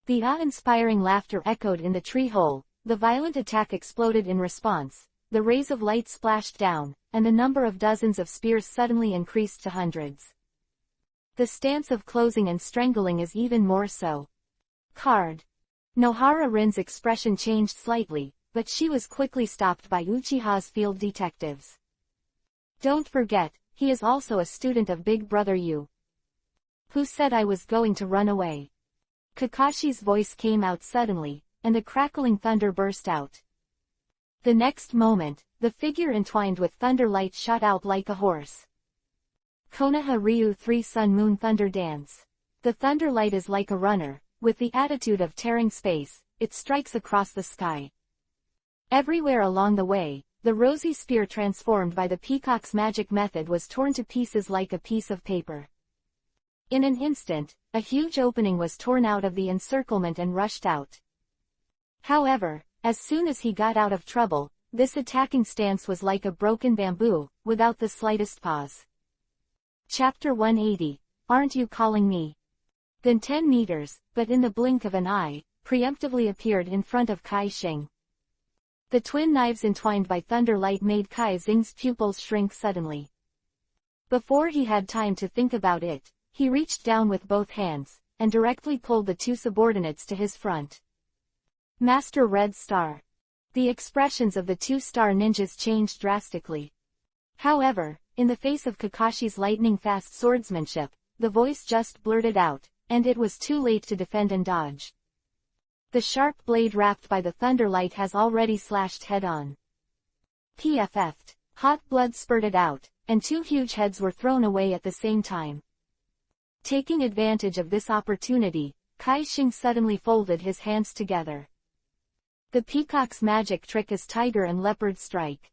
The awe-inspiring laughter echoed in the tree hole, the violent attack exploded in response, the rays of light splashed down, and the number of dozens of spears suddenly increased to hundreds. The stance of closing and strangling is even more so. Card. Nohara Rin's expression changed slightly, but she was quickly stopped by Uchiha's field detectives. "Don't forget, he is also a student of Big Brother Yu. Who said I was going to run away?" Kakashi's voice came out suddenly, and the crackling thunder burst out. The next moment, the figure entwined with thunder light shot out like a horse. Konoha Ryu 3 Sun Moon Thunder Dance. The thunder light is like a runner, with the attitude of tearing space, it strikes across the sky. Everywhere along the way, the rosy spear transformed by the peacock's magic method was torn to pieces like a piece of paper. In an instant, a huge opening was torn out of the encirclement and rushed out. However, as soon as he got out of trouble, this attacking stance was like a broken bamboo, without the slightest pause. Chapter 180, Aren't You Calling Me? Then 10 meters, but in the blink of an eye, preemptively appeared in front of Kai Xing. The twin knives entwined by thunder light made Kai Xing's pupils shrink suddenly. Before he had time to think about it, he reached down with both hands, and directly pulled the 2 subordinates to his front. Master Red Star. The expressions of the 2 star ninjas changed drastically. However, in the face of Kakashi's lightning-fast swordsmanship, the voice just blurted out, and it was too late to defend and dodge. The sharp blade wrapped by the thunder light has already slashed head-on. PFF'd. Hot blood spurted out, and 2 huge heads were thrown away at the same time. Taking advantage of this opportunity, Kai Xing suddenly folded his hands together. The peacock's magic trick is tiger and leopard strike.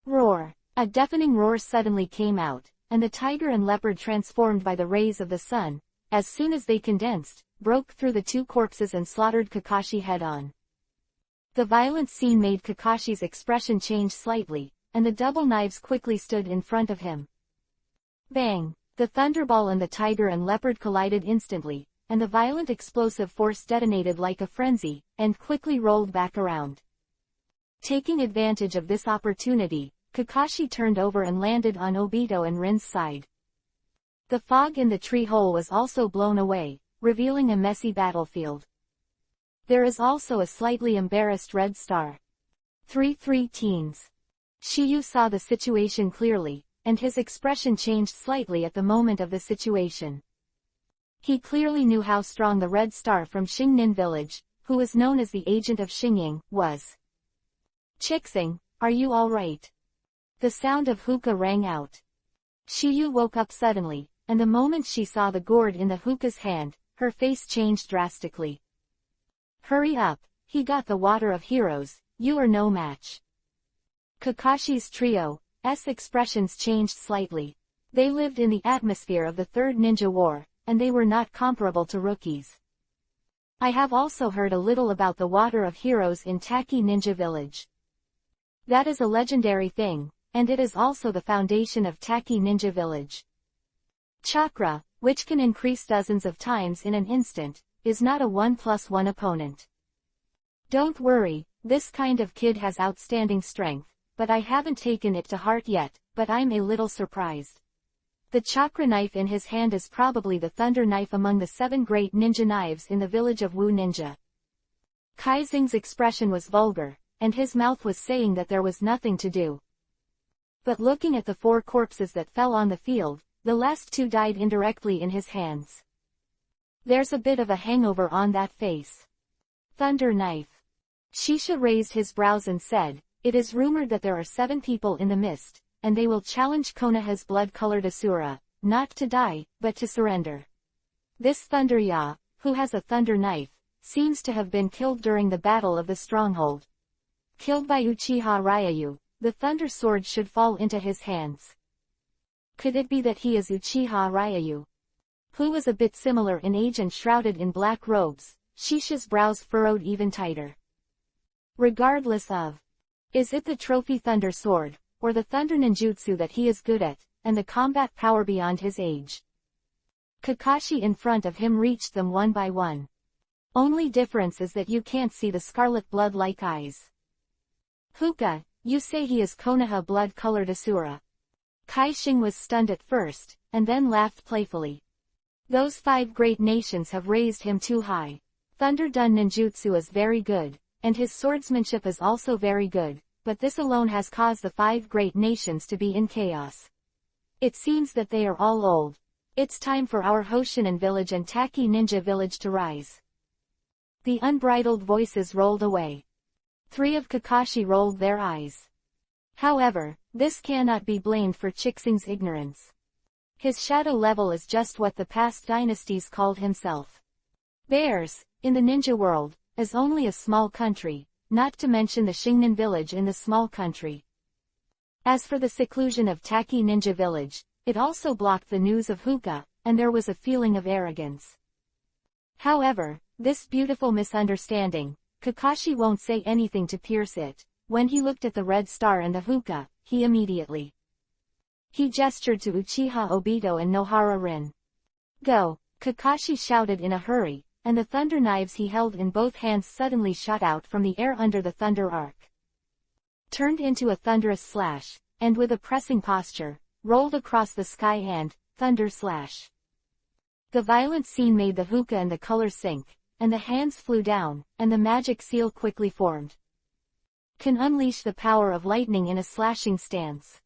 Roar. A deafening roar suddenly came out, and the tiger and leopard transformed by the rays of the sun, as soon as they condensed, broke through the 2 corpses and slaughtered Kakashi head-on. The violent scene made Kakashi's expression change slightly, and the double knives quickly stood in front of him. Bang! The thunderball and the tiger and leopard collided instantly, and the violent explosive force detonated like a frenzy, and quickly rolled back around. Taking advantage of this opportunity, Kakashi turned over and landed on Obito and Rin's side. The fog in the tree hole was also blown away, revealing a messy battlefield. There is also a slightly embarrassed red star. 3 teens. Shiyu saw the situation clearly, and his expression changed slightly at the moment of the situation. He clearly knew how strong the red star from Xingnin village, who was known as the agent of Xingying, was. "Chixing, are you all right?" The sound of hookah rang out. Shiyu woke up suddenly, and the moment she saw the gourd in the hookah's hand, her face changed drastically. "Hurry up, he got the water of heroes, you are no match." Kakashi's trio's expressions changed slightly. They lived in the atmosphere of the Third Ninja War, and they were not comparable to rookies. "I have also heard a little about the water of heroes in Taki Ninja Village. That is a legendary thing, and it is also the foundation of Taki Ninja Village. Chakra, which can increase dozens of times in an instant, is not a 1+1 opponent. Don't worry, this kind of kid has outstanding strength, but I haven't taken it to heart yet, but I'm a little surprised. The chakra knife in his hand is probably the thunder knife among the 7 great ninja knives in the village of Wu Ninja. Kai Xing's expression was vulgar, and his mouth was saying that there was nothing to do. But looking at the 4 corpses that fell on the field, the last 2 died indirectly in his hands. There's a bit of a hangover on that face. Thunder knife. Shisha raised his brows and said, "It is rumored that there are 7 people in the mist, and they will challenge Konoha's blood-colored Asura, not to die, but to surrender. This Thunder Ya, who has a thunder knife, seems to have been killed during the Battle of the Stronghold. Killed by Uchiha Ryayu, the thunder sword should fall into his hands. Could it be that he is Uchiha Ryayu, who was a bit similar in age and shrouded in black robes?" Shisha's brows furrowed even tighter. Regardless of, is it the trophy thunder sword, or the thunder ninjutsu that he is good at, and the combat power beyond his age? Kakashi in front of him reached them one by one. Only difference is that you can't see the scarlet blood-like eyes. Huka, you say he is Konoha blood-colored Asura. Kai Xing was stunned at first, and then laughed playfully. Those 5 great nations have raised him too high. Thunder Dun ninjutsu is very good, and his swordsmanship is also very good, but this alone has caused the 5 great nations to be in chaos. It seems that they are all old. It's time for our Hoshinen village and Taki Ninja village to rise. The unbridled voices rolled away. 3 of Kakashi rolled their eyes. However, this cannot be blamed for Chixing's ignorance. His shadow level is just what the past dynasties called himself. Theirs, in the ninja world, is only a small country, not to mention the Shingnan village in the small country. As for the seclusion of Taki Ninja village, it also blocked the news of Huka, and there was a feeling of arrogance. However, this beautiful misunderstanding, Kakashi won't say anything to pierce it. When he looked at the red star and the Huka, he immediately. He gestured to Uchiha Obito and Nohara Rin. "Go!" Kakashi shouted in a hurry, and the thunder knives he held in both hands suddenly shot out from the air under the thunder arc. Turned into a thunderous slash, and with a pressing posture, rolled across the sky and, thunder slash. The violent scene made the Huka and the color sink, and the hands flew down, and the magic seal quickly formed. Can unleash the power of lightning in a slashing stance.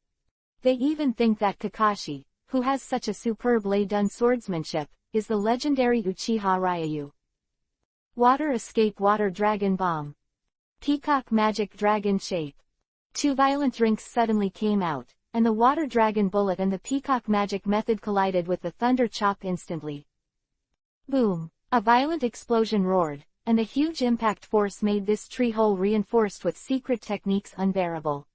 They even think that Kakashi, who has such a superb lay-done swordsmanship, is the legendary Uchiha Ryayu. Water escape water dragon bomb. Peacock magic dragon shape. 2 violent drinks suddenly came out, and the water dragon bullet and the peacock magic method collided with the thunder chop instantly. Boom! A violent explosion roared, and the huge impact force made this tree hole reinforced with secret techniques unbearable.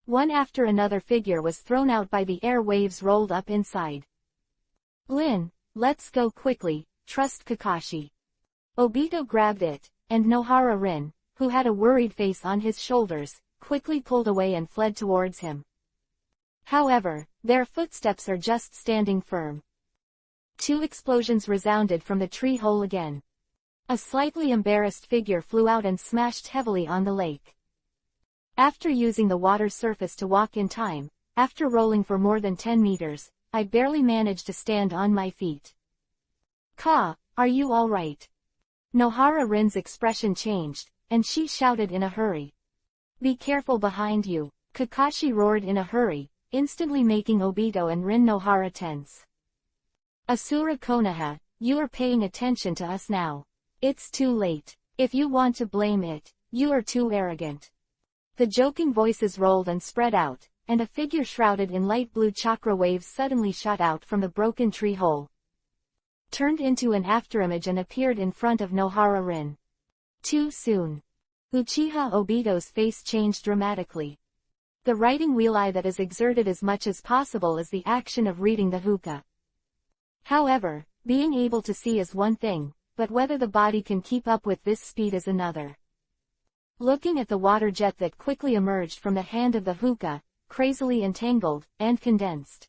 One after another figure was thrown out by the air waves rolled up inside. "Lin, let's go quickly, trust Kakashi." Obito grabbed it, and Nohara Rin, who had a worried face on his shoulders, quickly pulled away and fled towards him. However, their footsteps are just standing firm. 2 explosions resounded from the tree hole again. A slightly embarrassed figure flew out and smashed heavily on the lake. After using the water surface to walk in time, after rolling for more than 10 meters, I barely managed to stand on my feet. "Ka, are you all right?" Nohara Rin's expression changed, and she shouted in a hurry. "Be careful behind you," Kakashi roared in a hurry, instantly making Obito and Rin Nohara tense. "Asura Konoha, you are paying attention to us now. It's too late. If you want to blame it, you are too arrogant." The joking voices rolled and spread out, and a figure shrouded in light blue chakra waves suddenly shot out from the broken tree hole. Turned into an afterimage and appeared in front of Nohara Rin. Too soon. Uchiha Obito's face changed dramatically. The writing wheel eye that is exerted as much as possible is the action of reading the Huka. However, being able to see is one thing, but whether the body can keep up with this speed is another. Looking at the water jet that quickly emerged from the hand of the Huka, crazily entangled, and condensed.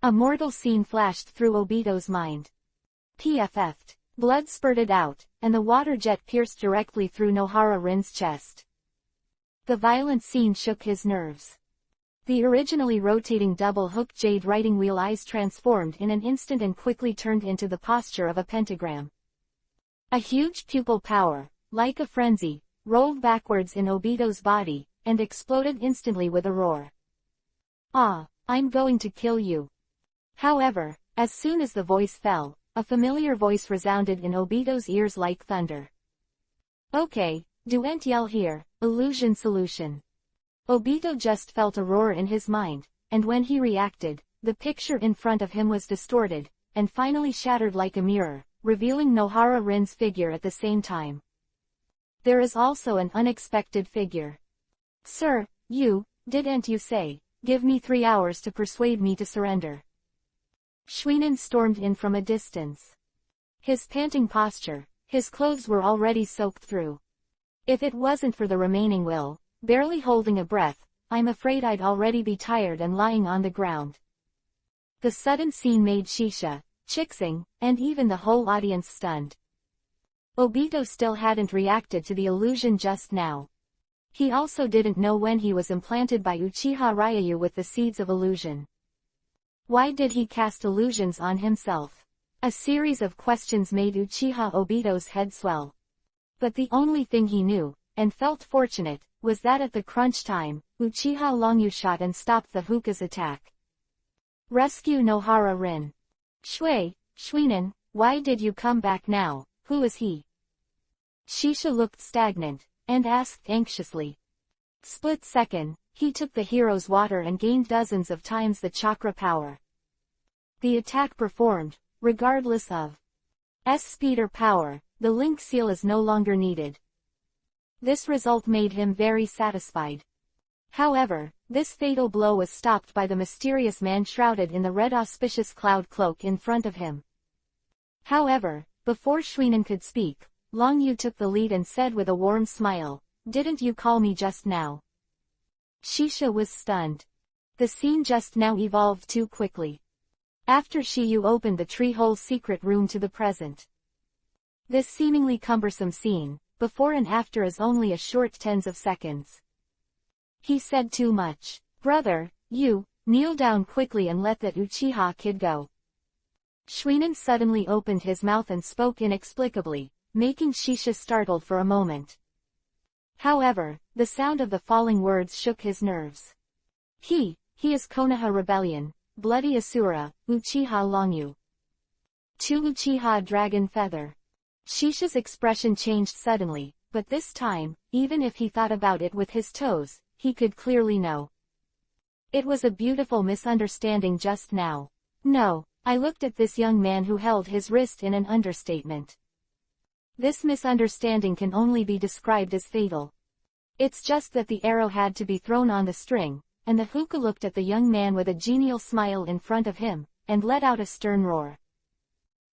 A mortal scene flashed through Obito's mind. PFF'd. Blood spurted out, and the water jet pierced directly through Nohara Rin's chest. The violent scene shook his nerves. The originally rotating double-hooked jade writing wheel eyes transformed in an instant and quickly turned into the posture of a pentagram. A huge pupil power, like a frenzy, rolled backwards in Obito's body, and exploded instantly with a roar. "Ah, I'm going to kill you." However, as soon as the voice fell, a familiar voice resounded in Obito's ears like thunder. "Okay, don't yell here, illusion solution." Obito just felt a roar in his mind, and when he reacted, the picture in front of him was distorted, and finally shattered like a mirror, revealing Nohara Rin's figure at the same time. There is also an unexpected figure. "Sir, didn't you say, give me 3 hours to persuade me to surrender?" Shuinen stormed in from a distance. His panting posture, his clothes were already soaked through. If it wasn't for the remaining will, barely holding a breath, I'm afraid I'd already be tired and lying on the ground. The sudden scene made Shisha, Chixing, and even the whole audience stunned. Obito still hadn't reacted to the illusion just now. He also didn't know when he was implanted by Uchiha Ryu with the seeds of illusion. Why did he cast illusions on himself? A series of questions made Uchiha Obito's head swell. But the only thing he knew, and felt fortunate, was that at the crunch time, Uchiha Longyu shot and stopped the Hoka's attack. Rescue Nohara Rin. Shuinen, why did you come back now? Who is he? Shisha looked stagnant, and asked anxiously. Split second, he took the hero's water and gained dozens of times the chakra power. The attack performed, regardless of speed or power, the link seal is no longer needed. This result made him very satisfied. However, this fatal blow was stopped by the mysterious man shrouded in the red auspicious cloud cloak in front of him. However, before Shuinen could speak, Longyu took the lead and said with a warm smile, "Didn't you call me just now?" Shisha was stunned. The scene just now evolved too quickly. After Shiyu opened the tree-hole secret room to the present. This seemingly cumbersome scene, before and after, is only a short tens of seconds. He said too much. "Brother, kneel down quickly and let that Uchiha kid go." Shuinen suddenly opened his mouth and spoke inexplicably, making Shisha startled for a moment. However, the sound of the falling words shook his nerves. He is Konoha Rebellion, Bloody Asura, Uchiha Longyu. To Uchiha Dragon Feather. Shisha's expression changed suddenly, but this time, even if he thought about it with his toes, he could clearly know. It was a beautiful misunderstanding just now. No, I looked at this young man who held his wrist in an understatement. This misunderstanding can only be described as fatal. It's just that the arrow had to be thrown on the string, and the Hoka looked at the young man with a genial smile in front of him, and let out a stern roar.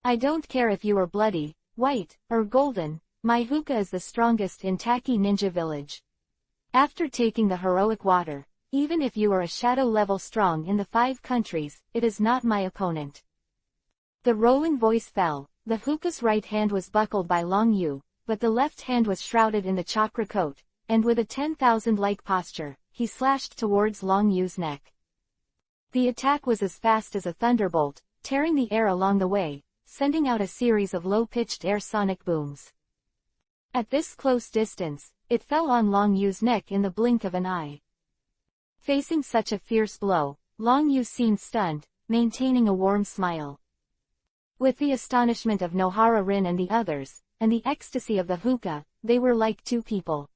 "I don't care if you are bloody, white, or golden, my Hoka is the strongest in Taki Ninja Village. After taking the heroic water, even if you are a shadow level strong in the 5 countries, it is not my opponent." The rolling voice fell. The Hoka's right hand was buckled by Longyu, but the left hand was shrouded in the chakra coat, and with a 10,000-like posture, he slashed towards Longyu's neck. The attack was as fast as a thunderbolt, tearing the air along the way, sending out a series of low-pitched air sonic booms. At this close distance, it fell on Longyu's neck in the blink of an eye. Facing such a fierce blow, Longyu seemed stunned, maintaining a warm smile. With the astonishment of Nohara Rin and the others, and the ecstasy of the Hoka, they were like two people.